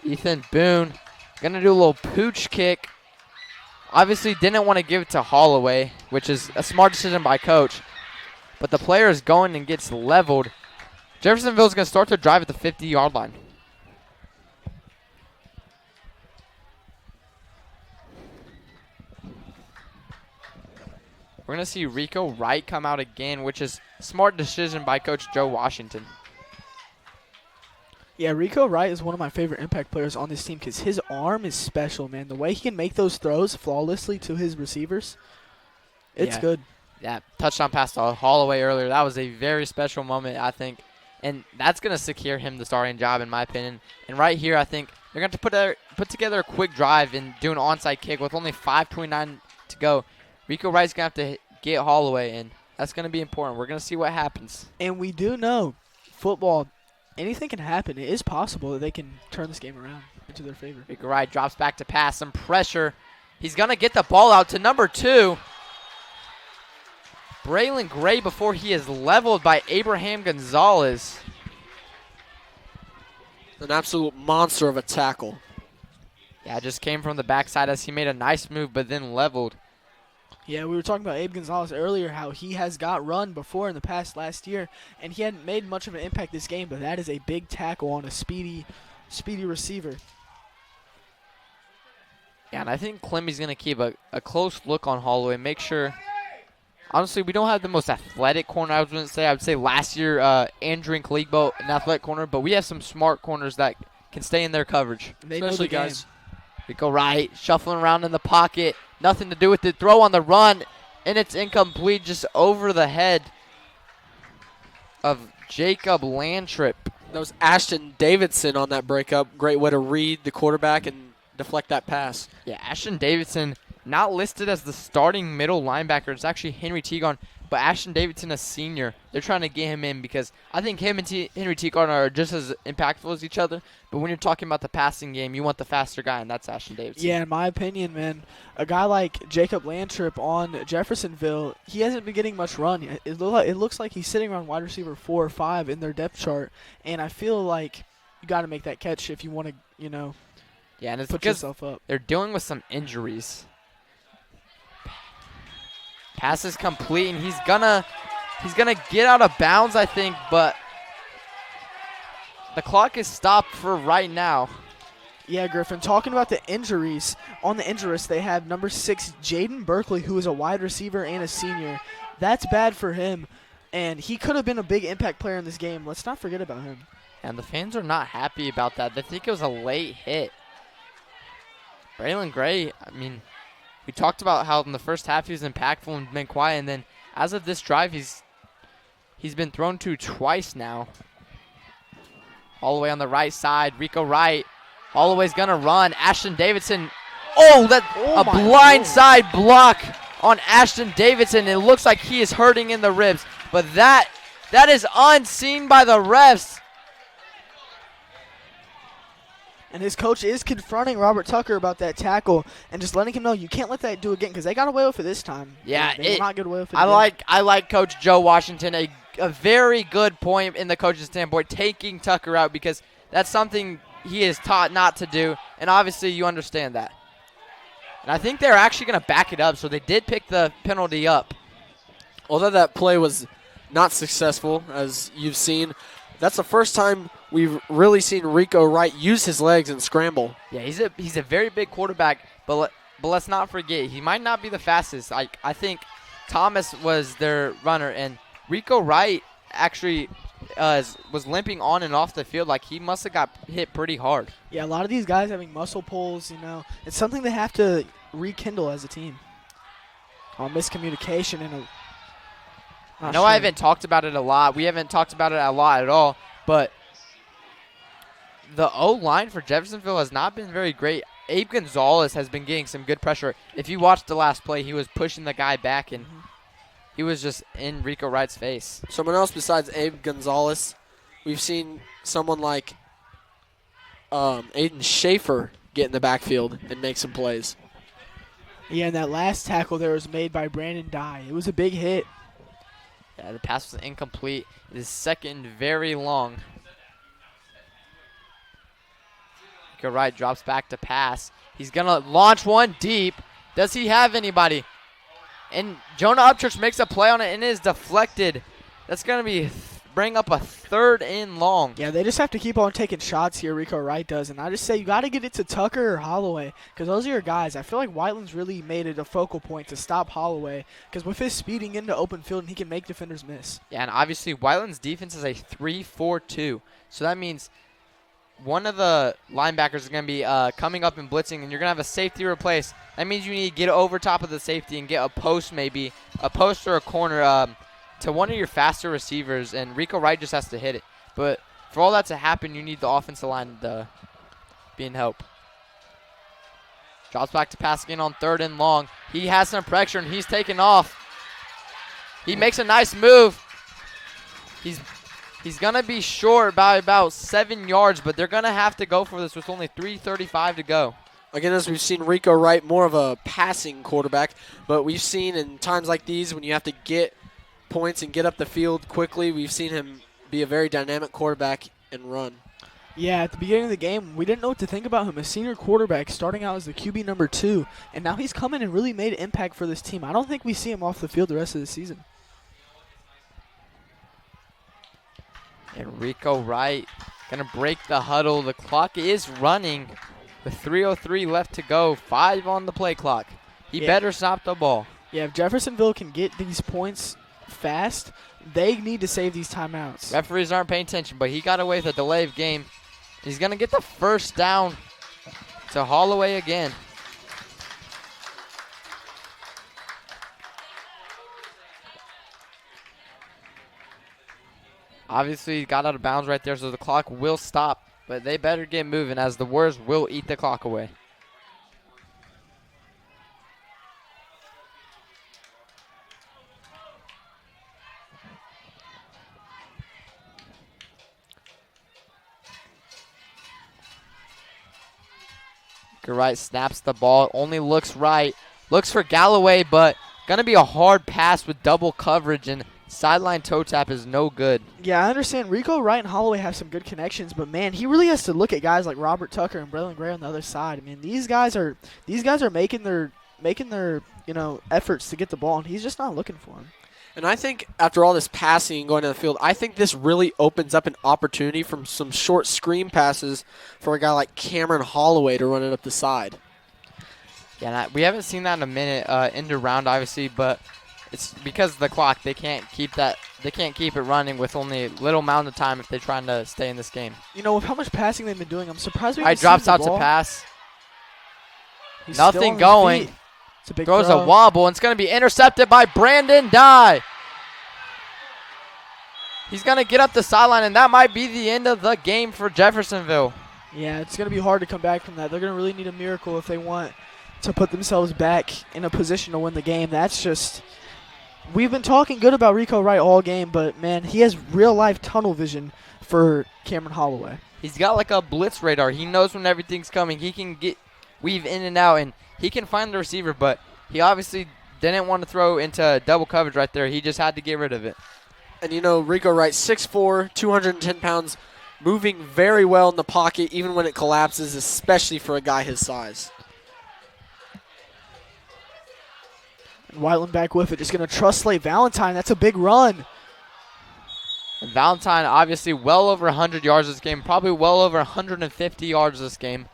Ethan Boone going to do a little pooch kick. Obviously didn't want to give it to Holloway, which is a smart decision by coach. But the player is going and gets leveled. Jeffersonville is going to start their drive at the 50-yard line. We're going to see Rico Wright come out again, which is a smart decision by Coach Joe Washington. Yeah, Rico Wright is one of my favorite impact players on this team because his arm is special, man. The way he can make those throws flawlessly to his receivers, it's good. Yeah, touchdown pass to Holloway earlier. That was a very special moment, I think. And that's going to secure him the starting job, in my opinion. And right here, I think they're going to put together a quick drive and do an onside kick with only 5:29 to go. Rico Wright's going to have to get Holloway, and that's going to be important. We're going to see what happens. And we do know football, anything can happen. It is possible that they can turn this game around into their favor. Rico Wright drops back to pass. Some pressure. He's going to get the ball out to number 2. Braylon Gray before he is leveled by Abraham Gonzalez. An absolute monster of a tackle. Yeah, just came from the backside as he made a nice move, but then leveled. Yeah, we were talking about Abe Gonzalez earlier, how he has got run before in the past last year, and he hadn't made much of an impact this game, but that is a big tackle on a speedy receiver. Yeah, and I think Clemmy's going to keep a close look on Holloway, make sure. Honestly, we don't have the most athletic corner, I would say last year, Andrew and Kaligbo, an athletic corner, but we have some smart corners that can stay in their coverage. They know the guys. game. Rico Wright shuffling around in the pocket. Nothing to do with it. Throw on the run, and it's incomplete, just over the head of Jacob Landtrip. That was Ashton Davidson on that breakup. Great way to read the quarterback and deflect that pass. Yeah, Ashton Davidson not listed as the starting middle linebacker. It's actually Henry Teagon, but Ashton Davidson, a senior. They're trying to get him in because I think him and Henry Teagon are just as impactful as each other. But when you're talking about the passing game, you want the faster guy, and that's Ashton Davidson. Yeah, in my opinion, man, a guy like Jacob Landtrip on Jeffersonville, he hasn't been getting much run. It looks like he's sitting around wide receiver 4 or 5 in their depth chart, and I feel like you got to make that catch if you want to, yeah, and it's put because yourself up. They're dealing with some injuries. Pass is complete, and he's gonna get out of bounds, I think, but the clock is stopped for right now. Yeah, Griffin, talking about the injuries, on the injury list, they have number 6, Jaden Berkeley, who is a wide receiver and a senior. That's bad for him, and he could have been a big impact player in this game. Let's not forget about him. And the fans are not happy about that. They think it was a late hit. Braylon Gray, I mean, we talked about how in the first half he was impactful and been quiet, and then as of this drive, he's been thrown to twice now. All the way on the right side, Rico Wright. Holloway's gonna run. Ashton Davidson. A blind side block on Ashton Davidson. It looks like he is hurting in the ribs, but that is unseen by the refs. And his coach is confronting Robert Tucker about that tackle and just letting him know you can't let that do again because they got away with it this time. Yeah, they will not get away with it. I like Coach Joe Washington. A very good point in the coach's standpoint, taking Tucker out because that's something he is taught not to do, and obviously you understand that. And I think they're actually going to back it up, so they did pick the penalty up. Although that play was not successful, as you've seen, that's the first time we've really seen Rico Wright use his legs and scramble. Yeah, he's a very big quarterback, but let's not forget, he might not be the fastest. I think Thomas was their runner, and Rico Wright actually was limping on and off the field. Like, he must have got hit pretty hard. Yeah, a lot of these guys having muscle pulls, it's something they have to rekindle as a team. Miscommunication and I haven't talked about it a lot. We haven't talked about it a lot at all, but the O-line for Jeffersonville has not been very great. Abe Gonzalez has been getting some good pressure. If you watched the last play, he was pushing the guy back, and he was just in Rico Wright's face. Someone else besides Abe Gonzalez, we've seen someone like Aiden Schaefer get in the backfield and make some plays. Yeah, and that last tackle there was made by Brandon Dyer. It was a big hit. Yeah, the pass was incomplete. It is second very long. Rico Wright drops back to pass. He's going to launch one deep. Does he have anybody? And Jonah Upchurch makes a play on it and it is deflected. That's going to bring up a 3rd and long. Yeah, they just have to keep on taking shots here, Rico Wright does. And I just say you got to get it to Tucker or Holloway because those are your guys. I feel like Whiteland's really made it a focal point to stop Holloway because with his speeding into open field, he can make defenders miss. Yeah, and obviously Whiteland's defense is a 3-4-2. So that means one of the linebackers is going to be coming up and blitzing, and you're going to have a safety replace. That means you need to get over top of the safety and get a post maybe, a post or a corner to one of your faster receivers, and Rico Wright just has to hit it. But for all that to happen, you need the offensive line to be in help. Drops back to pass again on 3rd and long. He has some pressure, and he's taking off. He makes a nice move. He's going to be short by about 7 yards, but they're going to have to go for this with only 3:35 to go. Again, as we've seen Rico Wright, more of a passing quarterback, but we've seen in times like these when you have to get points and get up the field quickly, we've seen him be a very dynamic quarterback and run. Yeah, at the beginning of the game, we didn't know what to think about him. A senior quarterback starting out as the QB number 2, and now he's come in and really made an impact for this team. I don't think we see him off the field the rest of the season. And Rico Wright going to break the huddle. The clock is running with 3:03 left to go. 5 on the play clock. He better stop the ball. Yeah, if Jeffersonville can get these points fast, they need to save these timeouts. Referees aren't paying attention, but he got away with a delay of game. He's going to get the 1st down to Holloway again. Obviously, he got out of bounds right there, so the clock will stop. But they better get moving as the Warriors will eat the clock away. Right, snaps the ball, only looks right. Looks for Galloway, but going to be a hard pass with double coverage, and sideline toe tap is no good. Yeah, I understand Rico Wright and Holloway have some good connections, but man, he really has to look at guys like Robert Tucker and Braylon Gray on the other side. I mean, these guys are making their efforts to get the ball, and he's just not looking for them. And I think after all this passing and going to the field, I think this really opens up an opportunity from some short screen passes for a guy like Cameron Holloway to run it up the side. Yeah, we haven't seen that in a minute, end of round obviously, but it's because of the clock. They can't keep it running with only a little amount of time if they're trying to stay in this game. You know, with how much passing they've been doing, I'm surprised we can see drops the out ball. to pass. He's Nothing still on his going. feet. It's a big Throws throw. a wobble, and it's going to be intercepted by Brandon Dye. He's going to get up the sideline, and that might be the end of the game for Jeffersonville. Yeah, it's going to be hard to come back from that. They're going to really need a miracle if they want to put themselves back in a position to win the game. That's just – we've been talking good about Rico Wright all game, but, man, he has real-life tunnel vision for Cameron Holloway. He's got like a blitz radar. He knows when everything's coming. He can weave in and out, and he can find the receiver, but he obviously didn't want to throw into double coverage right there. He just had to get rid of it. And, you know, Rico Wright, 6'4", 210 pounds, moving very well in the pocket, even when it collapses, especially for a guy his size. And Whiteland back with it, just going to trust Slate Valentine. That's a big run. And Valentine obviously well over 100 yards this game, probably well over 150 yards this game.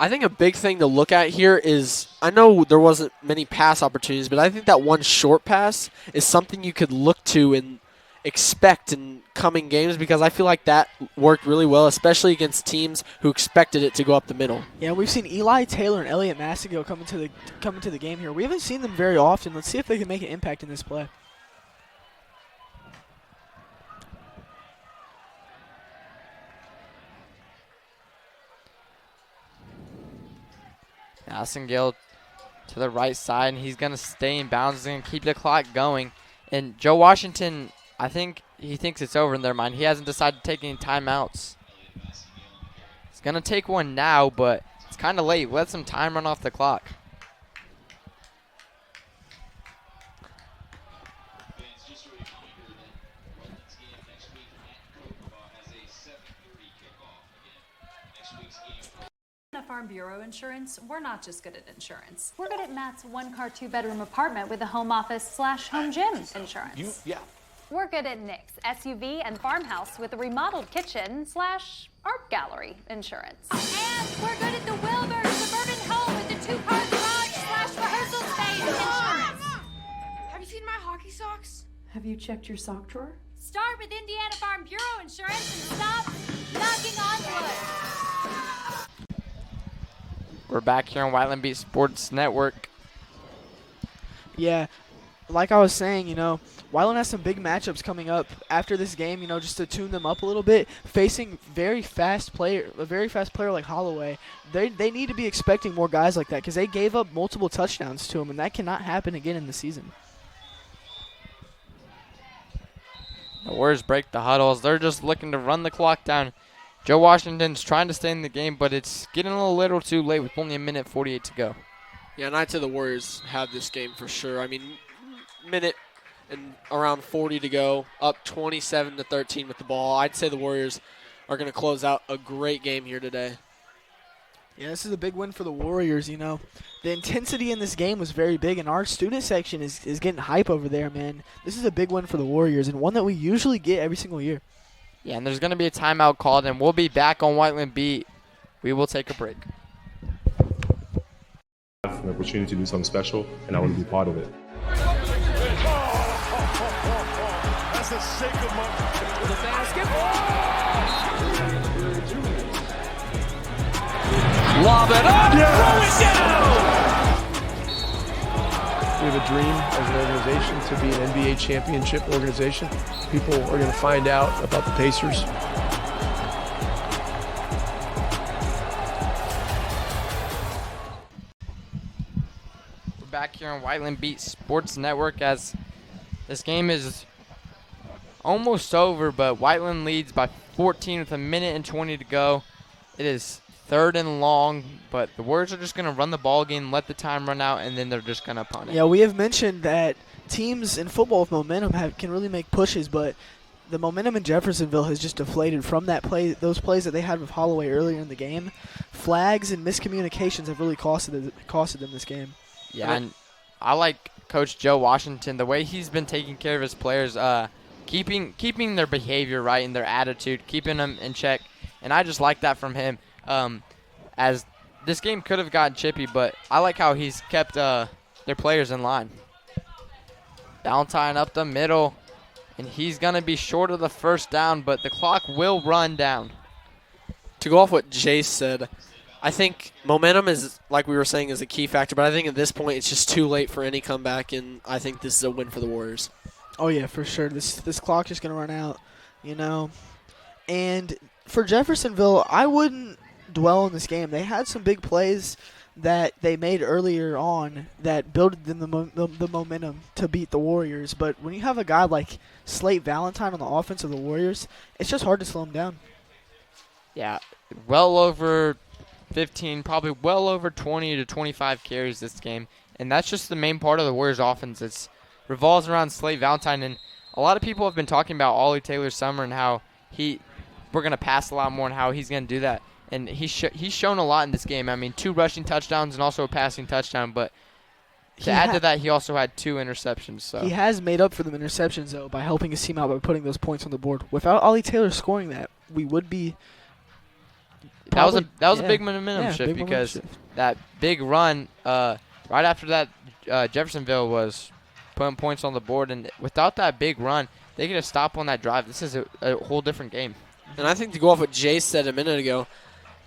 I think a big thing to look at here is, I know there wasn't many pass opportunities, but I think that one short pass is something you could look to and expect in coming games, because I feel like that worked really well, especially against teams who expected it to go up the middle. Yeah, we've seen Eli Taylor and Elliott Massigo come into the game here. We haven't seen them very often. Let's see if they can make an impact in this play. Assengale to the right side, and he's going to stay in bounds. He's going to keep the clock going. And Joe Washington, I think he thinks it's over in their mind. He hasn't decided to take any timeouts. He's going to take one now, but it's kind of late. Let some time run off the clock. Farm Bureau Insurance, we're not just good at insurance. We're good at Matt's 1-car, 2-bedroom apartment with a home office / home gym insurance. We're good at Nick's SUV and farmhouse with a remodeled kitchen / art gallery insurance. And we're good at the Wilbur suburban home with the 2-car garage / rehearsal space insurance. Have you seen my hockey socks? Have you checked your sock drawer? Start with Indiana Farm Bureau Insurance and stop knocking on wood. We're back here on Whiteland Beat Sports Network. Yeah, like I was saying, Whiteland has some big matchups coming up after this game, just to tune them up a little bit, facing a very fast player like Holloway. They need to be expecting more guys like that because they gave up multiple touchdowns to him, and that cannot happen again in the season. The Warriors break the huddles. They're just looking to run the clock down. Joe Washington's trying to stay in the game, but it's getting a little too late with only 1:48 to go. Yeah, and I'd say the Warriors have this game for sure. I mean, minute and around 40 to go, up 27-13 with the ball. I'd say the Warriors are going to close out a great game here today. Yeah, this is a big win for the Warriors, The intensity in this game was very big, and our student section is getting hype over there, man. This is a big win for the Warriors, and one that we usually get every single year. Yeah, and there's going to be a timeout called, and we'll be back on Whiteland Beat. We will take a break. I have an opportunity to do something special, and I want to be part of it. That's a sacred moment. The basketball. Lob it up, throw it down! We have a dream as an organization to be an NBA championship organization. People are going to find out about the Pacers. We're back here on Whiteland Beat Sports Network as this game is almost over, but Whiteland leads by 14 with 1:20 to go. It is 3rd and long, but the Warriors are just going to run the ball game, let the time run out, and then they're just going to punt it. Yeah, we have mentioned that teams in football with momentum can really make pushes, but the momentum in Jeffersonville has just deflated from those plays that they had with Holloway earlier in the game. Flags and miscommunications have really costed them this game. Yeah, and I like Coach Joe Washington, the way he's been taking care of his players, keeping their behavior right and their attitude, keeping them in check, and I just like that from him. As this game could have gotten chippy, but I like how he's kept their players in line. Valentine up the middle, and he's going to be short of the first down, but the clock will run down. To go off what Jace said, I think momentum is, like we were saying, is a key factor, but I think at this point it's just too late for any comeback, and I think this is a win for the Warriors. Oh, yeah, for sure. This clock is going to run out, And for Jeffersonville, I wouldn't dwell on this game. They had some big plays that they made earlier on that built them the momentum to beat the Warriors. But when you have a guy like Slate Valentine on the offense of the Warriors, it's just hard to slow him down. Yeah, well over 15, probably well over 20 to 25 carries this game. And that's just the main part of the Warriors offense. It revolves around Slate Valentine. And a lot of people have been talking about Ollie Taylor Summer and how we're going to pass a lot more and how he's going to do that. And he's shown a lot in this game. I mean, 2 rushing touchdowns and also a passing touchdown. But to add to that, he also had 2 interceptions. So he has made up for them interceptions, though, by helping his team out by putting those points on the board. Without Ollie Taylor scoring that, we would be That was a big momentum shift because that big run right after that, Jeffersonville was putting points on the board. And without that big run, they could have stopped on that drive. This is a whole different game. And I think to go off what Jace said a minute ago,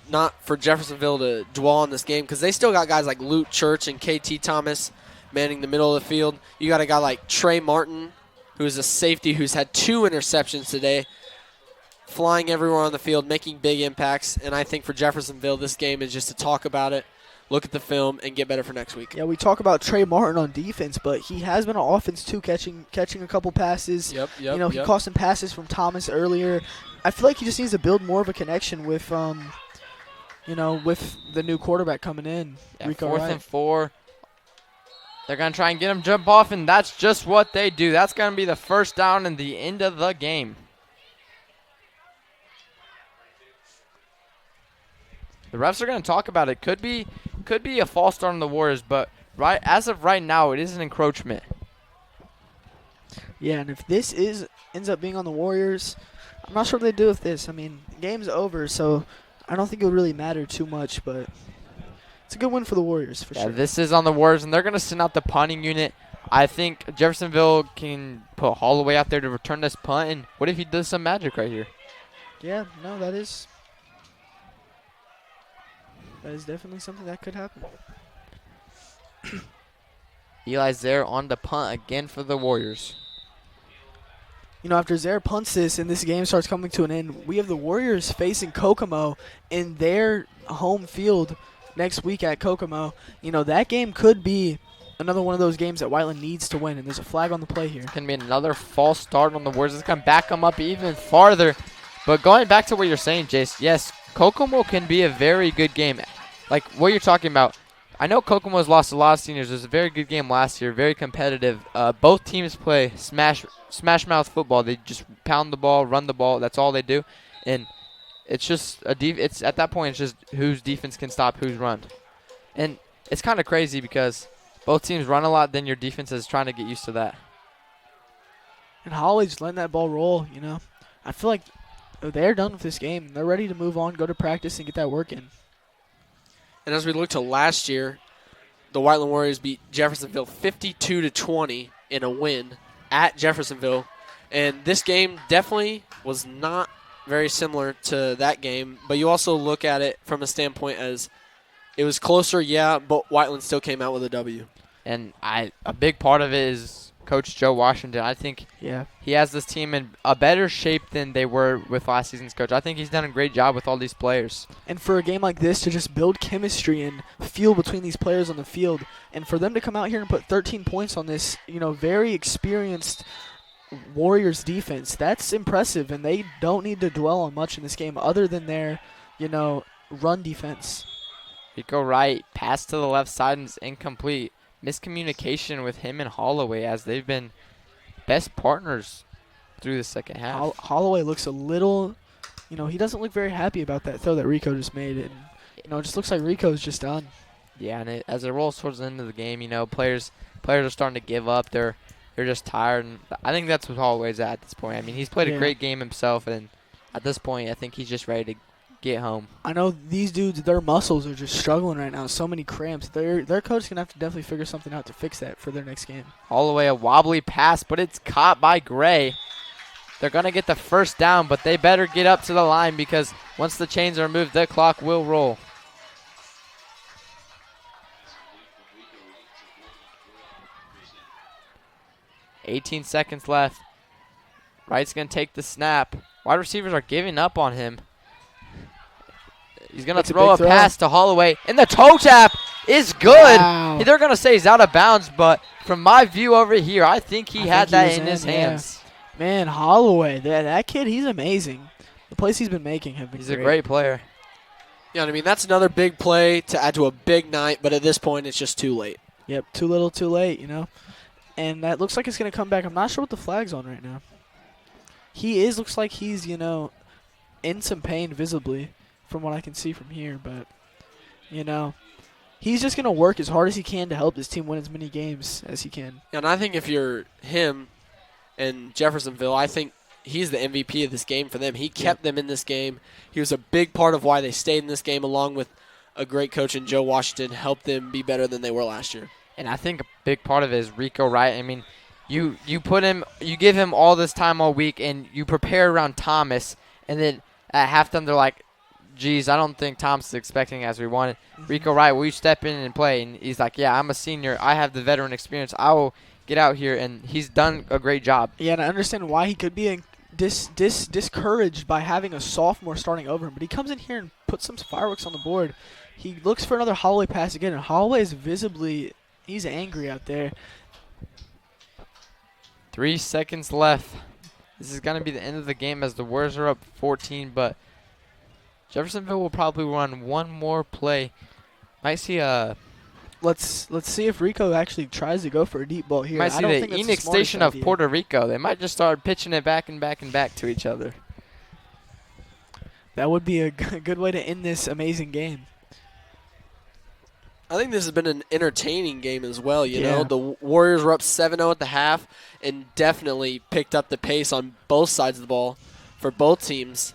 not for Jeffersonville to dwell on this game because they still got guys like Luke Church and KT Thomas manning the middle of the field. You got a guy like Trey Martin, who's a safety who's had 2 interceptions today, flying everywhere on the field, making big impacts. And I think for Jeffersonville, this game is just to talk about it, look at the film, and get better for next week. Yeah, we talk about Trey Martin on defense, but he has been on offense too, catching a couple passes. He caught some passes from Thomas earlier. I feel like he just needs to build more of a connection with with the new quarterback coming in. Yeah, 4th and 4. They're going to try and get him jump off, and that's just what they do. That's going to be the first down and the end of the game. The refs are going to talk about it. Could be a false start on the Warriors, but as of right now, it is an encroachment. Yeah, and if this ends up being on the Warriors, I'm not sure what they do with this. I mean, the game's over, so I don't think it would really matter too much, but it's a good win for the Warriors for sure. This is on the Warriors, and they're going to send out the punting unit. I think Jeffersonville can put Holloway out there to return this punt, and what if he does some magic right here? Yeah, no, that is definitely something that could happen. Eli's there on the punt again for the Warriors. You know, after Zaire punts this and this game starts coming to an end, we have the Warriors facing Kokomo in their home field next week at Kokomo. You know, that game could be another one of those games that Whiteland needs to win, and there's a flag on the play here. It's going to be another false start on the Warriors. It's going to back them up even farther. But going back to what you're saying, Jace, yes, Kokomo can be a very good game. Like what you're talking about, I know Kokomo's lost a lot of seniors. It was a very good game last year, very competitive. Both teams play smash mouth football. They just pound the ball, run the ball. That's all they do. And it's just it's at that point, it's just whose defense can stop whose run. And it's kind of crazy because both teams run a lot, then your defense is trying to get used to that. And Holloway just letting that ball roll, you know. I feel like they're done with this game. They're ready to move on, go to practice, and get that work in. And as we look to last year, the Whiteland Warriors beat Jeffersonville 52-20 in a win at Jeffersonville. And this game definitely was not very similar to that game, but you also look at it from a standpoint as it was closer, yeah, but Whiteland still came out with a W. And a big part of it is Coach Joe Washington. I think he has this team in a better shape than they were with last season's coach. I think he's done a great job with all these players. And for a game like this to just build chemistry and feel between these players on the field, and for them to come out here and put 13 points on this, you know, very experienced Warriors defense, that's impressive, and they don't need to dwell on much in this game other than their, you know, run defense. Rico Wright, pass to the left side and it's incomplete. Miscommunication with him and Holloway as they've been best partners through the second half. Holloway looks a little, you know, he doesn't look very happy about that throw that Rico just made. And, you know, it just looks like Rico's just done. Yeah, and as it rolls towards the end of the game, you know, players are starting to give up. They're just tired. And I think that's what Holloway's at this point. I mean, he's played a great game himself, and at this point, I think he's just ready to get home. I know these dudes, their muscles are just struggling right now. So many cramps. Their coach is going to have to definitely figure something out to fix that for their next game. Holloway, a wobbly pass, but it's caught by Gray. They're going to get the first down, but they better get up to the line because once the chains are removed, the clock will roll. $18 seconds left. Wright's going to take the snap. Wide receivers are giving up on him. He's going to throw a pass to Holloway, and the toe tap is good. Wow. They're going to say he's out of bounds, but from my view over here, I think he had that in his hands. Yeah. Man, Holloway, that kid, he's amazing. The plays he's been making have been He's a great player. Yeah, I mean, that's another big play to add to a big night, but at this point, it's just too late. Yep, too little, too late, you know. And that looks like it's going to come back. I'm not sure what the flag's on right now. Looks like he's, you know, in some pain visibly from what I can see from here. But, you know, he's just going to work as hard as he can to help this team win as many games as he can. Yeah, and I think if you're him and Jeffersonville, I think he's the MVP of this game for them. He kept them in this game. He was a big part of why they stayed in this game, along with a great coach in Joe Washington, helped them be better than they were last year. And I think a big part of it is Rico Wright. I mean, you give him all this time all week, and you prepare around Thomas, and then at halftime they're like, geez, I don't think Thomas is expecting as we wanted. Rico Wright, will you step in and play? And he's like, yeah, I'm a senior. I have the veteran experience. I will get out here, and he's done a great job. Yeah, and I understand why he could be discouraged by having a sophomore starting over him, but he comes in here and puts some fireworks on the board. He looks for another Holloway pass again, and Holloway is visibly – he's angry out there. 3 seconds left. This is going to be the end of the game as the Warriors are up 14, but Jeffersonville will probably run one more play. Might see a... Let's see if Rico actually tries to go for a deep ball here. Might see the Enix station of Puerto Rico. They might just start pitching it back and back and back to each other. That would be a good way to end this amazing game. I think this has been an entertaining game as well. You know, the Warriors were up 7-0 at the half and definitely picked up the pace on both sides of the ball for both teams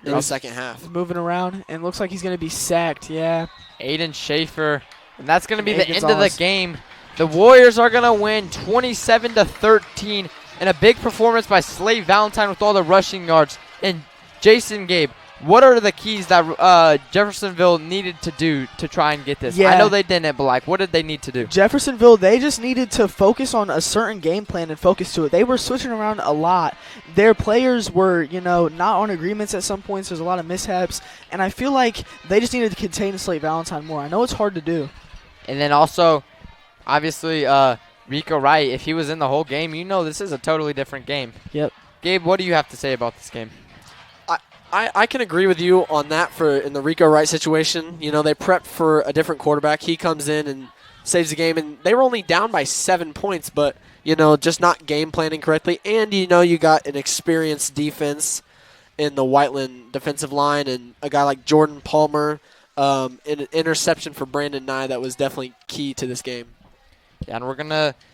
in the second half. Moving around, and looks like he's going to be sacked. Yeah. Aiden Schaefer. And that's going to be the end of the game. The Warriors are going to win 27-13. And a big performance by Slade Valentine with all the rushing yards. And Jason, Gabe, what are the keys that Jeffersonville needed to do to try and get this? Yeah. I know they didn't, but what did they need to do? Jeffersonville, they just needed to focus on a certain game plan and focus to it. They were switching around a lot. Their players were, not on agreements at some points. There's a lot of mishaps. And I feel like they just needed to contain Slade Valentine more. I know it's hard to do. And then also, obviously, Rico Wright, if he was in the whole game, this is a totally different game. Yep. Gabe, what do you have to say about this game? I can agree with you on that in the Rico Wright situation. They prepped for a different quarterback. He comes in and saves the game, and they were only down by 7 points, but, just not game planning correctly. And, you got an experienced defense in the Whiteland defensive line and a guy like Jordan Palmer, an interception for Brandon Nye that was definitely key to this game. Yeah, and we're going to –